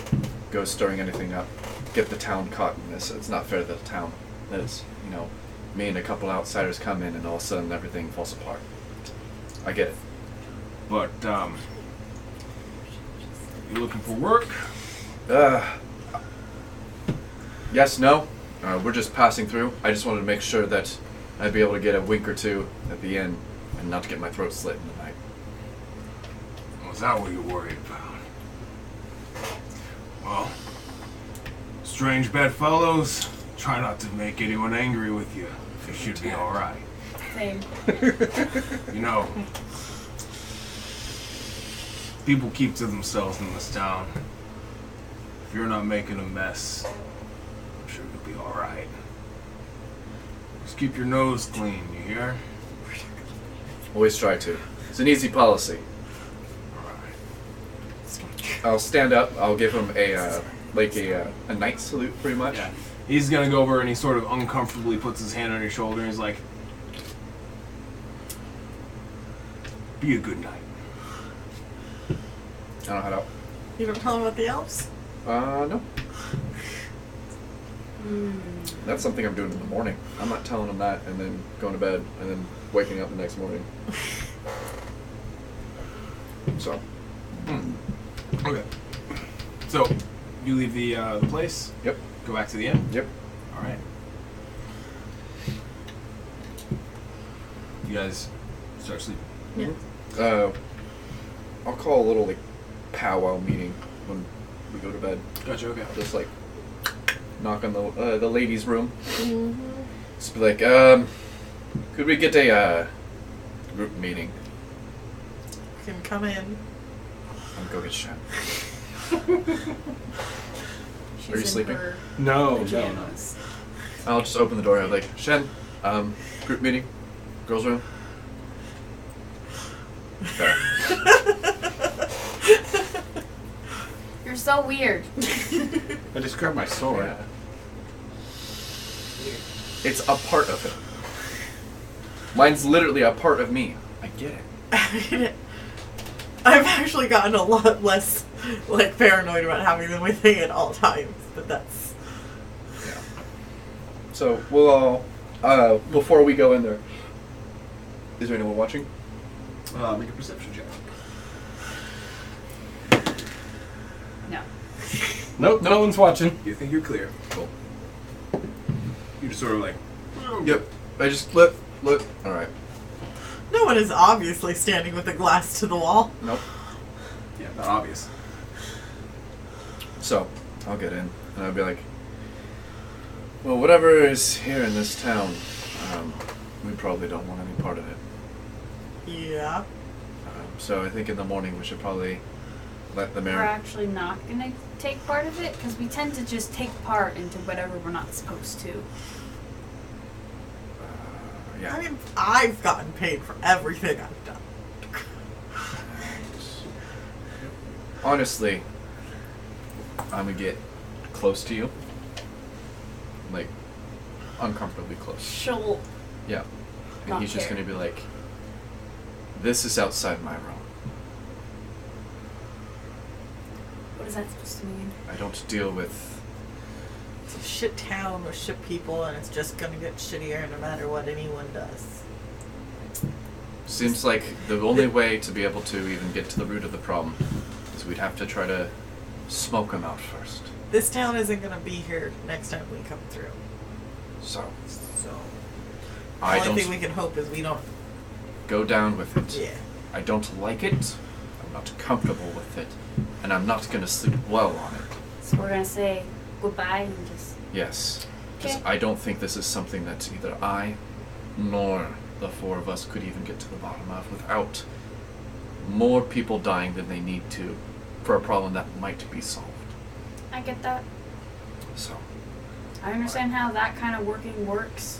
Speaker 1: go stirring anything up, get the town caught in this. It's not fair to the town. That it's, me and a couple outsiders come in and all of a sudden everything falls apart. I get it.
Speaker 2: But, you looking for work?
Speaker 1: Yes, no. We're just passing through. I just wanted to make sure that I'd be able to get a wink or two at the end and not to get my throat slit in the night.
Speaker 2: Was that what you're worried about? Well, strange bedfellows, try not to make anyone angry with you. You should be alright.
Speaker 4: Same.
Speaker 2: People keep to themselves in this town. If you're not making a mess, I'm sure you'll be alright. Just keep your nose clean, you hear?
Speaker 1: Always try to. It's an easy policy.
Speaker 2: Alright.
Speaker 1: I'll stand up. I'll give him a knight salute, pretty much.
Speaker 2: Yeah. He's gonna go over and he sort of uncomfortably puts his hand on your shoulder and he's like, be a good knight.
Speaker 1: I don't head out.
Speaker 5: You don't tell him about the elves?
Speaker 1: No. That's something I'm doing in the morning. I'm not telling him that and then going to bed and then waking up the next morning.
Speaker 3: So.
Speaker 2: Okay. So, you leave the place.
Speaker 1: Yep.
Speaker 2: Go back to the inn.
Speaker 1: Yep.
Speaker 2: All right. You guys start sleeping.
Speaker 5: Yeah.
Speaker 1: I'll call a little like powwow meeting when we go to bed.
Speaker 2: Gotcha. Okay.
Speaker 1: I'll just like knock on the ladies' room.
Speaker 5: Mm-hmm.
Speaker 1: Just be like, could we get a group meeting?
Speaker 5: Can come in.
Speaker 1: I'm go get Shen.
Speaker 4: She's
Speaker 1: Are you
Speaker 4: in
Speaker 1: sleeping?
Speaker 4: her
Speaker 3: No,
Speaker 4: pajamas.
Speaker 1: I'll just open the door and be like, Shen, group meeting, girls' room. Okay.
Speaker 4: You're so weird.
Speaker 3: I just grabbed my sword.
Speaker 1: Yeah. It's a part of him. Mine's literally a part of me. I get it.
Speaker 5: I mean, I've actually gotten a lot less like paranoid about having them with me at all times, but that's
Speaker 1: Yeah. So we'll all, before we go in there, is there anyone watching?
Speaker 7: Make a perception check.
Speaker 4: No.
Speaker 3: Nope, no one's watching.
Speaker 7: You think you're clear.
Speaker 1: Cool.
Speaker 7: You just sort of like,
Speaker 1: Yep. I just look. All right.
Speaker 5: no one is obviously standing with a glass to the wall.
Speaker 1: Nope.
Speaker 7: yeah, not obvious.
Speaker 1: So I'll get in and I'll be like, well, whatever is here in this town, we probably don't want any part of it.
Speaker 5: Yeah.
Speaker 1: So I think in the morning we should probably let the
Speaker 4: We're
Speaker 1: mayor.
Speaker 4: actually not gonna take part of it because we tend to just take part into whatever we're not supposed to.
Speaker 1: Yeah.
Speaker 5: I mean, I've gotten paid for everything I've done.
Speaker 1: Honestly, I'm gonna get close to you, like uncomfortably close.
Speaker 4: She'll
Speaker 1: Yeah. And
Speaker 4: Not
Speaker 1: he's just
Speaker 4: care.
Speaker 1: gonna be like, this is outside my realm.
Speaker 4: What is that supposed to mean?
Speaker 1: I don't deal with.
Speaker 5: It's a shit town with shit people, and it's just gonna get shittier no matter what anyone does.
Speaker 1: Seems like the only way to be able to even get to the root of the problem is we'd have to try to smoke them out first.
Speaker 5: This town isn't gonna be here next time we come through.
Speaker 1: So
Speaker 5: So
Speaker 1: I
Speaker 5: the only thing
Speaker 1: don't
Speaker 5: we can hope is we don't.
Speaker 1: go down with it.
Speaker 5: Yeah.
Speaker 1: I don't like it. I'm not comfortable with it, and I'm not gonna sleep well on it.
Speaker 4: So we're gonna say goodbye and just.
Speaker 1: Yes, because
Speaker 4: Okay.
Speaker 1: I don't think this is something that either I nor the four of us could even get to the bottom of without more people dying than they need to for a problem that might be solved.
Speaker 4: I get that.
Speaker 1: So,
Speaker 4: I understand how that kind of working works.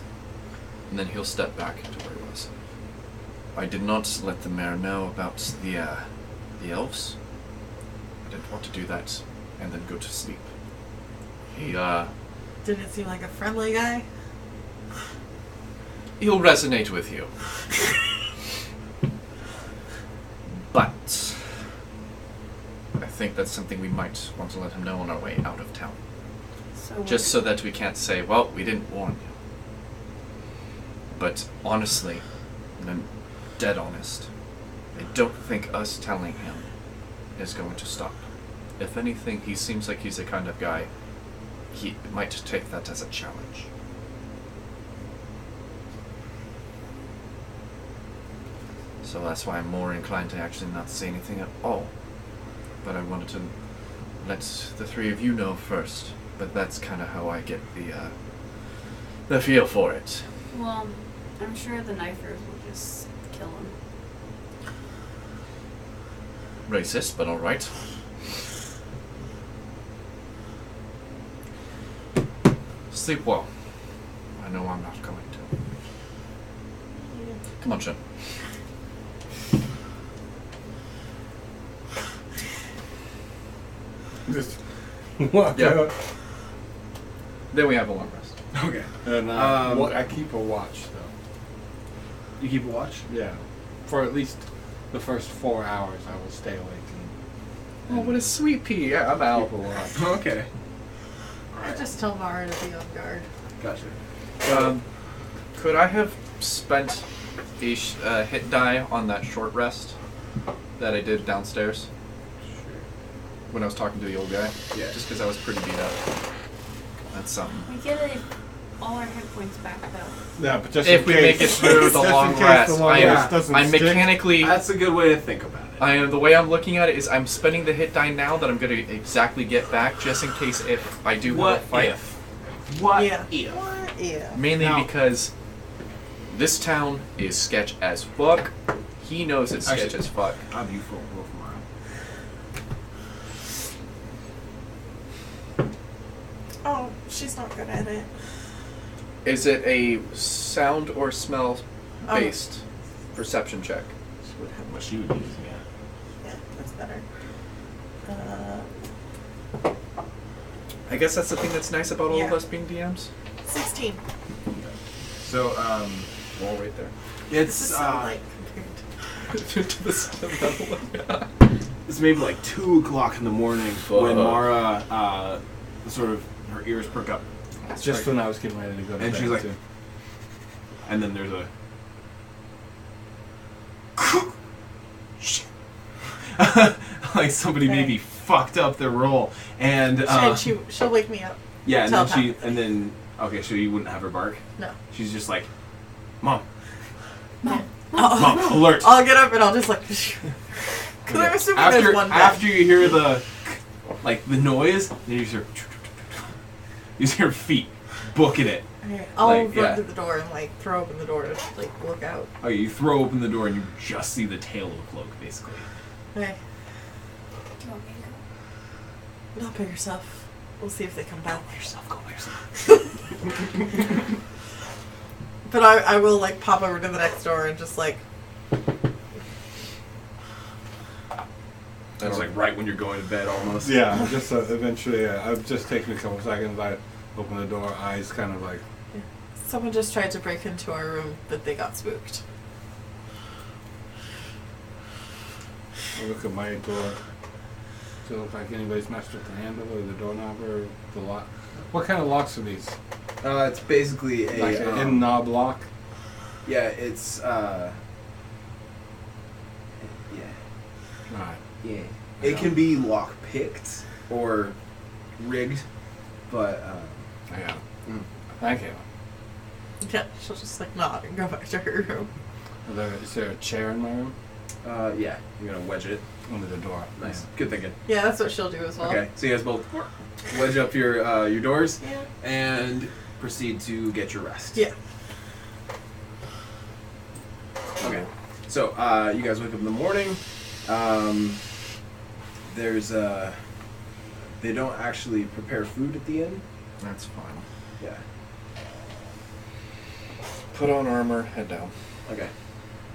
Speaker 1: and then he'll step back to where he was. I did not let the mayor know about the elves. I didn't want to do that and then go to sleep. He
Speaker 5: Didn't seem like a friendly guy.
Speaker 1: he'll resonate with you. But I think that's something we might want to let him know on our way out of town.
Speaker 4: So
Speaker 1: Just so that we can't say, well, we didn't warn you. But honestly, and I'm dead honest, I don't think us telling him is going to stop. If anything, he seems like he's the kind of guy, he might take that as a challenge. So that's why I'm more inclined to actually not say anything at all. But I wanted to let the three of you know first. But that's kind of how I get the feel for it.
Speaker 4: Well, I'm sure the knifers will just kill him.
Speaker 1: Racist, but alright. Sleep well. I know I'm not going to. Come on, Jen.
Speaker 3: Just walk
Speaker 1: Yeah.
Speaker 3: out.
Speaker 1: Then we have a long rest.
Speaker 7: Okay.
Speaker 3: And I keep a watch though.
Speaker 7: You keep a watch?
Speaker 3: Yeah. For at least the first 4 hours, I will stay awake
Speaker 1: Oh, what a sweet pea. Yeah, I'm
Speaker 3: and
Speaker 1: out.
Speaker 3: keep a watch.
Speaker 7: Okay.
Speaker 5: I just tell Mara to be on guard.
Speaker 7: Gotcha.
Speaker 1: Could I have spent a hit die on that short rest that I did downstairs when I was talking to the old guy.
Speaker 7: Yeah.
Speaker 1: Just because I was pretty beat up. That's something.
Speaker 4: We get all our hit points back though.
Speaker 3: Yeah, but just
Speaker 1: If
Speaker 3: in
Speaker 1: we
Speaker 3: case,
Speaker 1: make it through the
Speaker 3: just in
Speaker 1: long
Speaker 3: case
Speaker 1: rest,
Speaker 3: the long rest doesn't
Speaker 1: I'm
Speaker 3: stick.
Speaker 1: mechanically.
Speaker 7: That's a good way to think about it.
Speaker 1: I am the way I'm looking at it is I'm spending the hit die now that I'm going to exactly get back, just in case if I do have a fight.
Speaker 2: What
Speaker 5: Yeah.
Speaker 2: if?
Speaker 5: What? Yeah.
Speaker 1: Mainly
Speaker 2: Now-
Speaker 1: because this town is sketch as fuck. He knows it's sketch
Speaker 2: Actually-
Speaker 1: as fuck.
Speaker 2: I'll be full roll tomorrow.
Speaker 5: Oh, she's not good at it.
Speaker 1: Is it a sound or smell
Speaker 5: Oh.
Speaker 1: based perception check?
Speaker 5: She would have.
Speaker 2: What she would use, yeah.
Speaker 5: Yeah, that's better.
Speaker 1: I guess that's the thing that's nice about all of
Speaker 5: Yeah.
Speaker 1: us being DMs.
Speaker 5: 16.
Speaker 2: So,
Speaker 1: Well, right there.
Speaker 5: This
Speaker 2: it's
Speaker 5: is like compared
Speaker 1: To the second level.
Speaker 2: it's maybe like 2 o'clock in the morning when
Speaker 1: Fuck.
Speaker 2: Mara, sort of, her ears perk up.
Speaker 3: Just when I was getting ready to go to
Speaker 2: And
Speaker 3: bed,
Speaker 2: she's like-
Speaker 3: too.
Speaker 2: And then there's a. Shit. Like somebody
Speaker 5: Okay.
Speaker 2: maybe fucked up their roll. And,
Speaker 5: she'll wake me up.
Speaker 2: yeah, and then
Speaker 5: telepathically.
Speaker 2: and then, okay, so you wouldn't have her bark?
Speaker 5: No.
Speaker 2: She's just like, Mom, Mom,
Speaker 5: I'll,
Speaker 2: alert.
Speaker 5: I'll get up and I'll just like. Because I'm assuming there's one bed.
Speaker 2: After you hear the noise, then you just hear feet booking it.
Speaker 5: Okay, I'll
Speaker 2: like,
Speaker 5: run
Speaker 2: yeah.
Speaker 5: to the door and like throw open the door to like look out.
Speaker 2: Oh, you throw open the door and you just see the tail of the cloak, basically.
Speaker 5: Okay,
Speaker 4: Do you want me to go?
Speaker 5: not by yourself. We'll see if they come back.
Speaker 2: Go by yourself.
Speaker 5: But I will like pop over to the next door and just like.
Speaker 2: That's like right when you're going to bed, almost.
Speaker 3: Yeah, just eventually, I've just taken a couple seconds. I open the door, eyes kind of like.
Speaker 5: Someone just tried to break into our room, but they got spooked.
Speaker 3: I look at my door. Does it look like anybody's messed with the handle or the doorknob or the lock? What kind of locks are these?
Speaker 7: It's basically a
Speaker 3: Like an in knob lock?
Speaker 7: yeah, it's yeah,
Speaker 3: Alright.
Speaker 7: yeah. It can be lock picked or rigged, but
Speaker 3: I got it.
Speaker 7: Mm.
Speaker 3: Thank you.
Speaker 5: Yeah, she'll just like nod and go back to her room.
Speaker 3: Is there a chair in my room?
Speaker 7: yeah, you're gonna wedge it.
Speaker 3: Under the door.
Speaker 7: Nice, good thinking.
Speaker 5: Yeah, that's what she'll do as well.
Speaker 7: Okay, so you guys both wedge up your doors
Speaker 5: Yeah.
Speaker 7: and proceed to get your rest.
Speaker 5: Yeah.
Speaker 7: Okay. So you guys wake up in the morning. There's they don't actually prepare food at the inn.
Speaker 1: That's fine.
Speaker 7: Yeah.
Speaker 1: Put on armor, head down.
Speaker 7: Okay.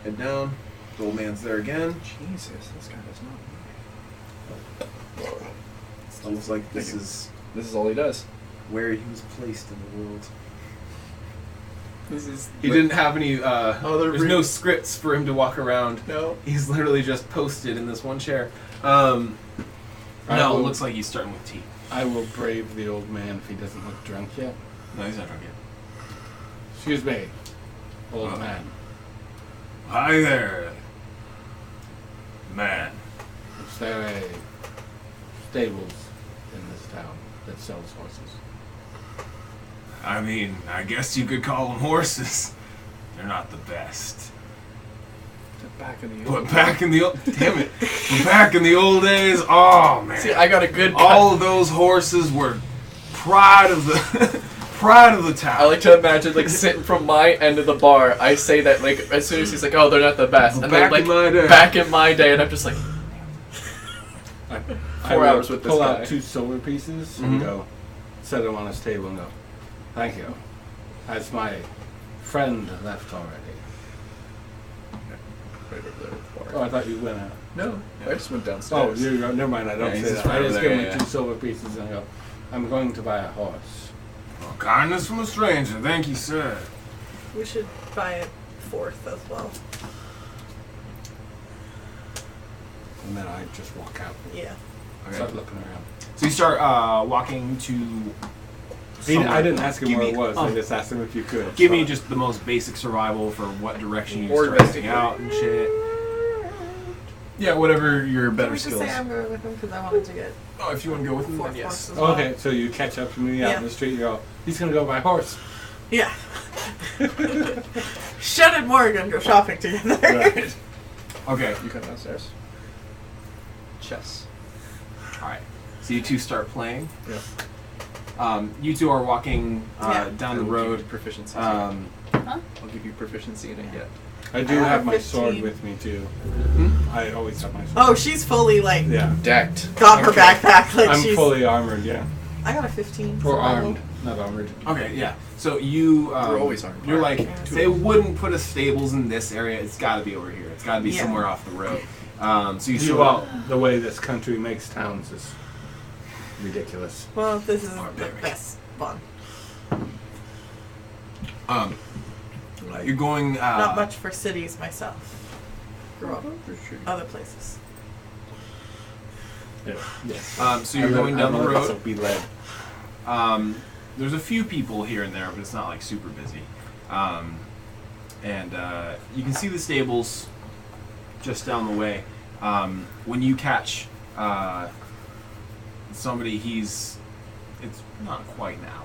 Speaker 7: Head down. The old man's there again.
Speaker 1: Jesus, this guy does not.
Speaker 7: It's almost like this
Speaker 1: Thank you.
Speaker 7: is
Speaker 1: This is all he does.
Speaker 7: where he was placed in the world.
Speaker 1: This is.
Speaker 2: He didn't have any.
Speaker 7: they're
Speaker 2: There's no scripts for him to walk around.
Speaker 1: No.
Speaker 2: He's literally just posted in this one chair.
Speaker 3: I
Speaker 2: No,
Speaker 3: will-
Speaker 2: it looks like he's starting with tea.
Speaker 3: I will brave the old man if he doesn't look drunk yet.
Speaker 2: No, he's not drunk yet.
Speaker 3: Excuse me, old man.
Speaker 2: Hi there, man.
Speaker 3: Is there a stables in this town that sells horses?
Speaker 2: I mean, I guess you could call them horses. They're not the best.
Speaker 1: Back in the.
Speaker 2: But back in the old, damn it, but back in the old days, oh man,
Speaker 1: See, I got a good.
Speaker 2: all of those horses were pride of the pride of the town.
Speaker 1: I like to imagine like sitting from my end of the bar. I say that like as soon as he's like, "Oh, they're not the best," and
Speaker 2: Back
Speaker 1: then like
Speaker 2: in my day.
Speaker 1: back in my day, and I'm just like,
Speaker 3: I
Speaker 1: 4
Speaker 3: will
Speaker 1: hours with this
Speaker 3: pull
Speaker 1: guy.
Speaker 3: out 2 silver pieces
Speaker 2: Mhm.
Speaker 3: and go set them on his table and go, thank you. Has my friend left already?
Speaker 1: right over there.
Speaker 3: Oh, I thought you went out.
Speaker 1: No, I just went
Speaker 3: Oh,
Speaker 1: downstairs.
Speaker 3: never mind. I don't
Speaker 2: Yeah, he's
Speaker 3: say
Speaker 2: just
Speaker 3: that. I
Speaker 2: right
Speaker 3: just
Speaker 2: over
Speaker 3: give
Speaker 2: there,
Speaker 3: him
Speaker 2: yeah,
Speaker 3: 2
Speaker 2: yeah.
Speaker 3: silver pieces and go, I'm going to buy a horse.
Speaker 2: Well, kindness from a stranger, thank you, sir.
Speaker 5: We should buy a 4th as well.
Speaker 3: And then I just walk out.
Speaker 5: Yeah.
Speaker 3: Start looking around.
Speaker 2: So you start walking to.
Speaker 3: I didn't ask him
Speaker 2: Give
Speaker 3: where
Speaker 2: me-
Speaker 3: it was. I just asked him if you could.
Speaker 2: Give me just the most basic survival for what direction you
Speaker 1: Or
Speaker 2: start heading
Speaker 1: investigate.
Speaker 2: out and shit. Yeah, whatever your
Speaker 5: Can
Speaker 2: better
Speaker 5: we just
Speaker 2: skills.
Speaker 5: say I'm going with him because I wanted to get
Speaker 2: Oh, if you want to go with him,
Speaker 5: four
Speaker 2: then yes.
Speaker 5: horses as well.
Speaker 3: Okay, so you catch up to me out
Speaker 5: Yeah.
Speaker 3: in the street. You go. He's gonna go by horse.
Speaker 5: Yeah. Shed and Morgan go shopping together.
Speaker 3: Right.
Speaker 2: Okay.
Speaker 1: You come downstairs. Chess.
Speaker 2: All right. So you two start playing.
Speaker 1: Yeah.
Speaker 2: You two are walking
Speaker 5: Yeah.
Speaker 2: down the
Speaker 1: I'll give
Speaker 2: road.
Speaker 1: you proficiency.
Speaker 4: Huh?
Speaker 1: I'll give you proficiency in it yet.
Speaker 3: I do
Speaker 5: I
Speaker 3: have
Speaker 5: have
Speaker 3: my
Speaker 5: 15.
Speaker 3: sword with me too. I always have my sword.
Speaker 5: Oh, she's fully like
Speaker 3: Yeah.
Speaker 1: Decked.
Speaker 5: got her backpack. Like
Speaker 3: I'm
Speaker 5: she's.
Speaker 3: fully armored. Yeah.
Speaker 5: I got a 15.
Speaker 3: Or
Speaker 5: so
Speaker 3: armed, not armored.
Speaker 2: Okay, yeah. So you,
Speaker 1: We're always armed.
Speaker 2: you're like,
Speaker 5: Yeah.
Speaker 2: they wouldn't put a stables in this area. It's got to be over here. It's got to be
Speaker 5: Yeah.
Speaker 2: somewhere off the road. So you
Speaker 3: Well, the way this country makes towns is ridiculous.
Speaker 5: Well, this is the
Speaker 2: Barbaric.
Speaker 5: best one.
Speaker 2: you're going.
Speaker 5: Not much for cities myself. Grew up
Speaker 1: Sure.
Speaker 5: other places.
Speaker 3: Yeah. Yes.
Speaker 2: So you're going down the road.
Speaker 3: So be led.
Speaker 2: There's a few people here and there, but it's not like super busy. And you can see the stables just down the way. When you catch somebody, it's not quite an alley,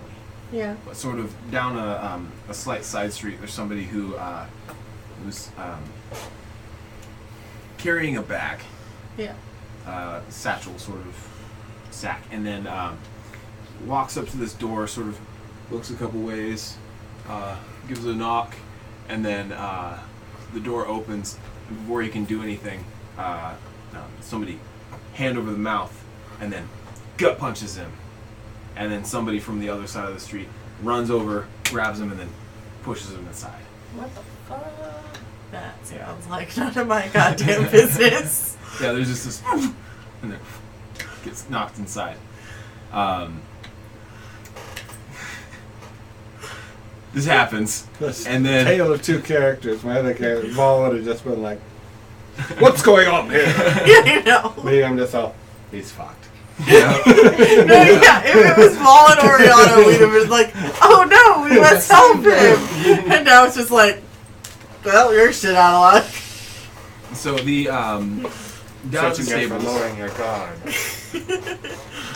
Speaker 5: Yeah.
Speaker 2: but sort of down a slight side street. There's somebody who's carrying a bag,
Speaker 5: Yeah.
Speaker 2: satchel sort of sack, and then walks up to this door, sort of looks a couple ways, gives it a knock, and then the door opens. And before he can do anything, somebody hand over the mouth, and then gut punches him. And then somebody from the other side of the street runs over, grabs him, and then pushes him inside.
Speaker 4: What the fuck?
Speaker 5: That
Speaker 2: Yeah.
Speaker 5: sounds like none of my goddamn business.
Speaker 2: Yeah, there's just this, and then gets knocked inside. This happens, and then
Speaker 3: Tale of two characters. My other character, Vol, would have just been like, "What's going on here?"
Speaker 5: Yeah, you know.
Speaker 3: Me, I'm just all, "He's fucked."
Speaker 2: yeah,
Speaker 5: No, yeah, if it was Vol and Oriana, we'd have been like, oh no, we must help him. And now it's just like, well, you're shit out of luck.
Speaker 2: so the down at the stables,
Speaker 3: your guard.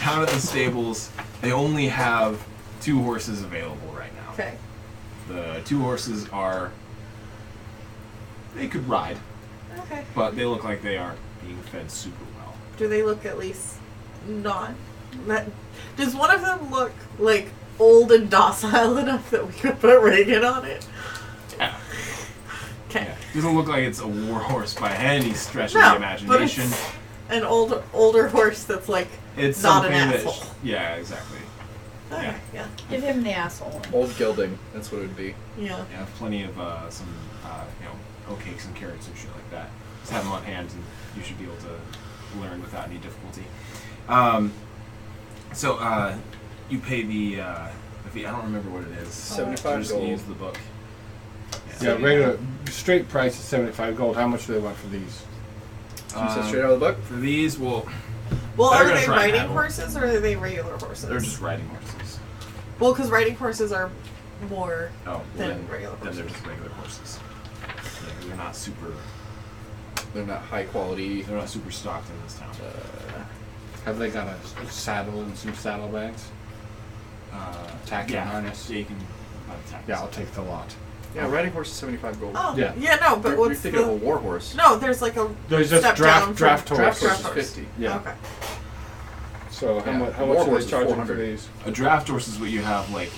Speaker 2: down at the stables, they only have 2 horses available right now.
Speaker 5: Okay.
Speaker 2: The 2 horses they could ride,
Speaker 5: Okay.
Speaker 2: but they look like they aren't being fed super well.
Speaker 5: Do they look at least not? Does one of them look like old and docile enough that we could put Reagan on it?
Speaker 2: Yeah.
Speaker 5: Okay.
Speaker 2: Yeah. Doesn't look like it's a war horse by any stretch
Speaker 5: No,
Speaker 2: of the
Speaker 5: but
Speaker 2: imagination.
Speaker 5: it's an older horse that's like
Speaker 2: It's
Speaker 5: not an
Speaker 2: something that,
Speaker 5: asshole.
Speaker 2: yeah, exactly.
Speaker 5: Okay, yeah.
Speaker 4: Give him the asshole.
Speaker 1: Old gelding. That's what it would be.
Speaker 5: Yeah.
Speaker 2: Yeah, plenty of some oat cakes and carrots and shit like that. Just have them on hand, and you should be able to learn without any difficulty. So you pay the fee. I don't remember what it is.
Speaker 1: 75
Speaker 2: I just
Speaker 1: gold.
Speaker 2: use the book.
Speaker 3: Yeah, regular straight price is 75 gold. How much do they want for these?
Speaker 1: You said straight out of the book?
Speaker 2: For these, well,
Speaker 5: Well,
Speaker 2: They're
Speaker 5: are
Speaker 2: gonna
Speaker 5: they
Speaker 2: try and
Speaker 5: riding
Speaker 2: have 'em.
Speaker 5: horses or are they regular horses?
Speaker 2: they're just riding horses.
Speaker 5: Well, because riding horses are more.
Speaker 2: Oh,
Speaker 5: Than
Speaker 2: then,
Speaker 5: regular
Speaker 2: then they're
Speaker 5: horses.
Speaker 2: just regular horses. Yeah, they're not super.
Speaker 1: They're not high quality.
Speaker 2: They're not super stocked in this town.
Speaker 3: Have they got a saddle and some saddlebags? Tack
Speaker 2: yeah,
Speaker 3: and harness?
Speaker 2: Yeah, you can buy the tack.
Speaker 3: Yeah, I'll take the lot.
Speaker 1: Yeah, riding horse is 75 gold.
Speaker 5: Oh,
Speaker 3: Yeah.
Speaker 5: no, but
Speaker 1: You're
Speaker 5: what's
Speaker 1: thinking of a
Speaker 5: the.
Speaker 1: war horse.
Speaker 5: No, there's like a.
Speaker 3: There's just
Speaker 5: step
Speaker 3: draft
Speaker 5: down
Speaker 3: draft
Speaker 5: from-
Speaker 3: horse.
Speaker 1: Draft horse
Speaker 5: Draft
Speaker 1: is 50.
Speaker 3: Yeah.
Speaker 5: Okay.
Speaker 3: So
Speaker 1: Yeah,
Speaker 3: how
Speaker 1: war
Speaker 3: much are
Speaker 1: horse
Speaker 3: they
Speaker 1: is
Speaker 3: charging for
Speaker 1: 400.
Speaker 3: these?
Speaker 2: A draft horse is what you have, like,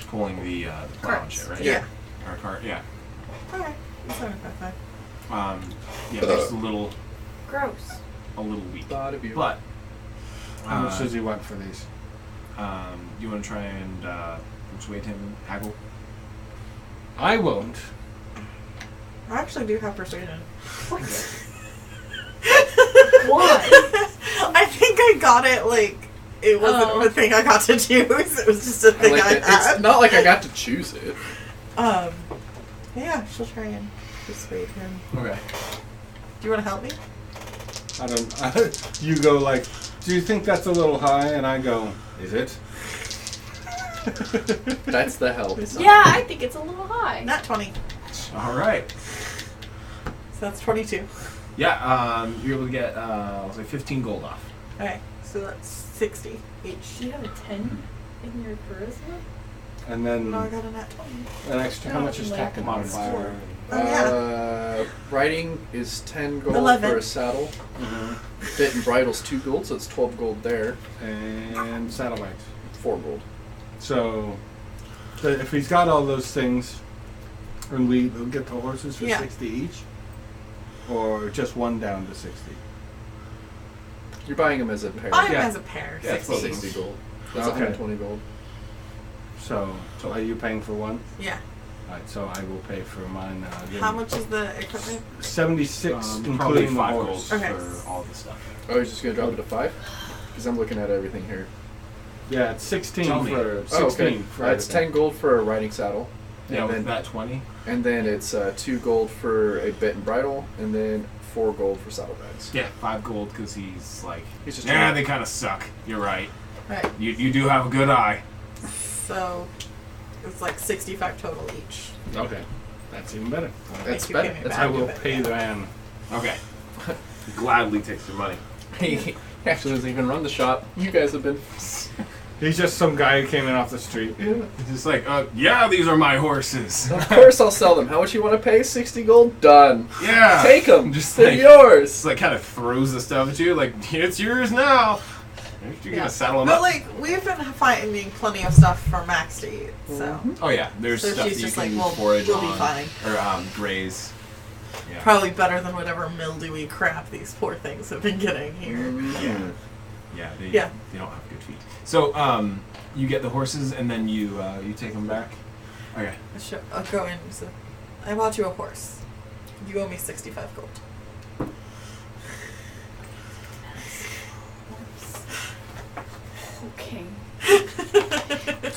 Speaker 2: pulling the plow and
Speaker 5: Carts.
Speaker 2: shit, right?
Speaker 5: Yeah.
Speaker 2: Or a cart, yeah.
Speaker 5: Okay. That's 75.
Speaker 2: Yeah, just a little
Speaker 4: Gross.
Speaker 2: weak.
Speaker 1: Thought of you.
Speaker 2: But,
Speaker 3: How much does he want for these?
Speaker 2: you want to try and persuade him, haggle?
Speaker 3: I won't.
Speaker 5: I actually do have persuasion.
Speaker 4: What?
Speaker 5: I think I got it like it wasn't a thing I got to choose. It was just a thing
Speaker 1: Like,
Speaker 5: I had.
Speaker 1: it's not like I got to choose it.
Speaker 5: Yeah, she'll try and persuade him.
Speaker 2: Okay.
Speaker 5: Do you want to help me?
Speaker 3: I don't. You go like, do you think that's a little high? And I go, is it?
Speaker 1: That's the help.
Speaker 4: Yeah, I think it's a little high.
Speaker 5: Not 20.
Speaker 2: All right.
Speaker 5: So that's 22.
Speaker 2: Yeah, you're able to get, I'll say 15 gold off.
Speaker 5: Okay, so that's 60 each.
Speaker 6: Do you have a 10 in your charisma?
Speaker 3: And then
Speaker 5: No, I got a nat 20.
Speaker 3: an extra. How much is tactic
Speaker 2: Modifier.
Speaker 5: Oh, yeah.
Speaker 1: Riding is 10 gold
Speaker 5: 11.
Speaker 1: for a saddle. Bit and bridle's 2 gold, so it's 12 gold there.
Speaker 3: And saddlebags.
Speaker 1: 4 gold.
Speaker 3: So, if he's got all those things, and we'll get the horses for 60 each, or just one down to 60.
Speaker 1: You're buying them as a pair.
Speaker 5: Buy them as a pair.
Speaker 2: Yeah,
Speaker 5: 60.
Speaker 1: 60 gold. That's
Speaker 3: Okay.
Speaker 1: 120 gold.
Speaker 3: So are you paying for one?
Speaker 5: Yeah.
Speaker 3: Alright, so I will pay for mine.
Speaker 5: How much is the equipment?
Speaker 3: 76,
Speaker 2: Probably
Speaker 3: including the
Speaker 2: 5
Speaker 3: horse.
Speaker 2: gold
Speaker 5: Okay.
Speaker 2: for all the stuff.
Speaker 1: Oh, you're just going to drop it to 5? Because I'm looking at everything here.
Speaker 3: Yeah, it's 16
Speaker 2: Tell me.
Speaker 3: for 16
Speaker 1: Oh, okay.
Speaker 3: for
Speaker 1: It's
Speaker 3: everything.
Speaker 1: 10 gold for a riding saddle.
Speaker 2: Yeah,
Speaker 1: And
Speaker 2: with
Speaker 1: then,
Speaker 2: that 20.
Speaker 1: and then it's 2 gold for a bit and bridle, and then 4 gold for saddlebags.
Speaker 2: Yeah, 5 gold because he's like,
Speaker 1: He's just
Speaker 2: yeah,
Speaker 1: trying
Speaker 2: they kind of suck. You're right.
Speaker 5: Right.
Speaker 2: You do have a good eye.
Speaker 5: So it's like 65 total each.
Speaker 3: Okay, that's even better.
Speaker 1: That's
Speaker 5: Make you pay
Speaker 1: better.
Speaker 5: me
Speaker 1: That's
Speaker 5: back
Speaker 3: I will
Speaker 5: of it,
Speaker 3: pay
Speaker 5: yeah.
Speaker 3: the man.
Speaker 2: Okay. Gladly takes your money.
Speaker 1: He actually doesn't even run the shop. You guys have been.
Speaker 3: He's just some guy who came in off the street.
Speaker 2: It's just like, yeah, these are my horses.
Speaker 1: Of course, I'll sell them. How much you want to pay? 60 gold? Done.
Speaker 2: Yeah.
Speaker 1: Take them.
Speaker 2: Just
Speaker 1: They're
Speaker 2: like,
Speaker 1: yours.
Speaker 2: Just like kind of throws the stuff at you, like, it's yours now. You're gonna saddle them
Speaker 5: But
Speaker 2: up.
Speaker 5: like we've been finding plenty of stuff for Max to eat, so
Speaker 2: Oh yeah, there's
Speaker 5: So
Speaker 2: stuff
Speaker 5: she's
Speaker 2: that you
Speaker 5: just
Speaker 2: can
Speaker 5: like, well,
Speaker 2: forage
Speaker 5: we'll be
Speaker 2: on
Speaker 5: fine.
Speaker 2: or graze. Yeah.
Speaker 5: probably better than whatever mildewy crap these poor things have been getting here.
Speaker 2: Yeah, they
Speaker 5: Yeah.
Speaker 2: they don't have good feet. So you get the horses and then you take them back. Okay.
Speaker 5: I'll go in. So I bought you a horse. You owe me 65 gold.
Speaker 4: Okay.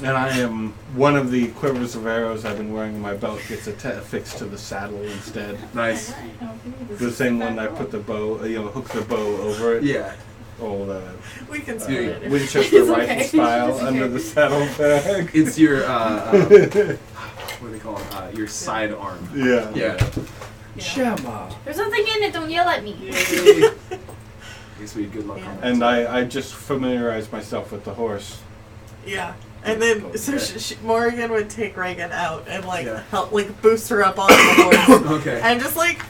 Speaker 3: And I am one of the quivers of arrows I've been wearing in my belt gets affixed to the saddle instead.
Speaker 2: Nice.
Speaker 3: Good thing when I put the bow, hook the bow over it.
Speaker 2: Yeah.
Speaker 3: Old
Speaker 5: We can split it. if-
Speaker 3: Winchester
Speaker 4: It's
Speaker 3: rifle
Speaker 4: okay.
Speaker 3: style
Speaker 4: It's okay.
Speaker 3: under the saddlebag.
Speaker 2: It's your what do they call it? Your side arm.
Speaker 3: Yeah.
Speaker 2: Yeah.
Speaker 1: Shama.
Speaker 4: There's nothing in it. Don't yell at me.
Speaker 2: Guess we had good luck
Speaker 5: Yeah.
Speaker 2: on that.
Speaker 3: And I just familiarized myself with the horse.
Speaker 5: Yeah. And then, so Morgan would take Reagan out and, like,
Speaker 2: Yeah.
Speaker 5: help, like, boost her up on the horse.
Speaker 2: Okay.
Speaker 5: And just, like,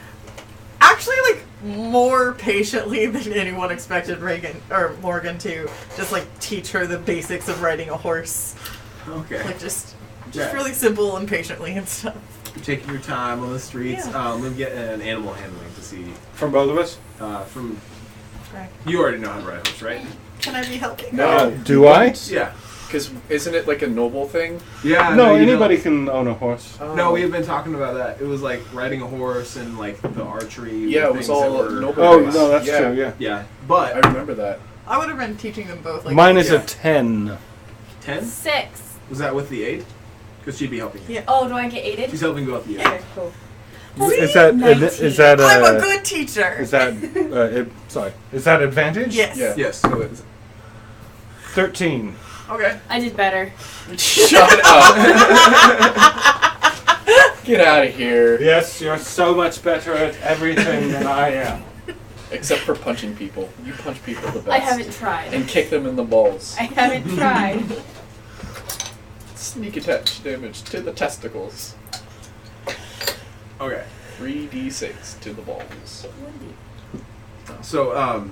Speaker 5: actually, like, more patiently than anyone expected Reagan, or Morgan to, just, like, teach her the basics of riding a horse.
Speaker 2: Okay.
Speaker 5: Like, just
Speaker 2: Yeah.
Speaker 5: really simple and patiently and stuff.
Speaker 2: You're taking your time on the streets.
Speaker 5: Yeah.
Speaker 2: Let me get an animal handling to see.
Speaker 3: From both of us?
Speaker 2: From
Speaker 5: Right.
Speaker 2: you already know how to ride a horse, right?
Speaker 5: Can I be helping?
Speaker 1: No.
Speaker 3: Do I?
Speaker 2: Yeah.
Speaker 1: Because isn't it like a noble thing?
Speaker 2: Yeah.
Speaker 3: No,
Speaker 2: you
Speaker 3: anybody
Speaker 2: don't.
Speaker 3: can own a horse.
Speaker 2: No, we have been talking about that. It was like riding a horse and like the archery.
Speaker 1: Yeah, it was
Speaker 2: things
Speaker 1: all
Speaker 2: that were-
Speaker 1: noble.
Speaker 3: Oh,
Speaker 1: Nice.
Speaker 3: no, that's
Speaker 1: Yeah.
Speaker 3: true, yeah.
Speaker 2: Yeah,
Speaker 1: I
Speaker 2: but
Speaker 1: remember that.
Speaker 5: I would have been teaching them both. Like,
Speaker 3: Mine is
Speaker 2: yeah.
Speaker 3: a 10.
Speaker 2: 10
Speaker 4: 6.
Speaker 2: was that with the aid? Because she'd be helping you.
Speaker 5: Yeah.
Speaker 4: Oh, do I get aided?
Speaker 2: She's helping go with the aid.
Speaker 4: Okay, cool.
Speaker 3: Is that
Speaker 4: 19.
Speaker 3: is that
Speaker 5: I'm a good teacher.
Speaker 3: is that sorry, is that advantage?
Speaker 5: Yes.
Speaker 1: Yeah.
Speaker 2: Yes. So it's
Speaker 3: 13.
Speaker 2: okay.
Speaker 4: I did better.
Speaker 1: Shut up. Get out of here.
Speaker 3: Yes, you're so much better at everything than I am.
Speaker 1: Except for punching people. You punch people the best.
Speaker 4: I haven't tried.
Speaker 1: And kick them in the balls.
Speaker 4: I haven't tried.
Speaker 1: Sneak attack damage to the testicles.
Speaker 2: Okay.
Speaker 1: 3d6 to the balls.
Speaker 2: So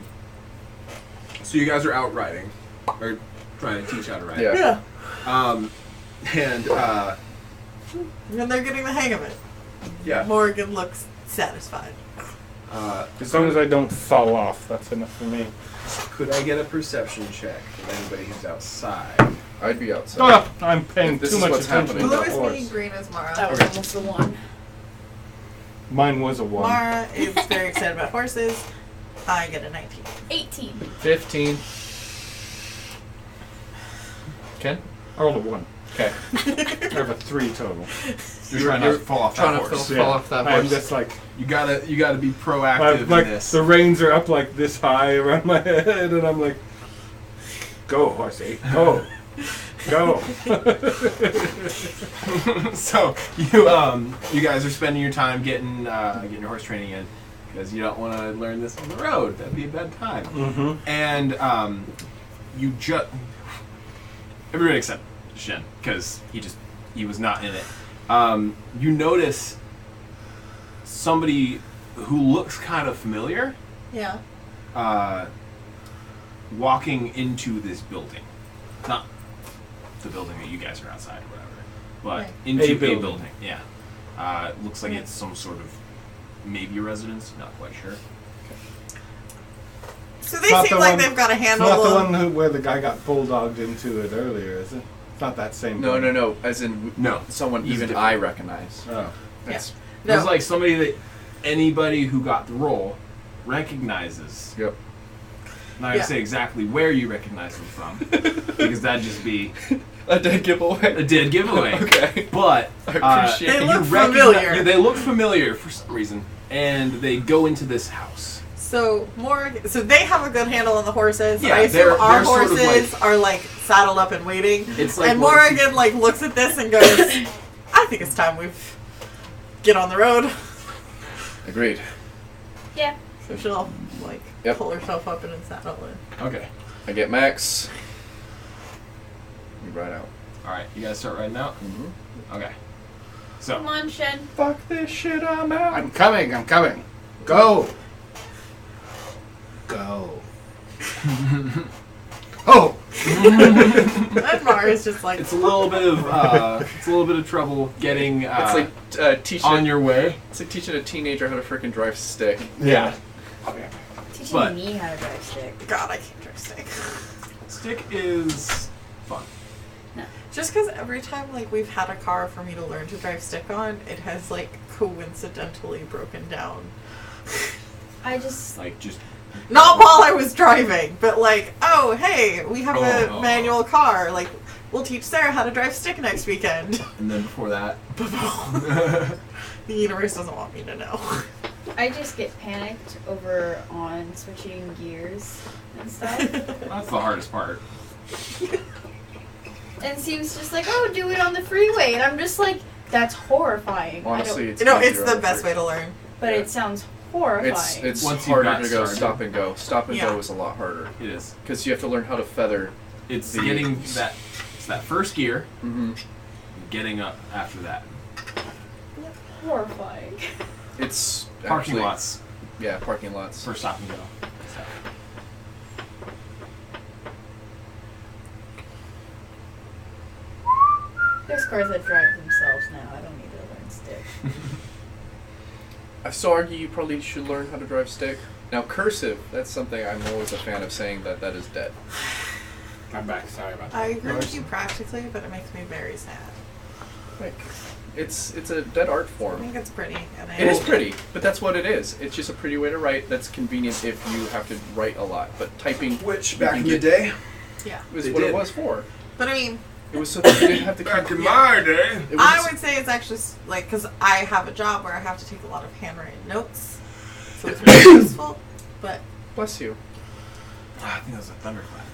Speaker 2: so you guys are out riding, or trying to teach how to ride.
Speaker 1: Yeah.
Speaker 5: Yeah.
Speaker 2: And
Speaker 5: And they're getting the hang of it.
Speaker 2: yeah.
Speaker 5: Morgan looks satisfied.
Speaker 3: As long as I don't fall off, that's enough for me.
Speaker 2: Could I get a perception check from anybody who's outside?
Speaker 1: I'd be outside.
Speaker 3: Oh, I'm paying
Speaker 1: This
Speaker 3: too
Speaker 1: is
Speaker 3: much
Speaker 1: what's
Speaker 3: attention to
Speaker 1: happening.
Speaker 3: the
Speaker 5: Blue is me,
Speaker 3: horse.
Speaker 5: green is Mara.
Speaker 4: That was
Speaker 2: Okay.
Speaker 4: almost the one.
Speaker 3: Mine was a 1.
Speaker 5: Mara is very excited about horses. I get a 19.
Speaker 4: 18.
Speaker 1: 15. Ken?
Speaker 3: I rolled a 1.
Speaker 1: Okay.
Speaker 3: I have a 3 total.
Speaker 2: You're trying not to fall off that
Speaker 1: Trying to
Speaker 2: horse.
Speaker 1: fall off that
Speaker 3: I'm
Speaker 1: horse.
Speaker 3: just like,
Speaker 2: You gotta be proactive
Speaker 3: like
Speaker 2: in this.
Speaker 3: the reins are up like this high around my head, and I'm like, go horsey, go, go.
Speaker 2: So you guys are spending your time getting your horse training in, because you don't want to learn this on the road. That'd be a bad time.
Speaker 3: Mm-hmm.
Speaker 2: And you just everybody except Shen, because he was not in it. You notice somebody who looks kind of familiar
Speaker 5: Yeah.
Speaker 2: walking into this building. Not the building that you guys are outside or whatever, but
Speaker 5: Right.
Speaker 2: into
Speaker 3: A
Speaker 2: a
Speaker 3: building.
Speaker 2: building. Yeah. Looks like it's some sort of maybe a residence, not quite sure.
Speaker 5: So they
Speaker 3: Not
Speaker 5: seem
Speaker 3: the
Speaker 5: like
Speaker 3: one-
Speaker 5: they've got a
Speaker 3: It's
Speaker 5: handle
Speaker 3: not the
Speaker 5: on.
Speaker 3: one where the guy got bulldogged into it earlier, is it? It's not that same.
Speaker 1: No,
Speaker 3: building.
Speaker 1: no, no. As in,
Speaker 2: No.
Speaker 1: someone
Speaker 2: This is
Speaker 1: even
Speaker 2: different.
Speaker 1: I recognize.
Speaker 3: Oh.
Speaker 1: That's,
Speaker 5: No.
Speaker 2: It's like somebody that anybody who got the role recognizes.
Speaker 1: Yep.
Speaker 2: Not gonna
Speaker 5: Yeah.
Speaker 2: say exactly where you recognize them from, because that'd just be
Speaker 1: A dead giveaway.
Speaker 2: a dead giveaway.
Speaker 1: Okay.
Speaker 2: But
Speaker 1: I appreciate
Speaker 5: They
Speaker 1: it.
Speaker 5: look familiar.
Speaker 2: They look familiar for some reason, and they go into this house.
Speaker 5: So so they have a good handle on the horses.
Speaker 2: Yeah,
Speaker 5: I assume
Speaker 2: they're
Speaker 5: our
Speaker 2: sort of
Speaker 5: horses
Speaker 2: like-
Speaker 5: are like saddled up and waiting.
Speaker 2: It's like
Speaker 5: and
Speaker 2: once
Speaker 5: Morrigan like looks at this and goes, "I think it's time we get on the road."
Speaker 1: Agreed.
Speaker 4: Yeah.
Speaker 5: So she'll like
Speaker 1: Yep.
Speaker 5: pull herself up in a saddle and
Speaker 2: Okay.
Speaker 1: I get Max. We ride out.
Speaker 2: All right. You guys start riding out.
Speaker 1: Mm-hmm.
Speaker 2: Okay.
Speaker 4: Come
Speaker 2: So
Speaker 4: on, Shen.
Speaker 1: Fuck this shit, I'm out.
Speaker 3: I'm coming. I'm coming. Go. Go. Oh.
Speaker 5: and Mara's just like,
Speaker 2: it's a little bit of trouble getting
Speaker 1: It's like teaching.
Speaker 2: on your way.
Speaker 1: It's like teaching a teenager how to freaking drive stick.
Speaker 2: Yeah.
Speaker 4: Teaching
Speaker 2: But-
Speaker 4: me how to drive stick.
Speaker 5: God, I can't drive stick.
Speaker 2: Stick is fun.
Speaker 5: Just because every time like we've had a car for me to learn to drive stick on, it has like coincidentally broken down.
Speaker 4: I just.
Speaker 2: Like just
Speaker 5: Not while I was driving, but like, oh hey, we have a
Speaker 2: Oh.
Speaker 5: manual car. Like, we'll teach Sarah how to drive stick next weekend.
Speaker 2: and then before that.
Speaker 5: The universe doesn't want me to know.
Speaker 4: I just get panicked over on switching gears and stuff.
Speaker 2: That's the hardest part.
Speaker 4: And Steve's just like, oh, do it on the freeway. And I'm just like, that's horrifying.
Speaker 1: Honestly, it's
Speaker 5: No,
Speaker 1: easier
Speaker 5: it's
Speaker 1: on
Speaker 5: the best way to learn.
Speaker 4: But
Speaker 1: yeah.
Speaker 4: it sounds horrifying.
Speaker 1: It's
Speaker 2: Once you
Speaker 1: harder
Speaker 2: got
Speaker 1: to go
Speaker 2: started.
Speaker 1: stop and go. Stop and
Speaker 5: Yeah.
Speaker 1: go is a lot harder
Speaker 2: It is.
Speaker 1: because you have to learn how to feather.
Speaker 2: It's
Speaker 1: The-
Speaker 2: getting that. It's that first gear.
Speaker 1: Mm-hmm.
Speaker 2: Getting up after that.
Speaker 4: horrifying.
Speaker 1: It's
Speaker 2: Parking
Speaker 1: actually-
Speaker 2: lots
Speaker 1: Yeah, parking lots.
Speaker 2: for stop and go.
Speaker 4: There's cars that drive themselves now. I don't need to learn stick.
Speaker 1: I still argue you probably should learn how to drive stick. Now, cursive, that's something I'm always a fan of saying that is dead.
Speaker 3: I'm back. Sorry about that.
Speaker 5: I agree with you practically, but it makes me very sad.
Speaker 1: Like, it's a dead art
Speaker 5: I
Speaker 1: form.
Speaker 5: think it's pretty. And I
Speaker 1: It is pretty, but that's what it is. It's just a pretty way to write that's convenient if you have to write a lot. But typing
Speaker 7: Which
Speaker 1: you
Speaker 7: back
Speaker 1: can
Speaker 7: in the
Speaker 1: get-
Speaker 7: day,
Speaker 5: Yeah.
Speaker 1: was
Speaker 7: They
Speaker 1: what it
Speaker 7: did.
Speaker 1: was for.
Speaker 5: But I mean,
Speaker 1: It was so that you didn't have to
Speaker 7: back
Speaker 1: keep...
Speaker 7: in my day.
Speaker 1: It
Speaker 5: I
Speaker 1: was,
Speaker 5: would say it's actually like because I have a job where I have to take a lot of handwritten notes, so it's really useful. But
Speaker 1: bless you.
Speaker 2: I think that was a thunderclap.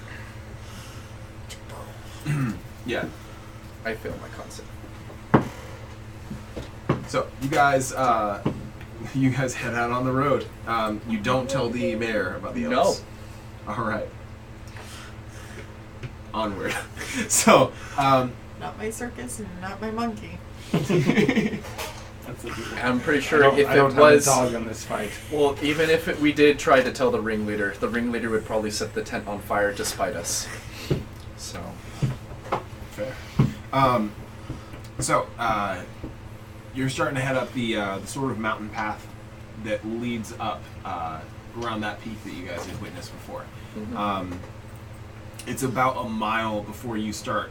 Speaker 2: Yeah.
Speaker 1: I failed my concept.
Speaker 2: So you guys head out on the road. You don't tell the mayor about the elves.
Speaker 1: No.
Speaker 2: All right. Onward. So,
Speaker 5: not my circus, not my monkey.
Speaker 2: that's a
Speaker 1: I'm pretty
Speaker 3: I
Speaker 1: sure
Speaker 3: don't,
Speaker 1: if
Speaker 3: I
Speaker 1: it
Speaker 3: don't
Speaker 1: was...
Speaker 3: have a dog in this fight.
Speaker 1: Well, even if we did try to tell the ringleader would probably set the tent on fire to spite us. So...
Speaker 2: fair. So, you're starting to head up the sort of mountain path that leads up around that peak that you guys had witnessed before.
Speaker 1: Mhm.
Speaker 2: It's about a mile before you start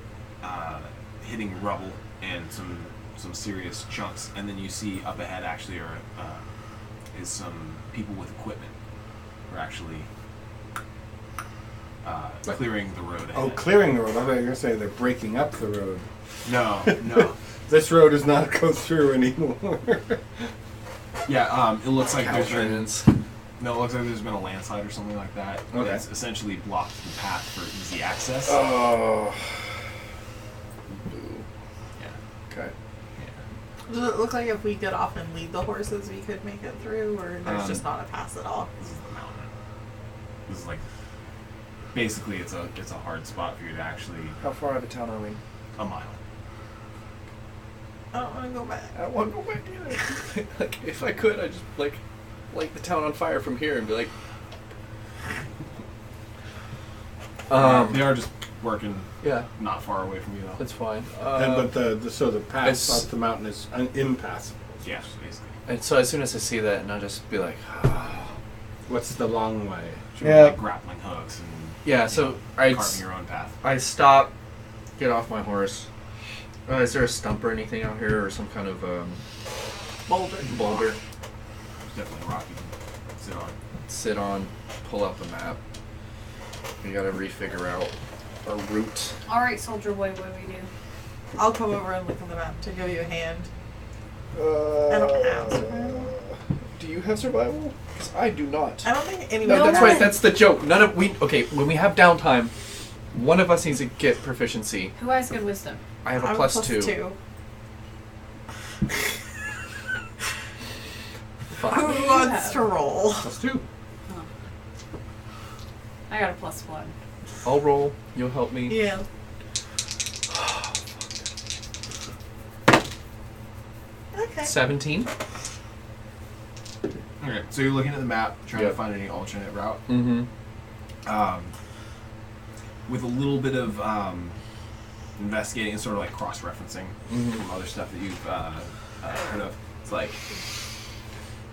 Speaker 2: hitting rubble and some serious chunks, and then you see up ahead actually is some people with equipment who are actually clearing the road ahead.
Speaker 3: Oh, clearing the road. I thought you were going to say they're breaking up the road.
Speaker 2: No, no.
Speaker 3: This road does not go through anymore.
Speaker 2: Yeah, it looks like there's been
Speaker 1: Caltrans.
Speaker 2: no, it looks like there's been a landslide or something like that.
Speaker 1: Okay.
Speaker 2: That's essentially blocked the path for easy access.
Speaker 1: Oh.
Speaker 2: Yeah.
Speaker 1: Okay.
Speaker 5: Does it look like if we get off and lead the horses, we could make it through, or there's just not a pass at all?
Speaker 2: This is the mountain. This is like basically it's a hard spot for you to actually
Speaker 1: How far out of town are we?
Speaker 2: a mile.
Speaker 5: I don't want to go back.
Speaker 1: I don't want to go back either. Like, if I could, I'd just light the town on fire from here and be like.
Speaker 2: They are just working
Speaker 1: Yeah,
Speaker 2: not far away from you though.
Speaker 1: that's fine.
Speaker 3: But the path
Speaker 1: it's-
Speaker 3: up the mountain is impassable.
Speaker 2: Yeah, basically.
Speaker 1: And so as soon as I see that, and I'll just be like,
Speaker 3: What's the long way?
Speaker 2: Should
Speaker 1: Yeah.
Speaker 2: be like grappling hooks and
Speaker 1: yeah. So I
Speaker 2: carving your own path.
Speaker 1: stop, get off my horse. Is there a stump or anything out here, or some kind of
Speaker 5: Boulder.
Speaker 1: boulder?
Speaker 2: It's definitely a rock you can sit on.
Speaker 1: Sit on, pull out the map. We gotta refigure out our route.
Speaker 4: All right, soldier boy, what do we do?
Speaker 5: I'll come over and look on the map to give you a hand. I don't have survival.
Speaker 1: Do you have survival? Because I do not.
Speaker 5: I don't think anyone.
Speaker 1: No, that's
Speaker 5: has.
Speaker 1: right. That's the joke. None of we. Okay, when we have downtime, one of us needs to get proficiency.
Speaker 4: Who has good wisdom?
Speaker 1: I have a
Speaker 5: I'm
Speaker 1: plus two. Fuck.
Speaker 5: Who
Speaker 4: do you
Speaker 5: wants
Speaker 4: have?
Speaker 5: to roll?
Speaker 3: +2.
Speaker 4: Oh. I got a +1.
Speaker 1: I'll roll. You'll help me.
Speaker 5: Yeah. Okay.
Speaker 1: 17.
Speaker 2: Okay, so you're looking at the map, trying
Speaker 1: Yep.
Speaker 2: to find any alternate route.
Speaker 1: Mm-hmm.
Speaker 2: With a little bit of investigating and sort of like cross-referencing
Speaker 1: Mhm.
Speaker 2: from other stuff that you've heard of. It's like,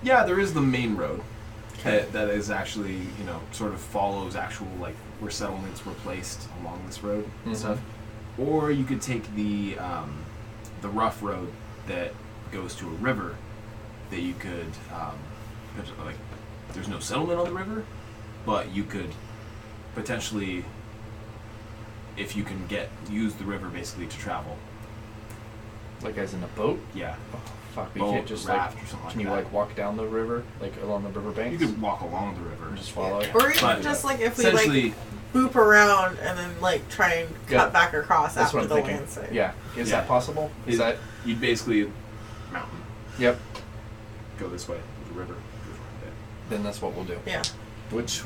Speaker 2: yeah, there is the main road that is actually, you know, sort of follows actual, like, where settlements were placed along this road and
Speaker 1: Mhm.
Speaker 2: stuff. Or you could take the rough road that goes to a river that you could, there's no settlement on the river, but you could potentially, if you can use the river basically to travel.
Speaker 1: Like as in a boat?
Speaker 2: Yeah.
Speaker 1: Oh, fuck. We
Speaker 2: Boat,
Speaker 1: can't just
Speaker 2: raft
Speaker 1: like.
Speaker 2: or something
Speaker 1: Can
Speaker 2: like
Speaker 1: you
Speaker 2: that.
Speaker 1: like walk down the river, like along the river banks?
Speaker 2: You could walk along the river.
Speaker 1: And just follow it.
Speaker 5: Or even
Speaker 2: But,
Speaker 5: just like if we
Speaker 2: essentially,
Speaker 5: like boop around and then like try and
Speaker 1: Yeah.
Speaker 5: cut back across
Speaker 1: That's
Speaker 5: after
Speaker 1: what I'm
Speaker 5: the
Speaker 1: thinking.
Speaker 5: landscape.
Speaker 1: Yeah. Is
Speaker 2: Yeah.
Speaker 1: that possible? Is that?
Speaker 2: you'd basically mountain
Speaker 1: Yep.
Speaker 2: go this way. The river goes right there.
Speaker 1: Then that's what we'll do.
Speaker 5: Yeah.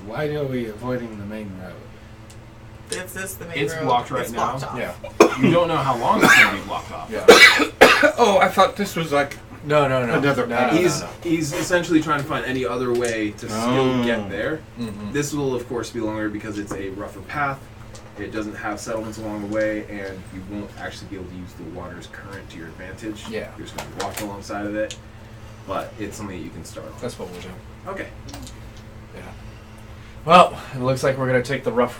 Speaker 3: Why are we avoiding the main road?
Speaker 5: It's this the main
Speaker 2: It's
Speaker 5: road.
Speaker 2: blocked right
Speaker 5: it's
Speaker 2: now.
Speaker 5: blocked off.
Speaker 1: Yeah.
Speaker 2: You don't know how long it's going to be blocked off.
Speaker 1: Yeah.
Speaker 3: Oh, I thought this was like
Speaker 1: No.
Speaker 3: Another path.
Speaker 2: He's essentially trying to find any other way to still get there.
Speaker 1: Mm-hmm.
Speaker 2: This will, of course, be longer because it's a rougher path. It doesn't have settlements along the way, and you won't actually be able to use the water's current to your advantage.
Speaker 1: Yeah.
Speaker 2: You're just going to be walking alongside of it, but it's something that you can start on.
Speaker 1: That's what we'll do.
Speaker 2: Okay.
Speaker 1: Yeah. Well, it looks like we're gonna take the rough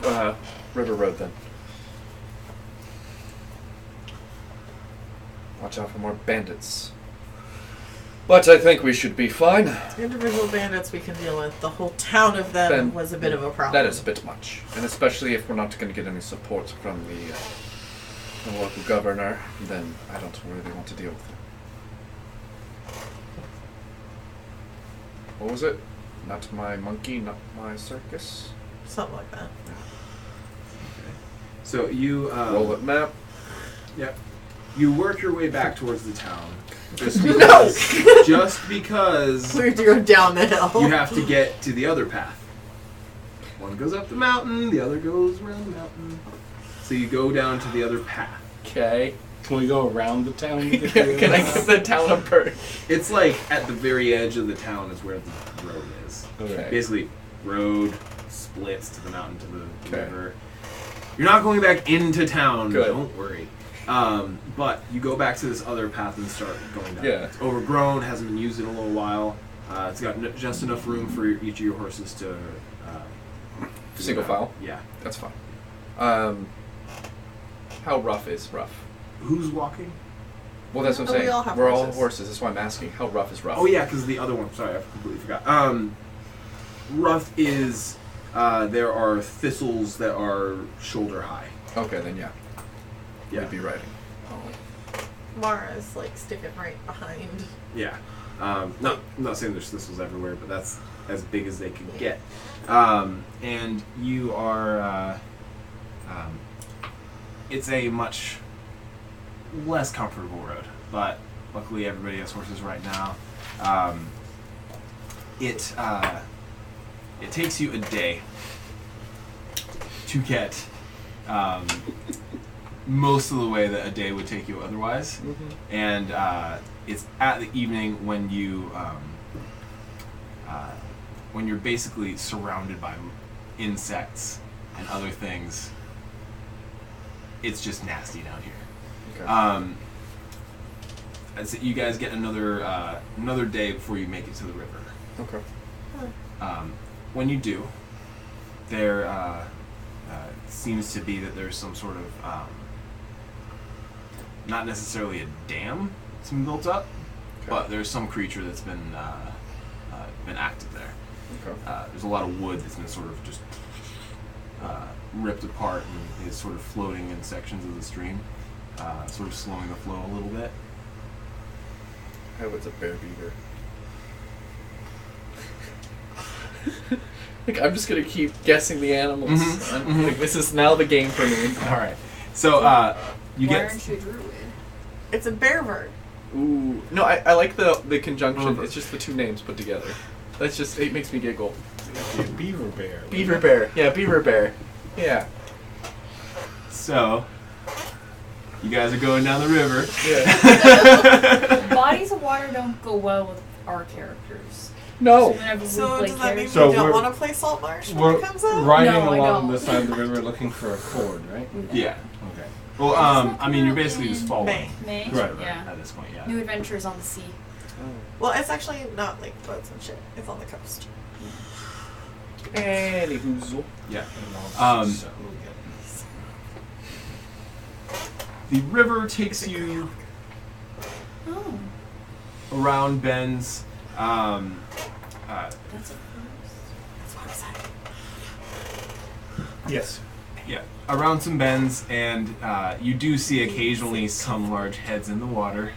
Speaker 1: river road then. Watch out for more bandits. But I think we should be fine.
Speaker 5: Individual bandits we can deal with. The whole town of them
Speaker 1: Then-
Speaker 5: was a bit of a problem.
Speaker 1: That is a bit much, and especially if we're not going to get any support from the local governor, then I don't really want to deal with it. What was it? Not my monkey, not my circus.
Speaker 5: Something like that.
Speaker 2: So you
Speaker 1: Roll it map.
Speaker 2: Yep. You work your way back towards the town. Just
Speaker 5: No!
Speaker 2: because, just because
Speaker 5: We have to go down the hill.
Speaker 2: you have to get to the other path. One goes up the mountain, the other goes around the mountain. So you go down to the other path.
Speaker 1: Okay.
Speaker 3: Can we go around the town? to get
Speaker 1: Can I
Speaker 3: there?
Speaker 1: give the town a bird?
Speaker 2: It's like at the very edge of the town is where the road is.
Speaker 3: Okay.
Speaker 2: Basically, road splits to the mountain to the
Speaker 1: Okay.
Speaker 2: river. You're not going back into town.
Speaker 1: Good.
Speaker 2: Don't worry. But you go back to this other path and start going down.
Speaker 1: Yeah.
Speaker 2: It's overgrown, hasn't been used in a little while. It's got just enough room for each of your horses to
Speaker 1: Single
Speaker 2: go down.
Speaker 1: file?
Speaker 2: Yeah.
Speaker 1: That's fine. How rough is rough?
Speaker 2: Who's walking?
Speaker 1: Well, that's what I'm
Speaker 5: Oh, we
Speaker 1: saying.
Speaker 5: all have
Speaker 1: We're all
Speaker 5: horses.
Speaker 1: horses. That's why I'm asking. How rough is rough?
Speaker 2: Oh yeah, because the other one. Sorry, I completely forgot. Rough is there are thistles that are shoulder high.
Speaker 1: Okay, then yeah.
Speaker 2: Yeah.
Speaker 1: You'd be riding.
Speaker 5: Mara's like sticking right behind.
Speaker 2: Yeah. I'm not saying there's thistles everywhere, but that's as big as they can get. And you are. It's a much less comfortable road, but luckily, everybody has horses right now. It takes you a day to get most of the way that a day would take you otherwise, and it's at the evening when you're basically surrounded by insects and other things. It's just nasty down here.
Speaker 1: Okay.
Speaker 2: So you guys get another day before you make it to the river.
Speaker 1: Okay.
Speaker 2: When you do, there seems to be that there's some sort of not necessarily a dam that's been built up, but there's some creature that's been active there.
Speaker 1: Okay.
Speaker 2: There's a lot of wood that's been sort of just ripped apart and is sort of floating in sections of the stream, sort of slowing the flow a little bit.
Speaker 1: How was a bear beaver? Like, I'm just gonna keep guessing the animals. Like, this is now the game for me.
Speaker 2: All right. So you
Speaker 4: Why
Speaker 2: get.
Speaker 4: aren't you a druid?
Speaker 5: It's a bear bird.
Speaker 1: Ooh, no, I like the conjunction.
Speaker 2: River.
Speaker 1: It's just the two names put together. That's just, it makes me giggle.
Speaker 3: Beaver bear.
Speaker 1: Beaver bear. Yeah, beaver bear. Yeah.
Speaker 2: So you guys are going down the river.
Speaker 1: Yeah.
Speaker 4: Bodies of water don't go well with our characters.
Speaker 1: No.
Speaker 4: Whenever
Speaker 5: So
Speaker 4: we
Speaker 5: does
Speaker 4: play
Speaker 5: that mean
Speaker 3: So
Speaker 5: we don't
Speaker 3: we're-
Speaker 5: want to play Salt Marsh when
Speaker 3: We're
Speaker 5: it comes out?
Speaker 3: riding
Speaker 4: No, I
Speaker 3: along
Speaker 4: don't.
Speaker 3: the side of the river looking for a ford, right?
Speaker 2: Yeah.
Speaker 3: Okay.
Speaker 2: Well,
Speaker 4: It's not
Speaker 2: I mean, you're
Speaker 4: coming out
Speaker 2: basically just
Speaker 4: in
Speaker 2: following
Speaker 5: May.
Speaker 4: May?
Speaker 2: the river
Speaker 4: Yeah.
Speaker 2: at this point. Yeah.
Speaker 4: New adventures on the sea.
Speaker 5: Well, it's actually not like boats and shit. It's on the coast.
Speaker 1: Anywho.
Speaker 2: Yeah.
Speaker 3: So,
Speaker 2: The river takes you
Speaker 4: Oh,
Speaker 2: around bends.
Speaker 4: that's a first.
Speaker 5: That's what I said.
Speaker 3: yes.
Speaker 2: Yeah, around some bends, and you do see occasionally some large heads in the water,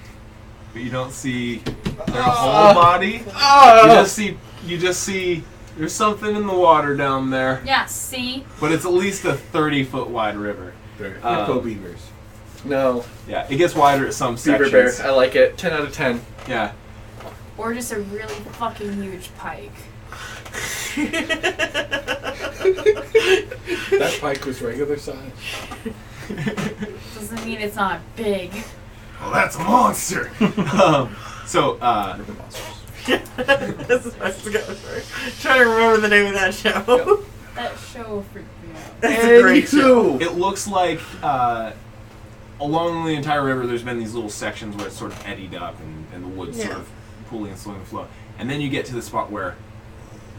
Speaker 2: but you don't see their whole body. You just see there's something in the water down there,
Speaker 4: Yeah, see?
Speaker 2: but it's at least a 30-foot wide river.
Speaker 3: Hippo beavers.
Speaker 1: No.
Speaker 2: Yeah, it gets wider at some
Speaker 1: Beaver
Speaker 2: sections.
Speaker 1: bear. I like it. 10 out of 10.
Speaker 2: Yeah,
Speaker 4: Or just a really fucking huge pike.
Speaker 3: That pike was regular size.
Speaker 4: Doesn't mean it's not big.
Speaker 2: well, that's a monster. So,
Speaker 1: River monsters.
Speaker 5: This is what I was going for. Trying to remember the name of that show.
Speaker 4: That show freaked me out.
Speaker 5: That's a great show.
Speaker 2: it looks like along the entire river there's been these little sections where it's sort of eddied up and the wood's sort
Speaker 5: Yeah.
Speaker 2: of pooling and slowing the flow. And then you get to the spot where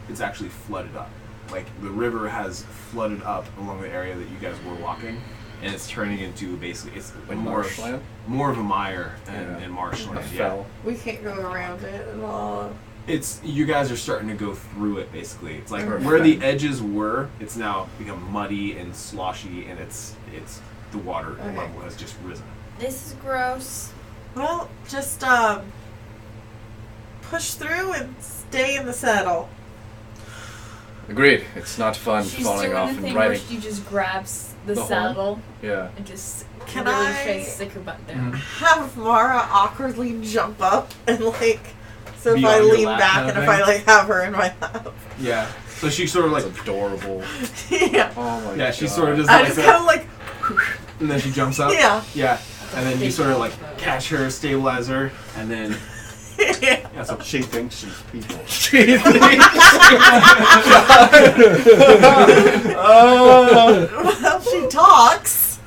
Speaker 2: it's actually flooded up. Like the river has flooded up along the area that you guys were walking, and it's turning into basically it's
Speaker 1: Like
Speaker 2: more
Speaker 1: marshland?
Speaker 2: more of a mire and,
Speaker 1: Yeah.
Speaker 2: and marshland.
Speaker 1: A
Speaker 2: Yeah.
Speaker 1: fell.
Speaker 5: We can't go around it at all.
Speaker 2: It's you guys are starting to go through it basically. It's like
Speaker 1: Perfect.
Speaker 2: where the edges were, it's now become muddy and sloshy, and it's the water
Speaker 5: Okay.
Speaker 2: level has just risen.
Speaker 4: This is gross.
Speaker 5: Well, just push through and stay in the saddle.
Speaker 1: Agreed. It's not fun
Speaker 4: She's
Speaker 1: falling
Speaker 4: doing
Speaker 1: off
Speaker 4: the
Speaker 1: and
Speaker 4: thing where
Speaker 1: riding.
Speaker 4: she just grabs the
Speaker 1: The horn?
Speaker 4: saddle
Speaker 1: Yeah.
Speaker 4: and just
Speaker 5: Can
Speaker 4: really
Speaker 5: I-
Speaker 4: tries to stick her butt down.
Speaker 5: Have Mara awkwardly jump up and like, so
Speaker 2: Be
Speaker 5: if I
Speaker 2: on your
Speaker 5: lean
Speaker 2: lap
Speaker 5: back
Speaker 2: kind
Speaker 5: and
Speaker 2: of
Speaker 5: if I
Speaker 2: thing?
Speaker 5: like have her in my lap.
Speaker 2: Yeah. So she sort of like
Speaker 1: That's adorable.
Speaker 5: Yeah.
Speaker 1: Oh my god.
Speaker 2: yeah, she sort of does
Speaker 5: I
Speaker 2: like
Speaker 5: just
Speaker 2: that,
Speaker 5: kind of like,
Speaker 2: and then she jumps up.
Speaker 5: yeah.
Speaker 2: Yeah. And then you
Speaker 4: Big
Speaker 2: sort of like
Speaker 4: mouth, though.
Speaker 2: catch her, stabilize her, and then
Speaker 5: Yeah.
Speaker 2: yeah. So
Speaker 3: She thinks she's people.
Speaker 5: Well, she talks.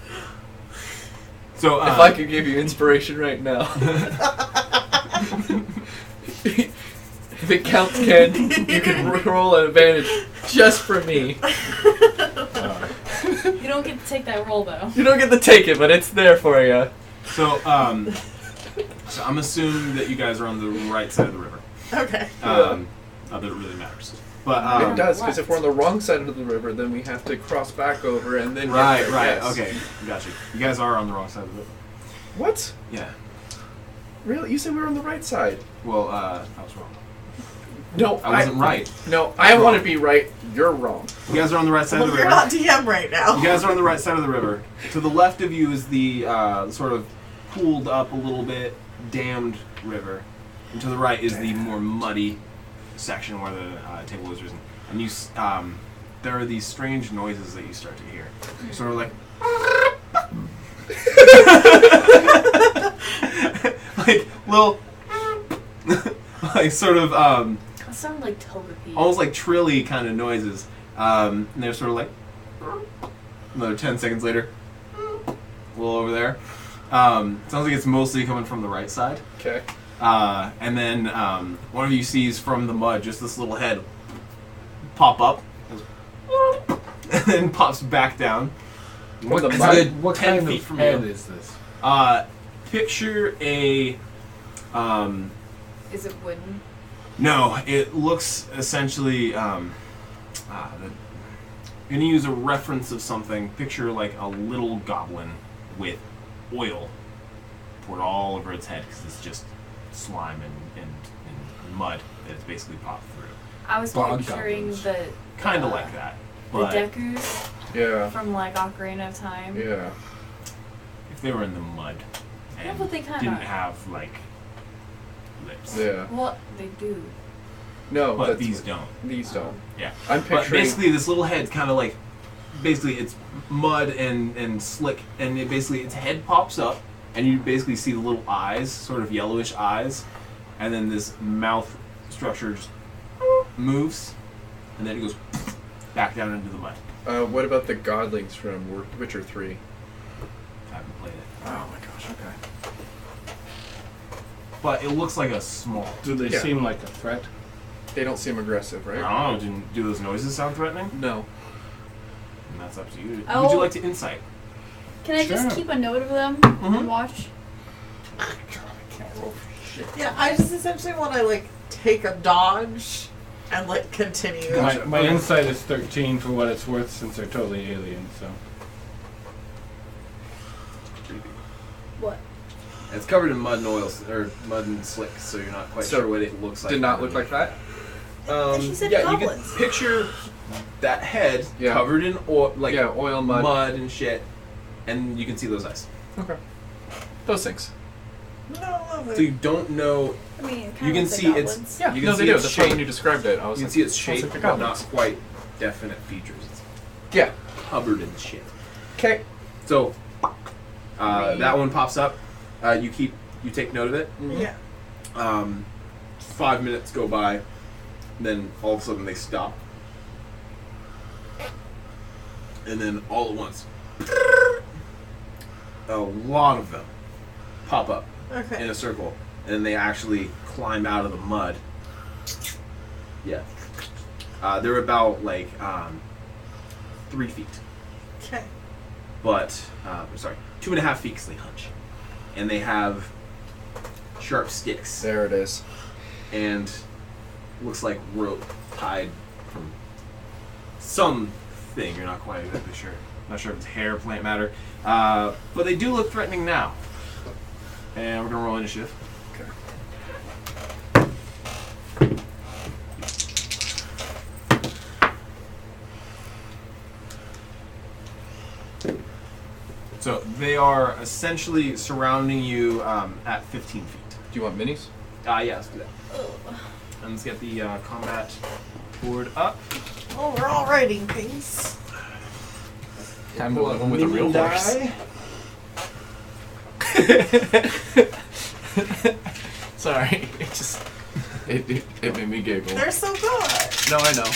Speaker 2: so
Speaker 1: If I could give you inspiration right now. If it counts, Ken, you can roll an advantage just for me.
Speaker 4: You don't get to take that roll though.
Speaker 1: You don't get to take it, but it's there for you.
Speaker 2: so so I'm assuming that you guys are on the right side of the river.
Speaker 5: Okay.
Speaker 2: Not that it really matters. But
Speaker 1: It does, because if we're on the wrong side of the river, then we have to cross back over and then
Speaker 2: Right,
Speaker 1: get there,
Speaker 2: right,
Speaker 1: yes.
Speaker 2: okay, gotcha. You guys are on the wrong side of the river.
Speaker 1: What?
Speaker 2: Yeah.
Speaker 1: Really? You said we were on the right side.
Speaker 2: Well, I was wrong.
Speaker 1: No,
Speaker 2: I wasn't right.
Speaker 1: No, I
Speaker 2: Wrong.
Speaker 1: want to be right. You're wrong.
Speaker 2: You guys are on the right side
Speaker 5: Well,
Speaker 2: of the
Speaker 5: you're
Speaker 2: river.
Speaker 5: not DM right now.
Speaker 2: You guys are on the right side of the river. To the left of you is the sort of pooled up a little bit dammed river, and to the right is the more muddy section where the table is risen. And there are these strange noises that you start to hear, sort of like, like little, like sort of
Speaker 4: That sounded like Togepi.
Speaker 2: almost like trilly kind of noises. And they're sort of like another 10 seconds later, a little over there. Sounds like it's mostly coming from the right side.
Speaker 1: Okay.
Speaker 2: And then one of you sees from the mud just this little head pop up, and then pops back down.
Speaker 3: What
Speaker 1: The
Speaker 3: kind,
Speaker 1: mud?
Speaker 3: what
Speaker 2: 10
Speaker 3: kind
Speaker 2: feet
Speaker 3: of
Speaker 2: from
Speaker 3: head
Speaker 2: you.
Speaker 3: is this?
Speaker 2: Picture a
Speaker 4: Is it wooden?
Speaker 2: no, it looks essentially I'm gonna use a reference of something. Picture like a little goblin with oil poured all over its head because it's just slime and mud that it's basically popped through.
Speaker 4: I was
Speaker 3: Bog
Speaker 4: picturing
Speaker 3: goblins.
Speaker 4: the
Speaker 2: Kind of like that.
Speaker 4: the
Speaker 2: But
Speaker 4: Dekus
Speaker 1: Yeah.
Speaker 4: from like Ocarina of Time.
Speaker 1: Yeah.
Speaker 2: if they were in the mud
Speaker 4: Yeah,
Speaker 2: and
Speaker 4: but they kinda
Speaker 2: didn't
Speaker 4: are.
Speaker 2: have like lips.
Speaker 1: Yeah.
Speaker 4: Well, they do.
Speaker 1: No,
Speaker 2: But
Speaker 1: that's
Speaker 2: these
Speaker 1: what-
Speaker 2: don't.
Speaker 1: These don't.
Speaker 2: Yeah.
Speaker 1: I'm
Speaker 2: But
Speaker 1: picturing.
Speaker 2: basically this little head kind of like basically it's mud and slick and it basically its head pops up and you basically see the little eyes, sort of yellowish eyes, and then this mouth structure just moves and then it goes back down into the mud.
Speaker 1: What about the godlings from Witcher 3?
Speaker 2: I haven't played it.
Speaker 1: Oh my gosh. Okay.
Speaker 2: But it looks like a small.
Speaker 3: Do they
Speaker 1: Yeah.
Speaker 3: seem like a threat?
Speaker 1: They don't seem aggressive,
Speaker 2: I
Speaker 1: right?
Speaker 2: don't know, didn't do those noises sound throretening?
Speaker 1: No.
Speaker 2: And that's up to you. Would
Speaker 4: Oh.
Speaker 2: you like to insight?
Speaker 4: Can I just
Speaker 3: Sure.
Speaker 4: keep a note of them
Speaker 2: Mhm.
Speaker 4: and watch?
Speaker 5: Yeah, I just essentially want to like take a dodge and like continue.
Speaker 1: Gotcha.
Speaker 3: My
Speaker 1: Okay.
Speaker 3: insight is 13 for what it's worth since they're totally alien, so.
Speaker 6: What?
Speaker 7: It's covered in mud and oil, or mud and slick, so you're not quite
Speaker 1: So,
Speaker 7: sure what it looks like.
Speaker 1: Did not look like that?
Speaker 6: She said
Speaker 7: yeah,
Speaker 6: goblins.
Speaker 7: you can picture that head
Speaker 1: Yeah.
Speaker 7: covered in oil, like
Speaker 1: Yeah, oil, mud.
Speaker 7: mud and shit, and you can see those eyes.
Speaker 1: Okay. Those things.
Speaker 5: No,
Speaker 7: So you don't know.
Speaker 6: I mean,
Speaker 7: You
Speaker 6: kind
Speaker 7: can
Speaker 6: of
Speaker 7: see it's.
Speaker 6: goblins.
Speaker 1: Yeah,
Speaker 7: you
Speaker 1: no,
Speaker 7: can
Speaker 1: they
Speaker 7: see
Speaker 1: do.
Speaker 7: its
Speaker 1: That's why when
Speaker 7: shape.
Speaker 1: you described it, I was
Speaker 7: You can
Speaker 1: like,
Speaker 7: see its
Speaker 1: sounds
Speaker 7: shape,
Speaker 1: like the
Speaker 7: but not
Speaker 1: goblins.
Speaker 7: quite definite features. It's
Speaker 1: Yeah.
Speaker 7: covered in shit.
Speaker 1: Okay.
Speaker 7: So that one pops up. You take note of it.
Speaker 5: Yeah.
Speaker 7: 5 minutes go by, then all of a sudden they stop, and then all at once, a lot of them pop up in
Speaker 5: Okay.
Speaker 7: a circle, and they actually climb out of the mud. Yeah, they're about like 3 feet,
Speaker 5: Okay.
Speaker 7: but sorry, 2.5 feet 'cause they hunch, and they have sharp sticks.
Speaker 1: There it is.
Speaker 7: And looks like rope tied from some
Speaker 2: Thing, you're not quite exactly sure. Not sure if it's hair, plant matter. But they do look threatening now. And we're gonna roll initiative.
Speaker 1: Okay.
Speaker 2: So they are essentially surrounding you at 15 feet.
Speaker 1: Do you want minis?
Speaker 7: yeah, let's do that.
Speaker 2: And let's get the combat board up.
Speaker 5: Oh, we're all writing things.
Speaker 1: Time to level with a real horse. Sorry, it made me giggle.
Speaker 5: They're so good.
Speaker 1: No, I know.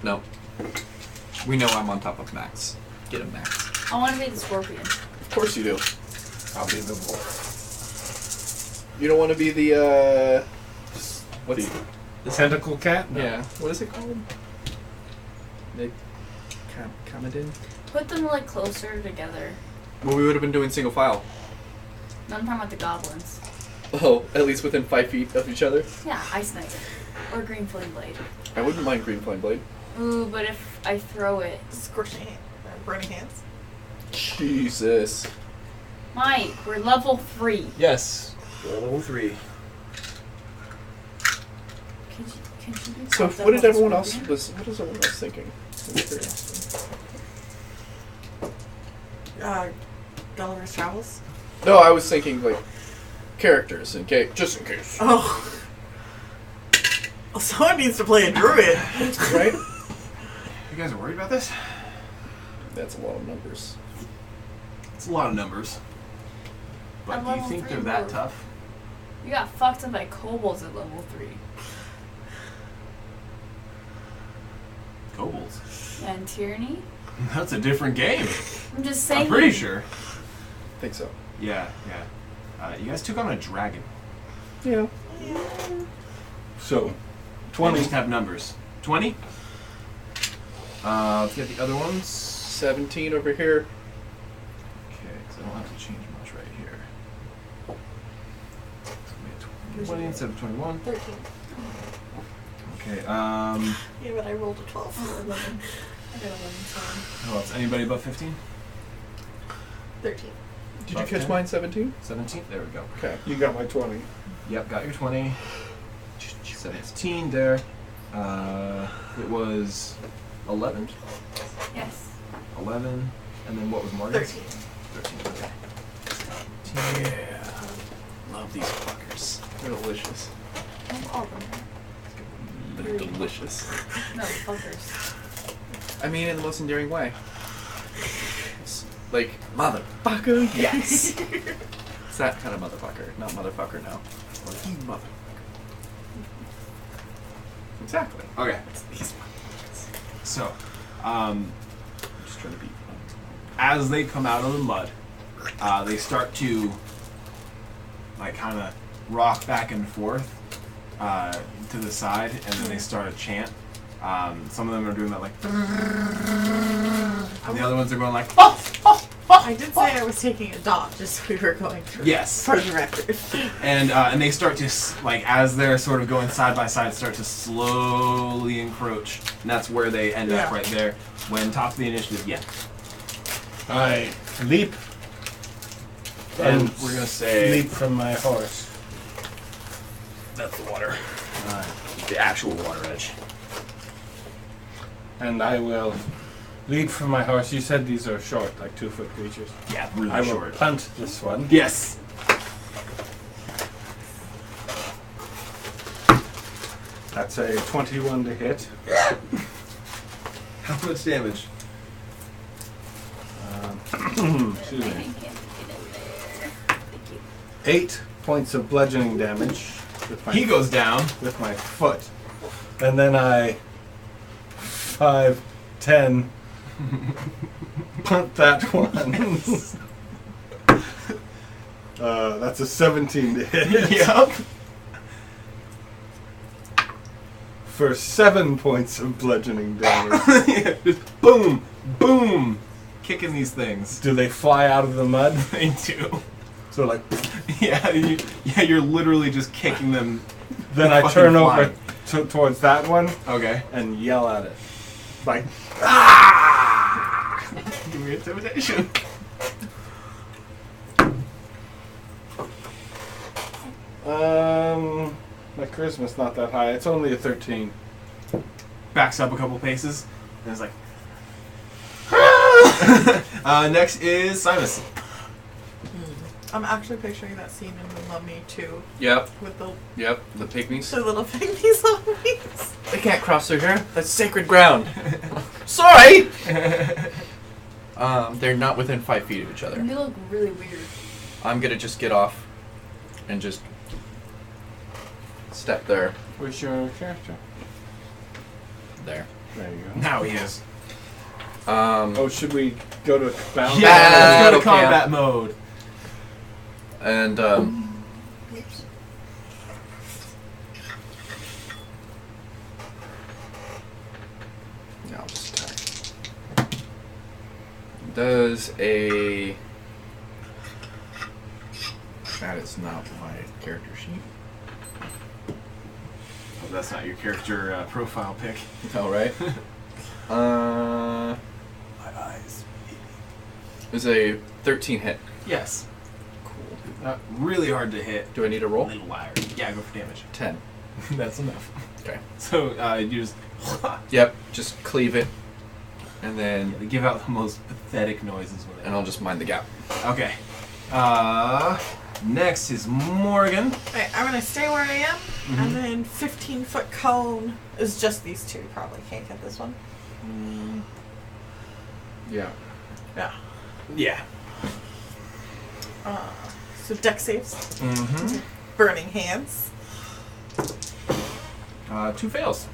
Speaker 1: No. We know I'm on top of Max. Get him, Max.
Speaker 4: I want to be the scorpion.
Speaker 1: Of course you do.
Speaker 3: I'll be the wolf.
Speaker 1: You don't want to be the what's
Speaker 3: The tentacle cat? No.
Speaker 1: yeah? What is it called? The Kamadin?
Speaker 4: Put them like closer together.
Speaker 1: Well, we would have been doing single file.
Speaker 4: No, I'm talking about the goblins.
Speaker 1: Oh, at least within 5 feet of each other.
Speaker 4: Yeah, Ice Knight. Or Green Flame Blade.
Speaker 1: I wouldn't mind Green Flame Blade.
Speaker 4: Ooh, but if I throw it.
Speaker 5: Scorching hand. Burning hands.
Speaker 1: Jesus.
Speaker 4: Mike, we're level 3.
Speaker 1: Yes.
Speaker 7: Level 3.
Speaker 4: Can you be
Speaker 1: So
Speaker 4: popped up
Speaker 1: what did
Speaker 4: on the
Speaker 1: everyone else
Speaker 4: scorpion?
Speaker 1: what is everyone else thinking? I'm curious.
Speaker 5: Gulliver's Travels.
Speaker 1: No, I was thinking like characters just in case.
Speaker 5: Oh. Well, someone needs to play a druid.
Speaker 1: Right?
Speaker 2: You guys are worried about this?
Speaker 1: That's a lot of numbers.
Speaker 2: It's a lot of numbers. But
Speaker 4: I'm
Speaker 2: do you
Speaker 4: level
Speaker 2: think
Speaker 4: 3
Speaker 2: they're that
Speaker 4: wolf.
Speaker 2: tough?
Speaker 4: You got fucked up by kobolds at level 3.
Speaker 2: Kobolds.
Speaker 4: And tyranny?
Speaker 2: That's a different game.
Speaker 4: I'm just saying.
Speaker 2: I'm pretty sure.
Speaker 1: I think so.
Speaker 2: Yeah. You guys took on a dragon.
Speaker 1: Yeah.
Speaker 3: So,
Speaker 2: And
Speaker 3: 20.
Speaker 2: just have numbers. 20? Let's get the other ones.
Speaker 1: 17 over here.
Speaker 2: Okay, because I don't have to change much right here. So we had 20 instead of 21.
Speaker 6: 13.
Speaker 2: Okay,
Speaker 5: Yeah, but I rolled a 12 for 11.
Speaker 6: I got 11, so
Speaker 2: who else? Anybody above 15?
Speaker 6: 13.
Speaker 1: Did you
Speaker 2: Above
Speaker 1: catch
Speaker 2: 10?
Speaker 1: mine 17?
Speaker 2: 17? There we go.
Speaker 1: Okay.
Speaker 3: You got my 20.
Speaker 2: Yep, got your 20. 17 there. It was 11.
Speaker 4: Yes.
Speaker 2: 11. And then what was Morgan's?
Speaker 5: 13.
Speaker 2: 13. Okay. 13.
Speaker 1: Yeah. Love these fuckers. They're delicious.
Speaker 4: Don't call them.
Speaker 1: They're delicious.
Speaker 4: No, fuckers.
Speaker 1: I mean, in the most endearing way. It's like, motherfucker, yes! It's that kind of motherfucker. Not motherfucker now. Like, you motherfucker. Exactly.
Speaker 2: Okay.
Speaker 1: It's these motherfuckers.
Speaker 2: So,
Speaker 1: I'm just trying to be fun.
Speaker 2: as they come out of the mud, they start to like kind of rock back and forth to the side, and then they start a chant. Some of them are doing that like, and the other ones are going like,
Speaker 5: I did say I was taking a dot, just so we were going through.
Speaker 2: yes.
Speaker 5: For the record.
Speaker 2: And they start to like as they're sort of going side by side, start to slowly encroach, and that's where they end up
Speaker 5: Yeah.
Speaker 2: right there. When top of the initiative, yeah.
Speaker 3: I leap.
Speaker 2: And
Speaker 3: And
Speaker 2: we're gonna say
Speaker 3: leap from my horse.
Speaker 2: that's the water, the actual water edge.
Speaker 3: And I will leap from my horse. You said these are short, like 2-foot creatures.
Speaker 2: Yeah, really
Speaker 3: I will
Speaker 2: short.
Speaker 3: punt this one.
Speaker 2: Yes.
Speaker 3: That's a 21 to hit.
Speaker 2: How much damage?
Speaker 3: Excuse me. 8 points of bludgeoning damage with my
Speaker 2: He goes down.
Speaker 3: with my foot, and then I 5, 10 punt that one. That's a 17 to hit.
Speaker 2: Yep.
Speaker 3: For 7 points of bludgeoning damage.
Speaker 2: Just boom, boom, kicking these things.
Speaker 3: Do they fly out of the mud?
Speaker 2: They do.
Speaker 3: So like,
Speaker 2: Yeah, you're literally just kicking them.
Speaker 3: then I
Speaker 2: Fucking
Speaker 3: turn
Speaker 2: flying.
Speaker 3: over towards that one
Speaker 2: Okay.
Speaker 3: and yell at it, like,
Speaker 2: Give me intimidation.
Speaker 3: my charisma's not that high. It's only a 13.
Speaker 2: Backs up a couple paces, and it's like. Next is Simus.
Speaker 5: I'm actually picturing that scene in The Mummy too,
Speaker 1: Yep,
Speaker 5: with the
Speaker 1: pygmies.
Speaker 5: little pygmies zombies.
Speaker 1: They can't cross through here. That's sacred ground. Sorry! They're not within 5 feet of each other.
Speaker 4: You look really weird.
Speaker 1: I'm gonna just get off and just step there.
Speaker 3: Where's your character?
Speaker 1: There.
Speaker 3: There you go.
Speaker 2: Now he is.
Speaker 3: Oh, should we go to battle?
Speaker 2: Yeah, let's go to
Speaker 1: okay.
Speaker 2: combat mode.
Speaker 1: And yeah, I'll just attack. Does a that is not my character sheet.
Speaker 2: Oh, that's not your character profile pic.
Speaker 1: All right.
Speaker 2: My eyes.
Speaker 1: Is a 13 hit.
Speaker 2: Yes.
Speaker 1: Cool.
Speaker 2: Really hard to hit.
Speaker 1: Do I need a roll?
Speaker 2: Little liar. Yeah, go for damage.
Speaker 1: 10.
Speaker 2: That's enough.
Speaker 1: Okay.
Speaker 2: So you just
Speaker 1: Yep. Just cleave it, and then
Speaker 2: they give out the most pathetic noises when they.
Speaker 1: I'll just mind the gap.
Speaker 2: Okay. Next is Morgan.
Speaker 5: Alright, I'm gonna stay where I am,
Speaker 2: Mm-hmm.
Speaker 5: and then 15-foot cone is just these two. Probably can't get this one.
Speaker 1: Yeah.
Speaker 5: Yeah.
Speaker 2: Yeah.
Speaker 5: So deck saves.
Speaker 2: Mm-hmm.
Speaker 5: Burning hands.
Speaker 2: 2 fails.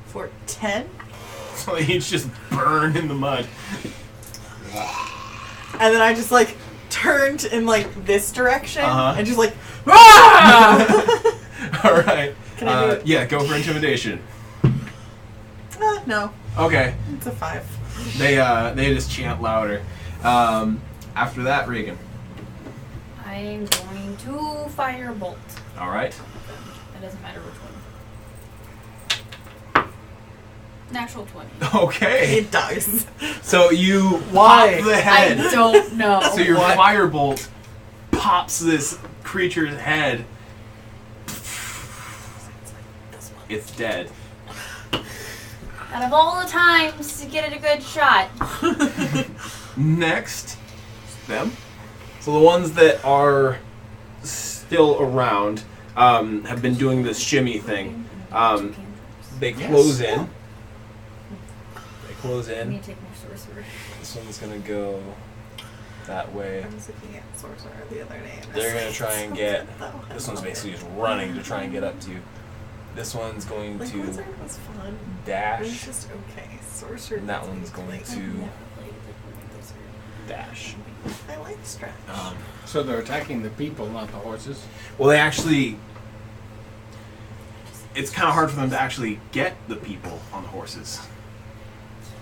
Speaker 5: For 10.
Speaker 2: So they each just burn in the mud.
Speaker 5: And then I just like turned in like this direction
Speaker 2: Uh-huh.
Speaker 5: and just like ah!
Speaker 2: All right.
Speaker 5: Can I do it?
Speaker 2: Yeah, go for intimidation.
Speaker 5: No,
Speaker 2: Okay.
Speaker 5: it's a 5.
Speaker 2: They just chant louder. After that, Reagan.
Speaker 4: I'm going to firebolt.
Speaker 2: All right.
Speaker 4: It doesn't matter which one. Natural 20.
Speaker 2: Okay.
Speaker 5: It does.
Speaker 2: So you
Speaker 1: Why?
Speaker 2: pop the
Speaker 4: I
Speaker 2: head.
Speaker 4: don't know.
Speaker 2: So your
Speaker 1: What?
Speaker 2: firebolt pops this creature's head. It's dead.
Speaker 4: Out of all the times to get it a good shot.
Speaker 2: Next, them. So the ones that are still around have been doing this shimmy thing. They close in. They close
Speaker 4: I
Speaker 2: in.
Speaker 4: need to take more sorcerer.
Speaker 2: This one's gonna go that way.
Speaker 5: I was looking at Sorcerer the other day. and
Speaker 2: They're
Speaker 5: I
Speaker 2: gonna try and
Speaker 5: was
Speaker 2: get.
Speaker 5: like, "Oh,
Speaker 2: This one's
Speaker 5: hello."
Speaker 2: basically just running to try and get up to you. This one's going
Speaker 5: Like,
Speaker 2: to
Speaker 5: Wizard was fun. It was
Speaker 2: dash,
Speaker 5: just okay. Sorcerer.
Speaker 2: and that
Speaker 5: was
Speaker 2: one's going
Speaker 5: like,
Speaker 2: to dash.
Speaker 5: I like stretch.
Speaker 3: So they're attacking the people, not the horses.
Speaker 2: Well, they actually. It's kind of hard for them to actually get the people on the horses.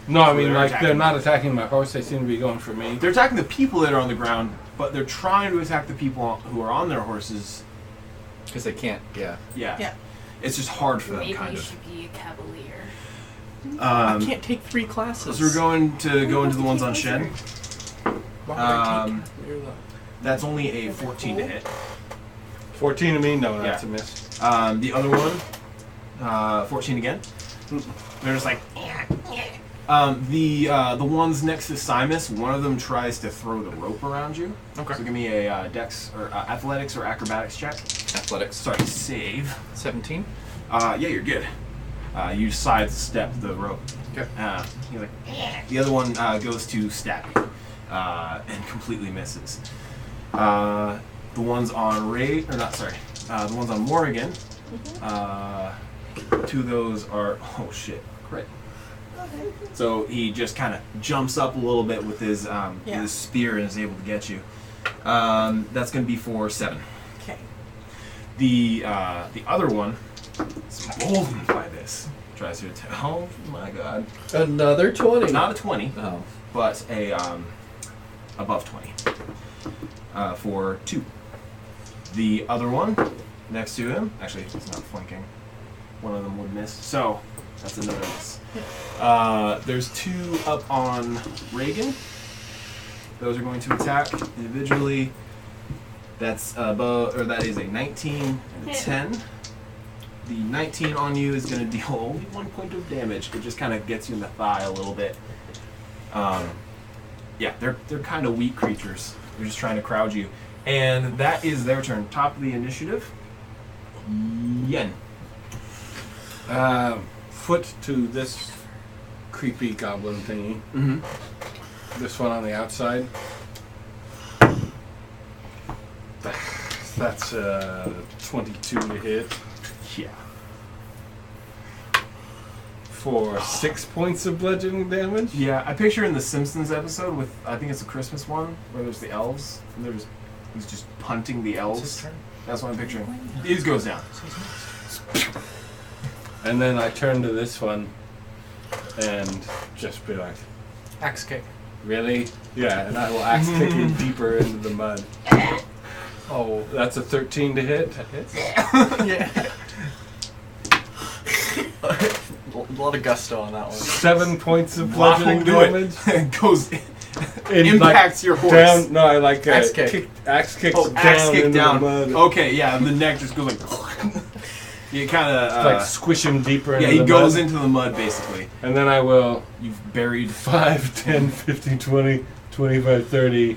Speaker 3: No, I
Speaker 2: So
Speaker 3: mean,
Speaker 2: they're
Speaker 3: like,
Speaker 2: attacking-
Speaker 3: they're not attacking my horse. They seem to be going for me.
Speaker 2: They're attacking the people that are on the ground, but they're trying to attack the people who are on their horses.
Speaker 1: Because they can't. Yeah.
Speaker 2: Yeah.
Speaker 5: Yeah.
Speaker 2: It's just hard for them,
Speaker 4: Maybe
Speaker 2: kind
Speaker 4: you
Speaker 2: of.
Speaker 4: should be a cavalier.
Speaker 5: I can't take 3 classes.
Speaker 2: So we're going to go into the ones on
Speaker 5: Wizard.
Speaker 2: Shen. That's only a 14 to hit.
Speaker 3: 14 to me? No, that's
Speaker 2: Yeah.
Speaker 3: a miss.
Speaker 2: The other one, 14 again. They're just like. The ones next to Simus, one of them tries to throw the rope around you.
Speaker 1: Okay.
Speaker 2: So give me a dex or athletics or acrobatics check.
Speaker 1: Athletics.
Speaker 2: Sorry, save.
Speaker 1: 17.
Speaker 2: Yeah, you're good. You sidestep the rope.
Speaker 1: Okay.
Speaker 2: You're like, the other one goes to stab you, and completely misses. The ones on Ray, or not, sorry, the ones on Morrigan, 2 of those are, oh shit, crit.
Speaker 5: Okay.
Speaker 2: So he just kind of jumps up a little bit with his spear and is able to get you. That's going to be for 7.
Speaker 5: Okay.
Speaker 2: The other one is emboldened by this. Tries to attack. Oh my god!
Speaker 1: Another 20.
Speaker 2: Not a 20,
Speaker 1: Oh.
Speaker 2: but a above 20 for 2. The other one next to him, actually, it's not flanking. One of them would miss, so that's another miss. There's 2 up on Reagan. Those are going to attack individually. That's that is a 19 and a 10. The 19 on you is going to deal only 1 point of damage. It just kind of gets you in the thigh a little bit. Yeah, they're kind of weak creatures. They're just trying to crowd you. And that is their turn. Top of the initiative. Yen.
Speaker 3: Foot to this creepy goblin thingy.
Speaker 2: Mm-hmm.
Speaker 3: This one on the outside. That's 22 to hit
Speaker 2: Yeah.
Speaker 3: for 6 points of bludgeoning damage.
Speaker 2: Yeah, I picture in the Simpsons episode with, I think it's the Christmas one, where there's the elves, and he's just punting the elves. That's what I'm picturing. His goes down.
Speaker 3: And then I turn to this one and just be like,
Speaker 1: Axe kick.
Speaker 3: really? Yeah, and I will axe kick him deeper into the mud. Oh, that's a 13 to hit.
Speaker 1: That hits.
Speaker 5: Yeah.
Speaker 1: A lot of gusto on that one.
Speaker 3: 7 points of
Speaker 2: Block
Speaker 3: bludgeoning
Speaker 2: will do
Speaker 3: damage.
Speaker 2: it. Goes
Speaker 3: In,
Speaker 2: impacts your horse.
Speaker 3: Down, no, I like
Speaker 1: Axe kick.
Speaker 3: Axe kicks
Speaker 2: Oh,
Speaker 3: down
Speaker 2: axe kick
Speaker 3: into
Speaker 2: down.
Speaker 3: the mud.
Speaker 2: Okay, yeah, and the neck just goes like. You kind of.
Speaker 3: Like squish him deeper into
Speaker 2: yeah,
Speaker 3: the
Speaker 2: he goes
Speaker 3: mud.
Speaker 2: into the mud basically.
Speaker 3: And then I will
Speaker 2: You've buried.
Speaker 3: 5, 10, 15, 20, 25, 30,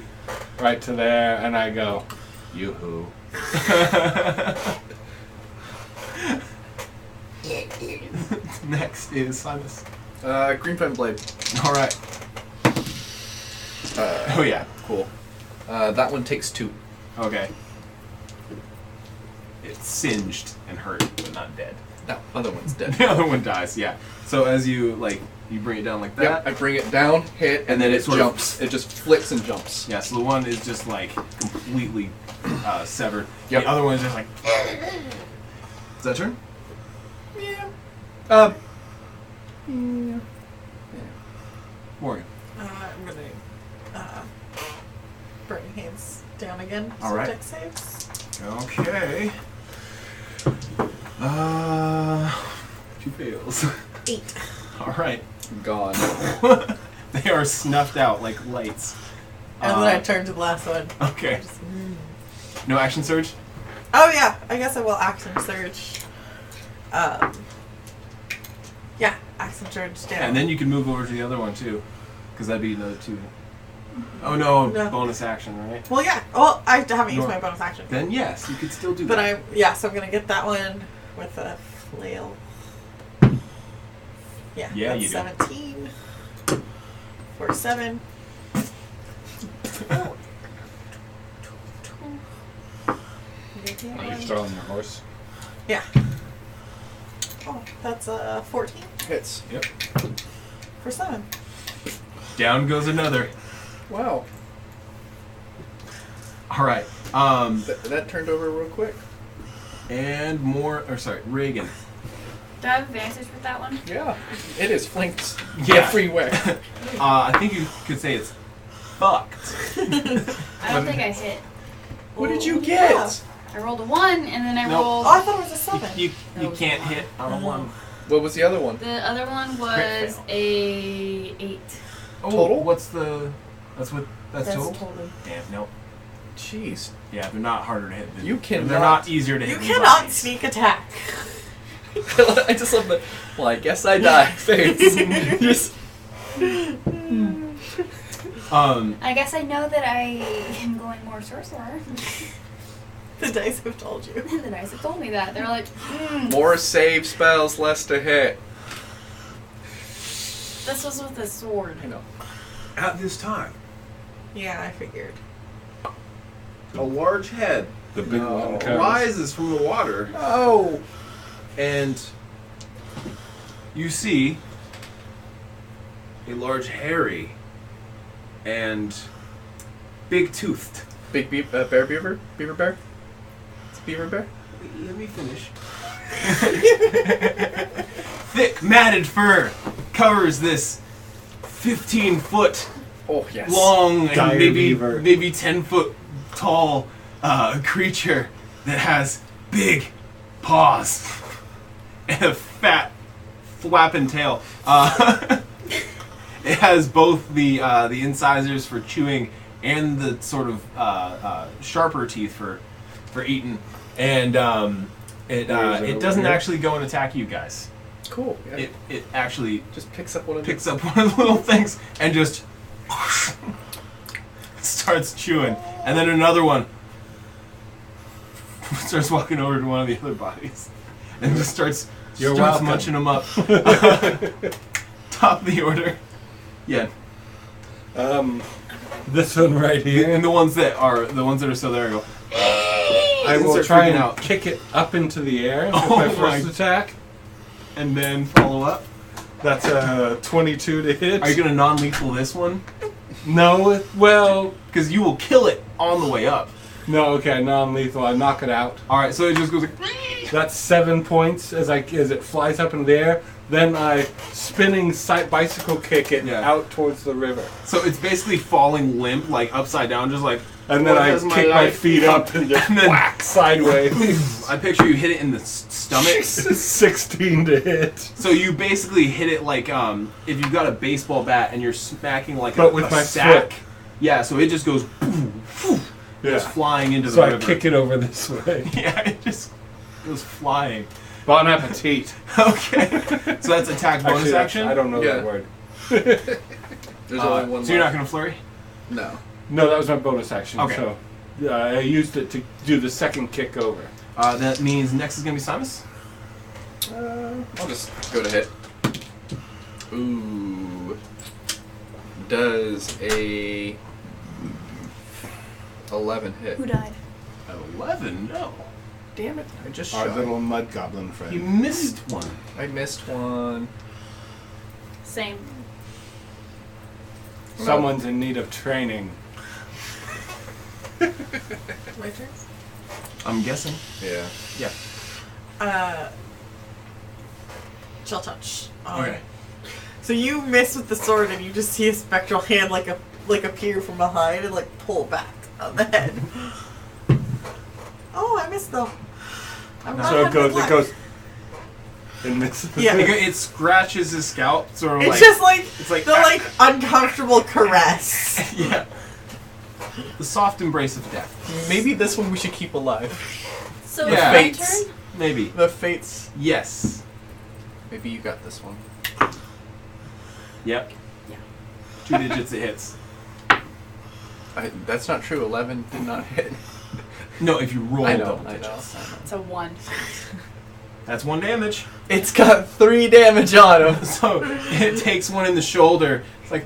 Speaker 3: right to there, and I go, yoo-hoo.
Speaker 2: Next is Simus.
Speaker 1: Green Flame Blade.
Speaker 2: All right. Oh yeah.
Speaker 1: Cool. That one takes 2.
Speaker 2: Okay. It's singed and hurt, but not dead.
Speaker 1: No, other one's dead.
Speaker 2: The other one dies. Yeah. So as you you bring it down like that.
Speaker 1: Yep, I bring it down, hit, and then it
Speaker 2: sort of-
Speaker 1: jumps. It just flicks and jumps.
Speaker 2: Yeah. So the one is just completely severed.
Speaker 1: Yep.
Speaker 2: The other one is just like. Is that turn?
Speaker 1: Yeah.
Speaker 2: Morgan.
Speaker 5: I'm gonna burning hands down again.
Speaker 2: All right.
Speaker 5: Dex saves.
Speaker 2: Okay. 2 fails.
Speaker 5: 8.
Speaker 2: All right.
Speaker 1: Gone.
Speaker 2: They are snuffed out like lights.
Speaker 5: And then I turn to the last one.
Speaker 2: Okay. No action surge?
Speaker 5: Oh yeah, I guess I will action surge. Yeah, action surge down.
Speaker 2: And then you can move over to the other one too, because that'd be another 2. Oh no,
Speaker 5: No.
Speaker 2: bonus action, right?
Speaker 5: Well, yeah. Well, I haven't used
Speaker 2: No.
Speaker 5: my bonus action.
Speaker 2: Then yes, you could still do
Speaker 5: But
Speaker 2: that.
Speaker 5: so I'm gonna get that one with a flail. Yeah,
Speaker 2: Yeah,
Speaker 5: that's
Speaker 2: you do.
Speaker 5: 17. 47. Oh.
Speaker 3: Are you still on your horse?
Speaker 5: Yeah. Oh, that's 14
Speaker 1: Hits.
Speaker 2: Yep.
Speaker 5: for 7.
Speaker 2: Down goes another.
Speaker 1: Wow.
Speaker 2: All right.
Speaker 1: That turned over real quick.
Speaker 2: And more. Or sorry, Reagan.
Speaker 4: Do I have advantage with that one?
Speaker 1: Yeah. It is flanked
Speaker 2: Yeah.
Speaker 1: everywhere.
Speaker 2: I think you could say it's fucked.
Speaker 4: I don't think I hit.
Speaker 1: What did you get?
Speaker 5: Yeah.
Speaker 4: I rolled a 1 and then I
Speaker 2: Nope.
Speaker 4: rolled.
Speaker 5: Oh, I thought it was a 7.
Speaker 2: You
Speaker 4: That was
Speaker 2: can't
Speaker 4: fine.
Speaker 2: hit on a 1.
Speaker 1: What was the other one?
Speaker 4: The other one was
Speaker 2: fail.
Speaker 4: a 8.
Speaker 2: Oh,
Speaker 1: Total?
Speaker 2: What's the? That's total.
Speaker 5: total.
Speaker 2: Damn. Nope.
Speaker 1: Jeez.
Speaker 2: Yeah, they're not harder to hit. Than,
Speaker 1: You cannot-
Speaker 2: They're not easier to hit.
Speaker 5: You
Speaker 2: than
Speaker 5: cannot
Speaker 2: zombies.
Speaker 5: sneak attack.
Speaker 1: I just love the. Well, I guess I die. Face. Just.
Speaker 4: I guess I know that I am going more sorcerer.
Speaker 5: The dice have told you.
Speaker 4: The dice have told me that. They're like,
Speaker 1: More save spells, less to hit.
Speaker 4: this was with a sword.
Speaker 1: I know.
Speaker 7: At this time,
Speaker 5: Yeah, I figured.
Speaker 7: a large head
Speaker 3: The big one comes.
Speaker 7: rises from the water,
Speaker 1: Oh.
Speaker 7: and you see a large hairy and big-toothed.
Speaker 1: Big bear beaver? Beaver bear? It's a beaver bear?
Speaker 2: Let me finish. Thick, matted fur covers this 15-foot
Speaker 1: Oh, yes.
Speaker 2: long and
Speaker 3: Dire
Speaker 2: maybe
Speaker 3: beaver.
Speaker 2: 10-foot tall creature that has big paws and a fat flapping tail. It has both the incisors for chewing and the sort of sharper teeth for eating, and it doesn't actually go and attack you guys.
Speaker 1: Cool. Yeah.
Speaker 2: It actually
Speaker 1: just picks up one of
Speaker 2: picks up one of the little things and just starts chewing, and then another one starts walking over to one of the other bodies and just starts
Speaker 3: welcome.
Speaker 2: munching them up. Top of the order. Yeah,
Speaker 3: This one right here.
Speaker 2: and the ones that are still there go.
Speaker 3: I
Speaker 2: and
Speaker 3: will
Speaker 2: start
Speaker 3: try
Speaker 2: freaking
Speaker 3: and
Speaker 2: out.
Speaker 3: kick it up into the air with
Speaker 2: Oh
Speaker 3: my
Speaker 2: my-
Speaker 3: first attack.
Speaker 2: And then follow up.
Speaker 3: That's a 22 to hit.
Speaker 2: Are you gonna non-lethal this one?
Speaker 3: No, well,
Speaker 2: Because you will kill it on the way up.
Speaker 3: no, okay, non-lethal. I knock it out.
Speaker 2: All right, so it just goes like.
Speaker 3: That's 7 points as it flies up in the air. Then I spinning bicycle kick it
Speaker 2: Yeah.
Speaker 3: out towards the river,
Speaker 2: So it's basically falling limp, like upside down, just like.
Speaker 3: and then
Speaker 2: What
Speaker 3: I
Speaker 2: does my
Speaker 3: kick my
Speaker 2: life
Speaker 3: feet up and just
Speaker 2: And then-
Speaker 3: whack sideways.
Speaker 2: I picture you hit it in the stomach.
Speaker 3: 16 to hit.
Speaker 2: So you basically hit it like if you've got a baseball bat and you're smacking like
Speaker 3: But
Speaker 2: a,
Speaker 3: with
Speaker 2: a
Speaker 3: my
Speaker 2: sack.
Speaker 3: foot.
Speaker 2: Yeah, so it just goes goes flying into
Speaker 3: So
Speaker 2: the
Speaker 3: I
Speaker 2: river.
Speaker 3: kick it over this way.
Speaker 2: Yeah, it just goes flying.
Speaker 3: Bon appetit.
Speaker 2: Okay. So that's attack bonus
Speaker 3: Actually,
Speaker 2: action?
Speaker 3: I don't know
Speaker 1: Yeah.
Speaker 3: that word.
Speaker 1: There's only one
Speaker 2: So you're not
Speaker 1: left.
Speaker 2: gonna flurry?
Speaker 1: No.
Speaker 3: No, that was my bonus action.
Speaker 2: Okay.
Speaker 3: So I used it to do the second kick over.
Speaker 2: That means next is gonna be Simus.
Speaker 1: I'll just go to hit. Ooh. Does a 11 hit?
Speaker 4: Who died?
Speaker 2: 11. No,
Speaker 1: Damn it! I just
Speaker 3: Our
Speaker 1: shot.
Speaker 3: little mud goblin
Speaker 2: you
Speaker 3: friend.
Speaker 2: missed one.
Speaker 1: I missed one.
Speaker 4: Same.
Speaker 3: Someone's in need of training.
Speaker 5: My turn.
Speaker 2: I'm guessing.
Speaker 1: Yeah.
Speaker 2: Yeah.
Speaker 5: Shell touch.
Speaker 2: Okay.
Speaker 5: So you miss with the sword, and you just see a spectral hand like appear from behind and like pull back on the head. Oh, I missed though. I'm not
Speaker 3: So it
Speaker 5: having
Speaker 3: goes.
Speaker 5: luck.
Speaker 3: It goes. It misses.
Speaker 5: Yeah.
Speaker 2: It scratches his scalp, sort of
Speaker 5: It's
Speaker 2: like.
Speaker 5: just like
Speaker 2: it's like
Speaker 5: the like uncomfortable caress.
Speaker 2: yeah. The soft embrace of death.
Speaker 7: Maybe this one we should keep alive.
Speaker 4: So
Speaker 2: Yeah.
Speaker 4: it's my
Speaker 5: Fates.
Speaker 4: turn?
Speaker 2: Maybe.
Speaker 7: The fates.
Speaker 2: Yes.
Speaker 1: Maybe you got this one.
Speaker 2: Yep.
Speaker 4: Yeah.
Speaker 2: 2 digits it hits.
Speaker 1: That's not true. 11 did not hit.
Speaker 2: No, if you roll
Speaker 1: I know.
Speaker 2: double
Speaker 1: I know.
Speaker 2: digits.
Speaker 4: It's a 1.
Speaker 2: That's 1 damage.
Speaker 7: It's got 3 damage on him.
Speaker 2: So it takes one in the shoulder. It's like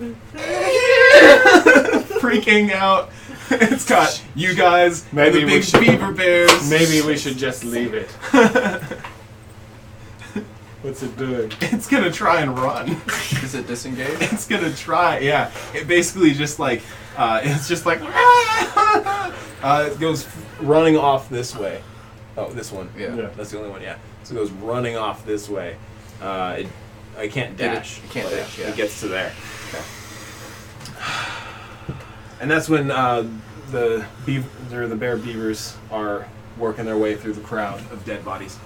Speaker 2: freaking out. It's got you guys,
Speaker 3: Maybe
Speaker 2: the
Speaker 3: we
Speaker 2: big
Speaker 3: should-
Speaker 2: beaver bears.
Speaker 3: Maybe we should just leave it. What's it doing?
Speaker 2: It's gonna try and run.
Speaker 1: Is it disengaged?
Speaker 2: It's gonna try. Yeah. It basically just like it's just like it goes running off this way. Oh, this one.
Speaker 1: Yeah.
Speaker 3: Yeah.
Speaker 2: That's the only one. Yeah. So it goes running off this way. I can't
Speaker 1: Did it-
Speaker 2: dash.
Speaker 1: you can't
Speaker 2: but
Speaker 1: dash, yeah.
Speaker 2: It gets to there.
Speaker 1: Okay.
Speaker 2: And that's when the bear beavers are working their way through the crowd of dead bodies.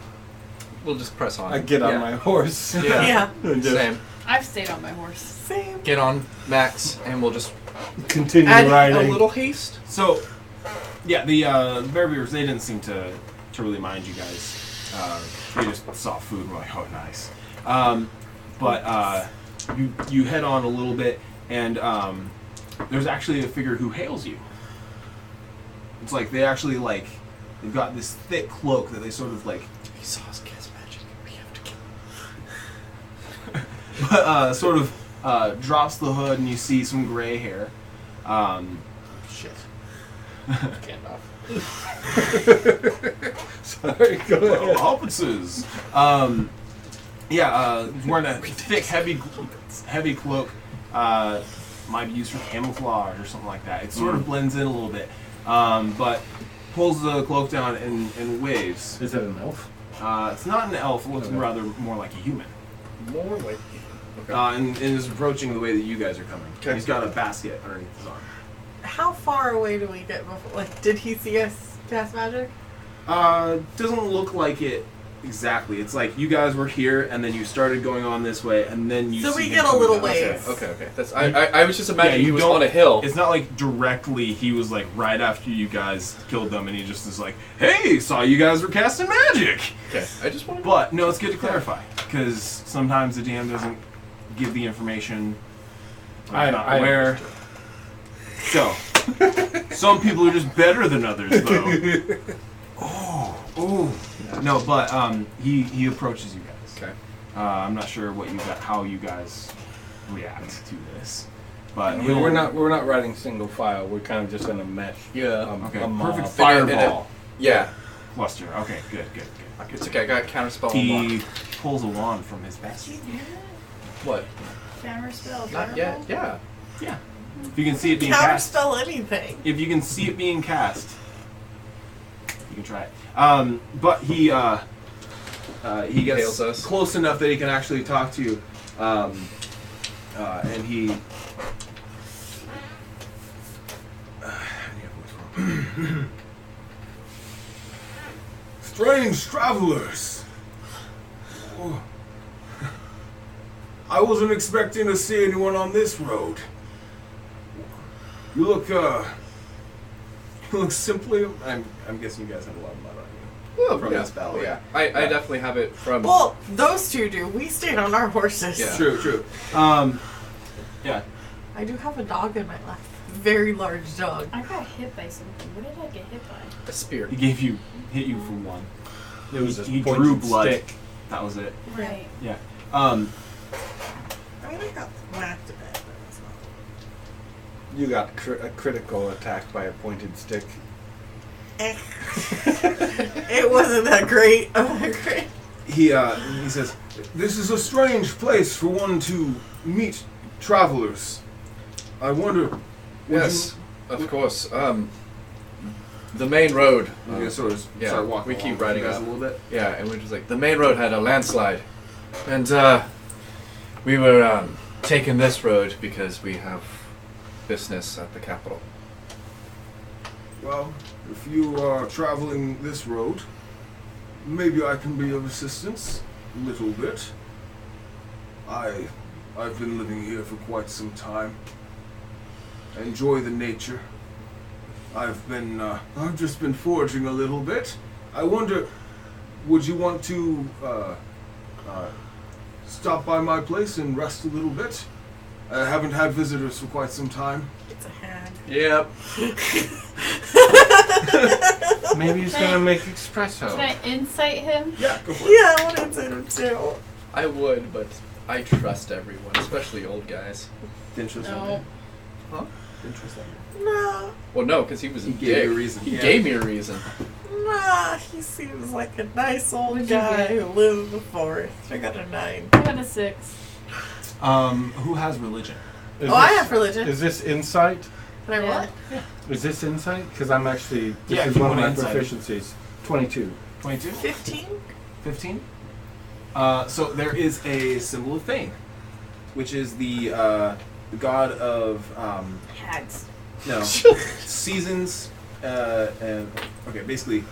Speaker 1: We'll just press on.
Speaker 3: I get on
Speaker 1: Yeah.
Speaker 3: my horse.
Speaker 1: Yeah.
Speaker 5: Yeah.
Speaker 3: And just
Speaker 1: Same.
Speaker 4: I've stayed on my horse.
Speaker 5: Same.
Speaker 1: Get on Max, and we'll just
Speaker 3: continue
Speaker 1: add
Speaker 3: riding.
Speaker 1: a little haste.
Speaker 2: So, yeah, the bear beavers, they didn't seem to really mind you guys. They just saw food and were like, oh, nice. But you head on a little bit, and there's actually a figure who hails you. It's like they actually, like, they've got this thick cloak that they sort of, like,
Speaker 1: He saw us cast magic. We have to kill him.
Speaker 2: but sort of drops the hood, and you see some gray hair.
Speaker 1: Shit.
Speaker 3: Gandalf. Sorry, go ahead.
Speaker 2: Officers. Wearing a thick, heavy cloak. Might be used for camouflage or something like that. It sort of blends in a little bit, but pulls the cloak down and waves.
Speaker 3: Is it an elf?
Speaker 2: It's not an elf. It looks
Speaker 3: Okay.
Speaker 2: rather more like a human.
Speaker 1: More like. Okay.
Speaker 2: And is approaching the way that you guys are coming.
Speaker 1: Okay.
Speaker 2: He's got a basket underneath his arm.
Speaker 5: How far away do we get before? Like, did he see us cast magic?
Speaker 2: Doesn't look like it exactly. It's like you guys were here, and then you started going on this way, and then you.
Speaker 5: So
Speaker 2: see
Speaker 5: we
Speaker 2: him
Speaker 5: get a
Speaker 2: coming
Speaker 5: little
Speaker 2: down.
Speaker 5: ways.
Speaker 1: Okay. That's. I was just imagining
Speaker 2: you
Speaker 1: he was
Speaker 2: don't-
Speaker 1: on a hill.
Speaker 2: It's not like directly. He was like right after you guys killed them, and he just is like, "Hey, saw you guys were casting magic."
Speaker 1: Okay. I just wanted.
Speaker 2: But no, it's good to clarify because sometimes the DM doesn't give the information.
Speaker 3: I
Speaker 2: not
Speaker 3: I
Speaker 2: aware. So, some people are just better than others, though. Oh. No, but he approaches you guys.
Speaker 1: Okay.
Speaker 2: I'm not sure how you guys react to this, but
Speaker 3: We're not riding single file. We're kind of just in a mesh.
Speaker 1: Yeah.
Speaker 2: Okay,
Speaker 3: a mob.
Speaker 2: perfect
Speaker 1: And
Speaker 2: fireball
Speaker 1: Yeah.
Speaker 2: cluster. Okay, good.
Speaker 1: It's okay. I got counterspell
Speaker 2: He
Speaker 1: unlocked.
Speaker 2: pulls a wand from his basket.
Speaker 1: What?
Speaker 4: Hammer spell.
Speaker 1: Not yet. Yeah.
Speaker 2: Yeah. If you can see it being cast.
Speaker 5: Counterspell anything.
Speaker 2: If you can see it being cast, you can try it. But he gets
Speaker 1: Hails us.
Speaker 2: close enough that he can actually talk to you, and he. Strange travelers. Oh. I wasn't expecting to see anyone on this road. You look simply. I'm guessing you guys have a lot of mud on you.
Speaker 1: Oh,
Speaker 2: From
Speaker 1: yeah.
Speaker 2: this battle.
Speaker 1: Oh, yeah. I definitely have it from.
Speaker 5: Well, those two do. We stayed on our horses.
Speaker 1: Yeah.
Speaker 2: True. Yeah.
Speaker 5: I do have a dog in my left very large dog.
Speaker 4: I got hit by something. What did I get hit by?
Speaker 1: A spear.
Speaker 2: He hit you for one.
Speaker 3: It was
Speaker 2: he
Speaker 3: a
Speaker 2: drew
Speaker 3: pointed
Speaker 2: blood.
Speaker 3: stick.
Speaker 2: That was it.
Speaker 4: Right.
Speaker 2: Yeah.
Speaker 5: I mean, I got whacked a bit, but it's not.
Speaker 3: You got a critical attack by a pointed stick.
Speaker 5: It wasn't that great.
Speaker 2: He says, "This is a strange place for one to meet travelers. I wonder."
Speaker 1: Yes, of course. The main road.
Speaker 2: I'm gonna sort of
Speaker 1: yeah,
Speaker 2: start walking.
Speaker 1: we keep
Speaker 2: along with
Speaker 1: riding
Speaker 2: you guys
Speaker 1: up.
Speaker 2: a little bit.
Speaker 1: Yeah, and we're just like, the main road had a landslide. And we were taking this road because we have business at the capital.
Speaker 2: Well, if you are traveling this road, maybe I can be of assistance a little bit. I've been living here for quite some time. I enjoy the nature. I've just been foraging a little bit. I wonder, would you want to stop by my place and rest a little bit? I haven't had visitors for quite some time.
Speaker 5: It's a hag.
Speaker 1: Yep.
Speaker 3: Maybe he's gonna make espresso.
Speaker 4: Can I insight him?
Speaker 2: Yeah, go for it.
Speaker 5: Yeah, I want to inside him too.
Speaker 1: I would, but I trust everyone, especially old guys.
Speaker 2: Interesting.
Speaker 4: No.
Speaker 1: Huh?
Speaker 2: Interesting.
Speaker 5: Nah,
Speaker 1: Well, no, because he was
Speaker 7: He
Speaker 1: a
Speaker 7: gave
Speaker 1: dick.
Speaker 7: you a reason.
Speaker 1: He
Speaker 7: Yeah.
Speaker 1: gave me a reason.
Speaker 5: nah, he seems like a nice old
Speaker 4: What'd you
Speaker 5: guy
Speaker 4: get?
Speaker 5: who lives in the forest. I got a 9.
Speaker 4: I got a 6.
Speaker 2: Who has religion?
Speaker 3: Is
Speaker 5: Oh, I
Speaker 3: this-
Speaker 5: have religion.
Speaker 3: Is this insight?
Speaker 5: Can I roll it?
Speaker 3: Is this insight? Because I'm actually, this
Speaker 2: Yeah,
Speaker 3: is
Speaker 2: if you
Speaker 3: one of my
Speaker 2: want insight.
Speaker 3: proficiencies. 22.
Speaker 2: 22?
Speaker 5: 15?
Speaker 2: 15? So there is a symbol of fame, which is the god of
Speaker 4: Hags.
Speaker 2: no seasons and okay, basically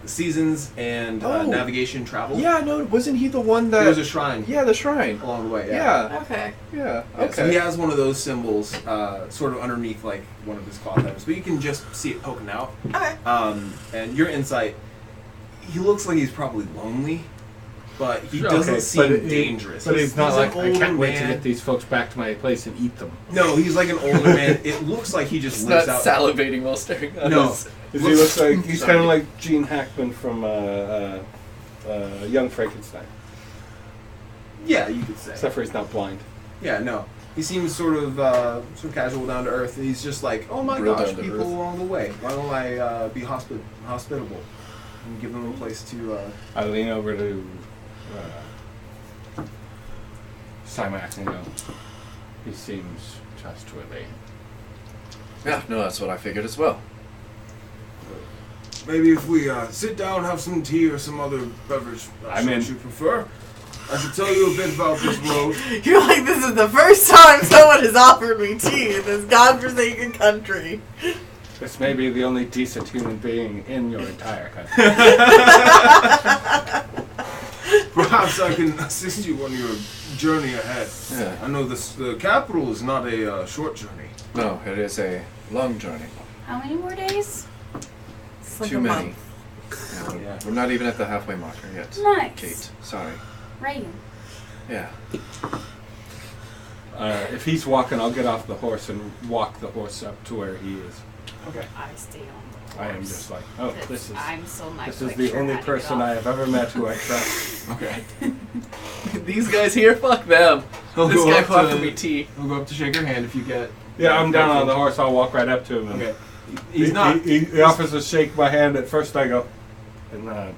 Speaker 2: seasons and
Speaker 1: Oh.
Speaker 2: navigation travel.
Speaker 1: Yeah, no, wasn't he the one that...
Speaker 2: There was a shrine
Speaker 1: yeah, the shrine.
Speaker 2: along the way.
Speaker 1: Yeah,
Speaker 5: Okay.
Speaker 1: yeah,
Speaker 2: Yeah,
Speaker 1: okay.
Speaker 2: So he has one of those symbols sort of underneath like one of his cloth items, but you can just see it poking out.
Speaker 5: Okay.
Speaker 2: And your insight, he looks like he's probably lonely, but he
Speaker 3: Okay,
Speaker 2: doesn't
Speaker 3: but
Speaker 2: seem dangerous.
Speaker 3: But he's not
Speaker 2: an
Speaker 3: like, I
Speaker 2: older
Speaker 3: can't wait to
Speaker 2: man.
Speaker 3: get these folks back to my place and eat them.
Speaker 2: No, he's like an older man. It looks like he just
Speaker 1: He's
Speaker 2: lives
Speaker 1: not
Speaker 2: out.
Speaker 1: salivating while staring at
Speaker 2: No.
Speaker 1: us.
Speaker 3: He looks like, he's
Speaker 1: Sorry.
Speaker 3: kind of like Gene Hackman from Young Frankenstein.
Speaker 2: Yeah, you could say.
Speaker 3: Except for he's not blind.
Speaker 2: Yeah, no. He seems sort of casual, down to earth. He's just like, oh my
Speaker 1: Real
Speaker 2: gosh,
Speaker 1: down to
Speaker 2: people
Speaker 1: earth.
Speaker 2: along the way. Why don't I be hospitable and give them a place to?
Speaker 3: I lean over to Simac and go, he seems trustworthy.
Speaker 1: Yeah, no, that's what I figured as well.
Speaker 2: Maybe if we sit down, have some tea or some other beverage
Speaker 3: I'm in.
Speaker 2: you prefer. I could tell you a bit about this road.
Speaker 5: You're like, this is the first time someone has offered me tea in this godforsaken country.
Speaker 3: This may be the only decent human being in your entire country.
Speaker 2: Perhaps I can assist you on your journey ahead.
Speaker 1: Yeah.
Speaker 2: I know the capital is not a short journey.
Speaker 1: No, it is a long journey.
Speaker 4: How many more days?
Speaker 5: It's like
Speaker 1: Too
Speaker 5: a
Speaker 1: many.
Speaker 5: month.
Speaker 1: Yeah, we're,
Speaker 2: Yeah.
Speaker 1: we're not even at the halfway marker yet.
Speaker 4: Nice.
Speaker 1: Kate, sorry.
Speaker 4: Reagan.
Speaker 1: Yeah.
Speaker 3: If he's walking, I'll get off the horse and walk the horse up to where he is.
Speaker 2: Okay.
Speaker 4: I stay on the horse.
Speaker 3: I am just like, oh,
Speaker 4: Because
Speaker 3: this is
Speaker 4: I'm so not
Speaker 3: this is
Speaker 4: quite
Speaker 3: the
Speaker 4: sure
Speaker 3: only
Speaker 4: how to get
Speaker 3: person I
Speaker 4: off.
Speaker 3: have ever met who I trust.
Speaker 2: Okay.
Speaker 1: These guys here, fuck them.
Speaker 2: He'll
Speaker 1: This
Speaker 2: go
Speaker 1: guy
Speaker 2: up
Speaker 1: offered
Speaker 2: to-
Speaker 1: me tea.
Speaker 2: We'll go up to shake your hand if you get.
Speaker 3: Yeah, I'm down on the horse. I'll walk right up to him. And
Speaker 2: Okay. He's not
Speaker 3: He offers to shake my hand. At first, I go, and
Speaker 2: Yeah.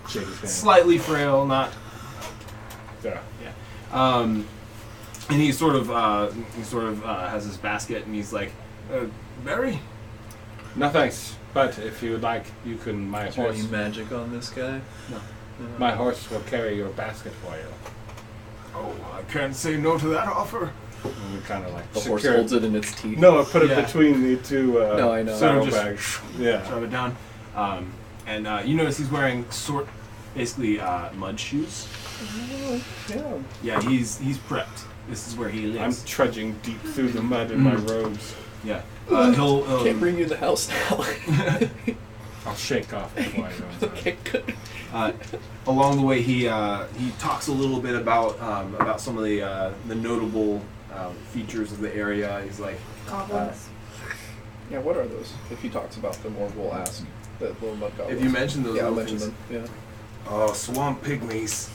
Speaker 3: shake his hand.
Speaker 2: slightly frail, not.
Speaker 3: Yeah.
Speaker 2: And he sort of has his basket, and he's like, Barry.
Speaker 3: No thanks. But if you would like, you can. My
Speaker 1: Is there any
Speaker 3: horse.
Speaker 1: magic on this guy?
Speaker 2: No.
Speaker 3: My horse will carry your basket for you.
Speaker 2: Oh, I can't say no to that offer.
Speaker 3: And we kind of like
Speaker 1: The horse
Speaker 3: secure-
Speaker 1: holds it in its teeth.
Speaker 3: No, I put it
Speaker 2: Yeah.
Speaker 3: between the two
Speaker 1: No, I know.
Speaker 3: saddlebags. Yeah.
Speaker 2: Shove it down. And you notice he's wearing basically mud shoes.
Speaker 3: Yeah.
Speaker 2: Yeah, he's prepped. This is where he
Speaker 3: I'm
Speaker 2: lives.
Speaker 3: trudging deep through the mud in my robes.
Speaker 2: Yeah. He'll
Speaker 1: Can't bring you to the house now.
Speaker 3: I'll shake off before I go inside.
Speaker 1: Okay, good.
Speaker 2: along the way he talks a little bit about some of the notable features of the area. He's like
Speaker 4: Goblins.
Speaker 1: Yeah, what are those? If he talks about them, or we'll ask the little mud goblins.
Speaker 7: If you mention those
Speaker 1: yeah, I'll
Speaker 7: little
Speaker 1: mention
Speaker 7: things.
Speaker 1: them. Yeah.
Speaker 2: Oh, swamp pygmies.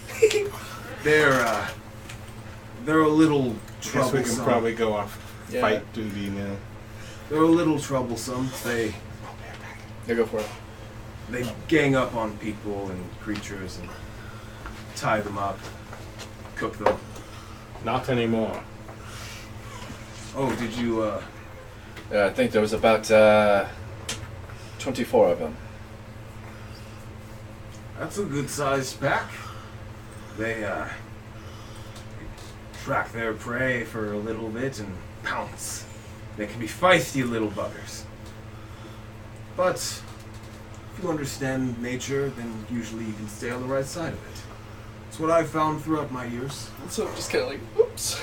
Speaker 2: They're a little
Speaker 3: Guess we
Speaker 2: troublesome.
Speaker 3: can probably go off
Speaker 1: Yeah.
Speaker 3: fight duty now.
Speaker 2: They're a little troublesome.
Speaker 1: Yeah, go for it.
Speaker 2: They gang up on people and creatures and tie them up, cook them.
Speaker 3: Not anymore.
Speaker 2: Oh, did you?
Speaker 1: I think there was about 24 of them.
Speaker 2: That's a good sized pack. They track their prey for a little bit and pounce. They can be feisty little buggers. But if you understand nature, then usually you can stay on the right side of it. It's what I've found throughout my years.
Speaker 1: So just kind of like, oops.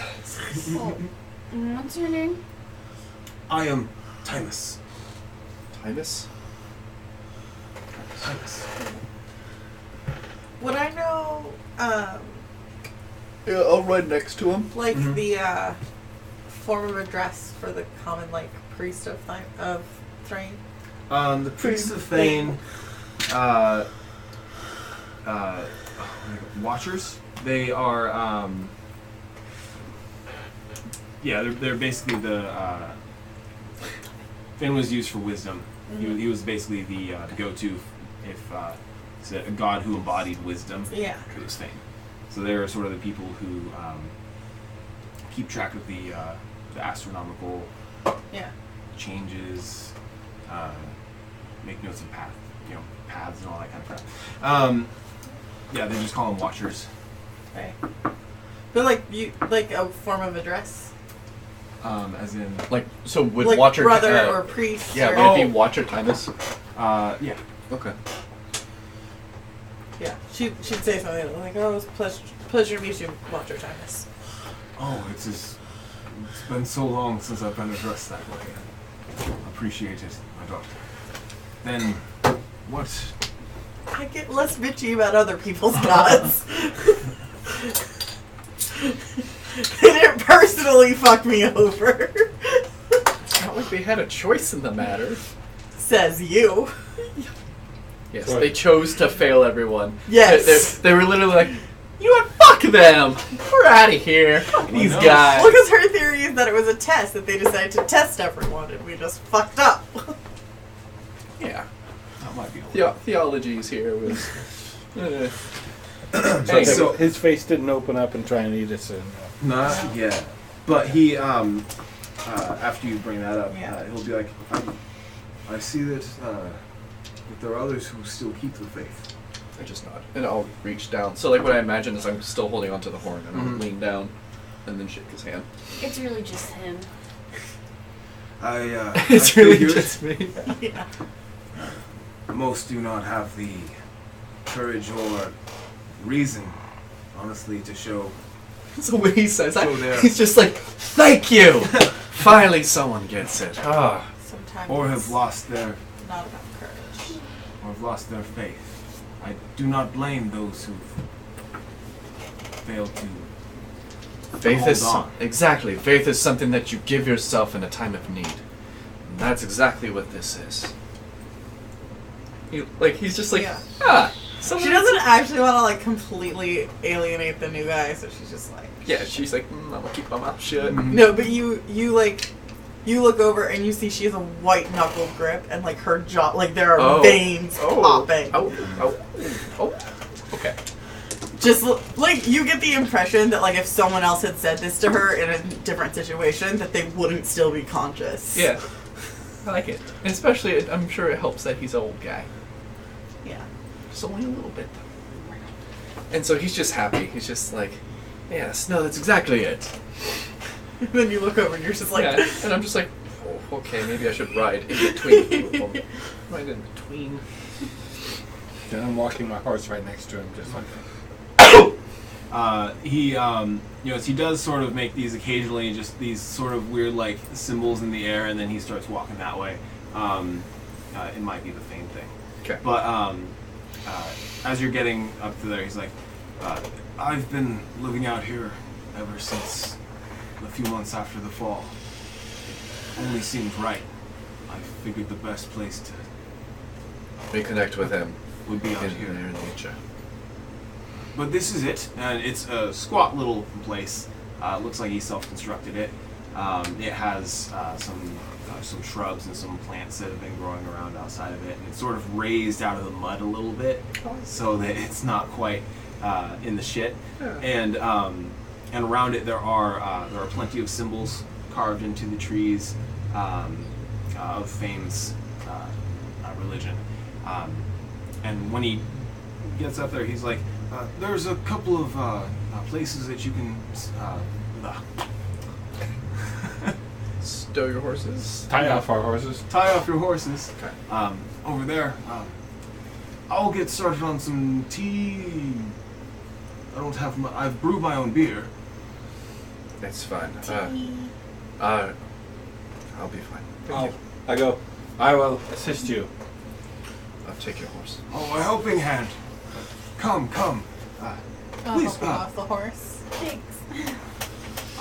Speaker 4: Oh, what's your name?
Speaker 2: I am Timus.
Speaker 1: Timus?
Speaker 2: Timus.
Speaker 5: Would I know,
Speaker 1: Yeah, I'll ride next to him.
Speaker 5: like
Speaker 2: Mhm.
Speaker 5: the form of address for the common like priest of Thrain?
Speaker 2: The priests of Thane, watchers. They are, they're basically the. Thane was used for wisdom. He was basically the go-to if it's a god who embodied wisdom.
Speaker 5: Yeah.
Speaker 2: It was Thane. So they're sort of the people who keep track of the astronomical
Speaker 5: Yeah.
Speaker 2: changes, make notes of paths and all that kind of crap. Yeah, they just call them watchers.
Speaker 5: Right. But like a form of address,
Speaker 2: As in,
Speaker 1: Like, so would
Speaker 5: like
Speaker 1: Watcher...
Speaker 5: brother or priest.
Speaker 1: yeah,
Speaker 5: or,
Speaker 1: would it be Watcher Timus?
Speaker 2: yeah.
Speaker 1: Okay.
Speaker 5: yeah. She'd say something like, "Oh, it's pleasure to meet you, Walter Timus."
Speaker 2: Oh, it's been so long since I've been addressed that way. I appreciate it, my daughter. Then, what?
Speaker 5: I get less bitchy about other people's gods. They didn't personally fuck me over.
Speaker 1: It's not like they had a choice in the matter.
Speaker 5: Says you.
Speaker 1: Yes,
Speaker 3: Right.
Speaker 1: they chose to fail everyone.
Speaker 5: Yes.
Speaker 1: They were literally like, you know what, fuck them! We're out of here. Fuck these
Speaker 2: no.
Speaker 1: guys.
Speaker 5: Well, because her theory is that it was a test, that they decided to test everyone, and we just fucked up.
Speaker 1: Yeah.
Speaker 2: That might be.
Speaker 1: Theologies here was...
Speaker 2: So-
Speaker 3: His face didn't open up and try and eat us in.
Speaker 2: Not yet. But he, after you bring that up,
Speaker 5: Yeah.
Speaker 2: he'll be like, I see that there are others who still keep the faith.
Speaker 1: I just nod. And I'll reach down. So like what I imagine is I'm still holding onto the horn and I'll
Speaker 2: Mhm.
Speaker 1: lean down and then shake his hand.
Speaker 4: It's really just him.
Speaker 1: It's
Speaker 2: I
Speaker 1: really
Speaker 2: figured
Speaker 1: just me.
Speaker 5: Yeah.
Speaker 2: most do not have the courage or reason, honestly, to show.
Speaker 1: So when he says that,
Speaker 2: So there.
Speaker 1: he's just like, thank you! Finally someone gets it. Ah.
Speaker 5: Sometimes
Speaker 2: Or
Speaker 5: it's
Speaker 2: have lost their
Speaker 5: not about courage.
Speaker 2: faith. I do not blame those who've failed to
Speaker 1: Faith
Speaker 2: hold
Speaker 1: is
Speaker 2: on.
Speaker 1: exactly. Faith is something that you give yourself in a time of need. And that's exactly what this is. He's just like,
Speaker 5: Yeah.
Speaker 1: someone
Speaker 5: She doesn't actually want to like completely alienate the new guy, so she's just like.
Speaker 1: Yeah, she's like, I'm gonna keep my mouth shut.
Speaker 2: Mhm.
Speaker 5: No, but you look over and you see she has a white knuckle grip and like her jaw, like there are veins popping.
Speaker 1: Oh, okay.
Speaker 5: Just like you get the impression that like if someone else had said this to her in a different situation, that they wouldn't still be conscious.
Speaker 1: Yeah, I like it. And especially, I'm sure it helps that he's an old guy.
Speaker 5: Yeah.
Speaker 1: Just only a little bit. And so he's just happy. He's just like, yes, no, that's exactly it.
Speaker 5: And then you look over and you're just like.
Speaker 1: Yeah. And I'm just like, oh, okay, maybe I should ride in between two of them. Ride in between.
Speaker 3: And I'm walking my horse right next to him, just like.
Speaker 2: He does sort of make these occasionally, just these sort of weird like symbols in the air, and then he starts walking that way. It might be the Fane thing.
Speaker 1: Okay.
Speaker 2: But as you're getting up to there, he's like, I've been living out here ever since a few months after the fall. It only seemed right. I figured the best place to
Speaker 1: Reconnect with him
Speaker 2: would be out
Speaker 1: in
Speaker 2: here.
Speaker 1: near nature.
Speaker 2: But this is it, and it's a squat little place. Looks like he self-constructed it. It has some shrubs and some plants that have been growing around outside of it, and it's sort of raised out of the mud a little bit, so that it's not quite in the shit. And around it there are plenty of symbols carved into the trees of Fame's religion. And when he gets up there, he's like, "There's a couple of places that you can."
Speaker 1: Stow your horses.
Speaker 3: Tie off our horses.
Speaker 2: Tie off your horses.
Speaker 1: Okay.
Speaker 2: Over there. I'll get started on some tea. I don't have my. I've brewed my own beer.
Speaker 1: It's fine. I'll be fine. Thank you.
Speaker 3: I go. I will assist you.
Speaker 1: I'll take your horse.
Speaker 2: Oh, a helping hand. Come.
Speaker 5: I'll
Speaker 2: Please,
Speaker 5: help you off the horse.
Speaker 4: Thanks.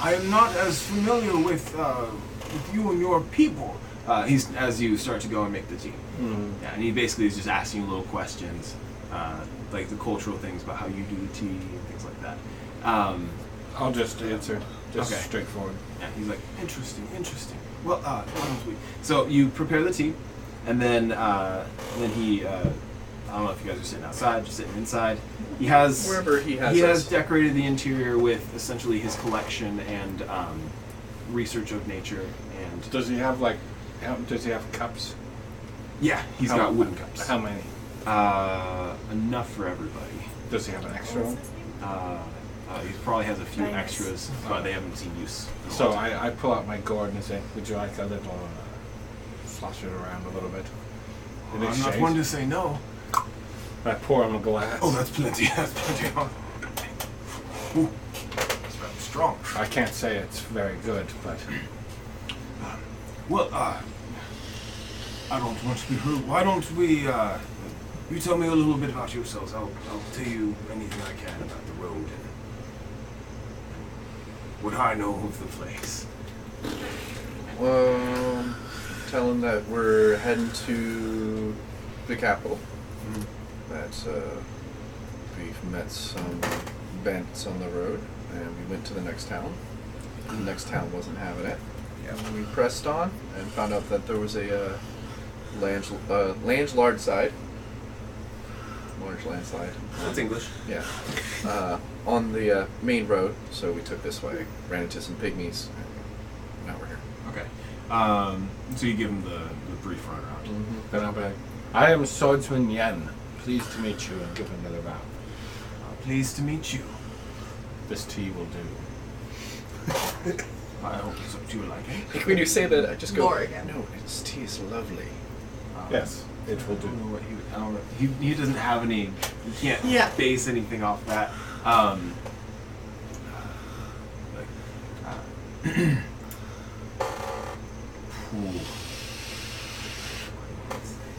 Speaker 2: I am not as familiar with you and your people. He's as you start to go and make the tea. Yeah, and he basically is just asking you little questions, like the cultural things about how you do the tea and things like that.
Speaker 3: I'll just answer. Just
Speaker 2: Okay.
Speaker 3: straightforward.
Speaker 2: Yeah, he's like, interesting. Well, why don't we? So you prepare the tea, and then he. I don't know if you guys are sitting outside, just sitting inside. He has
Speaker 1: Wherever he has
Speaker 2: He
Speaker 1: us.
Speaker 2: has decorated the interior with essentially his collection and research of nature, and
Speaker 3: Does he have does he have cups?
Speaker 2: yeah, he's got wooden cups.
Speaker 3: How many?
Speaker 2: Enough for everybody.
Speaker 3: Does he have an extra one?
Speaker 2: He probably has a few
Speaker 5: Nice.
Speaker 2: extras, but they haven't seen use. in a
Speaker 3: So
Speaker 2: long time.
Speaker 3: I pull out my gourd and say, "Would you like a little slosh it around a little bit?" In
Speaker 2: I'm not
Speaker 3: exchange,
Speaker 2: one to say no.
Speaker 3: I pour him a glass.
Speaker 2: Oh, that's plenty. That's plenty. Ooh, that's rather strong.
Speaker 3: I can't say it's very good, but
Speaker 2: Well, I don't want to be rude. Why don't we, you tell me a little bit about yourselves. I'll tell you anything I can about the road and what I know of the place.
Speaker 1: Well, tell him that we're heading to the capital. That we've met some bandits on the road, and we went to the next town. The next town wasn't having it. And we pressed on and found out that there was a landslide. Large landslide.
Speaker 7: That's English.
Speaker 1: Yeah. On the main road, so we took this way, ran into some pygmies, and now we're here.
Speaker 2: Okay. So you give him the brief runaround.
Speaker 3: then I'll be like, "I am Swordsman Yen. Pleased to meet you," and give him another bow.
Speaker 2: Pleased to meet you.
Speaker 3: This tea will do.
Speaker 2: I hope it's up to your liking.
Speaker 1: Like when you say that, I just go,
Speaker 5: Morgan.
Speaker 1: "No, its tea is lovely."
Speaker 3: Yes, it will
Speaker 2: I don't
Speaker 3: do.
Speaker 2: know what I don't know. He doesn't have any. He can't
Speaker 5: Yeah.
Speaker 2: base anything off that.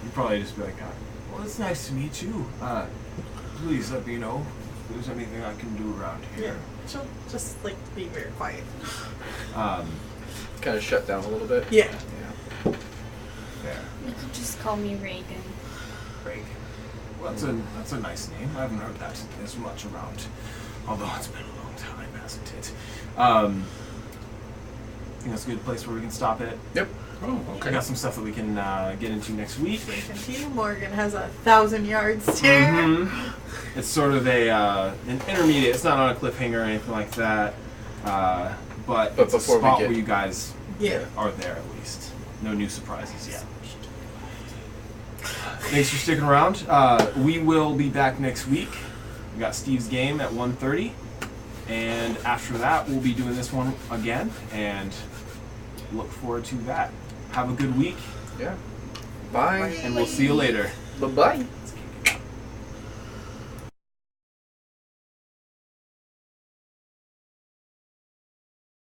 Speaker 2: You'd probably just be like, "Well, it's nice to meet you. Please let me know if there's anything I can do around
Speaker 5: Yeah.
Speaker 2: here."
Speaker 5: She'll just like be very quiet.
Speaker 1: Kind of shut down a little bit.
Speaker 5: Yeah.
Speaker 1: Yeah.
Speaker 2: There.
Speaker 4: You could just call me Reagan.
Speaker 2: Craig. Well, that's a nice name. I haven't heard that as much around, although it's been a long time, hasn't it? I think that's a good place where we can stop it.
Speaker 1: Yep.
Speaker 3: Oh,
Speaker 2: I
Speaker 3: okay.
Speaker 2: got some stuff that we can get into next week.
Speaker 5: Drinking tea. Morgan has 1,000 yards too.
Speaker 2: It's sort of an intermediate. It's not on a cliffhanger or anything like that, but it's a
Speaker 1: before we
Speaker 2: spot
Speaker 1: get-
Speaker 2: where you guys
Speaker 5: Yeah.
Speaker 2: are there at least. No new surprises yet. Thanks for sticking around. We will be back next week. We got Steve's game at 1:30, and after that we'll be doing this one again, and look forward to that. Have a good week,
Speaker 1: Yeah. Bye.
Speaker 2: and we'll see you later.
Speaker 1: Bye-bye.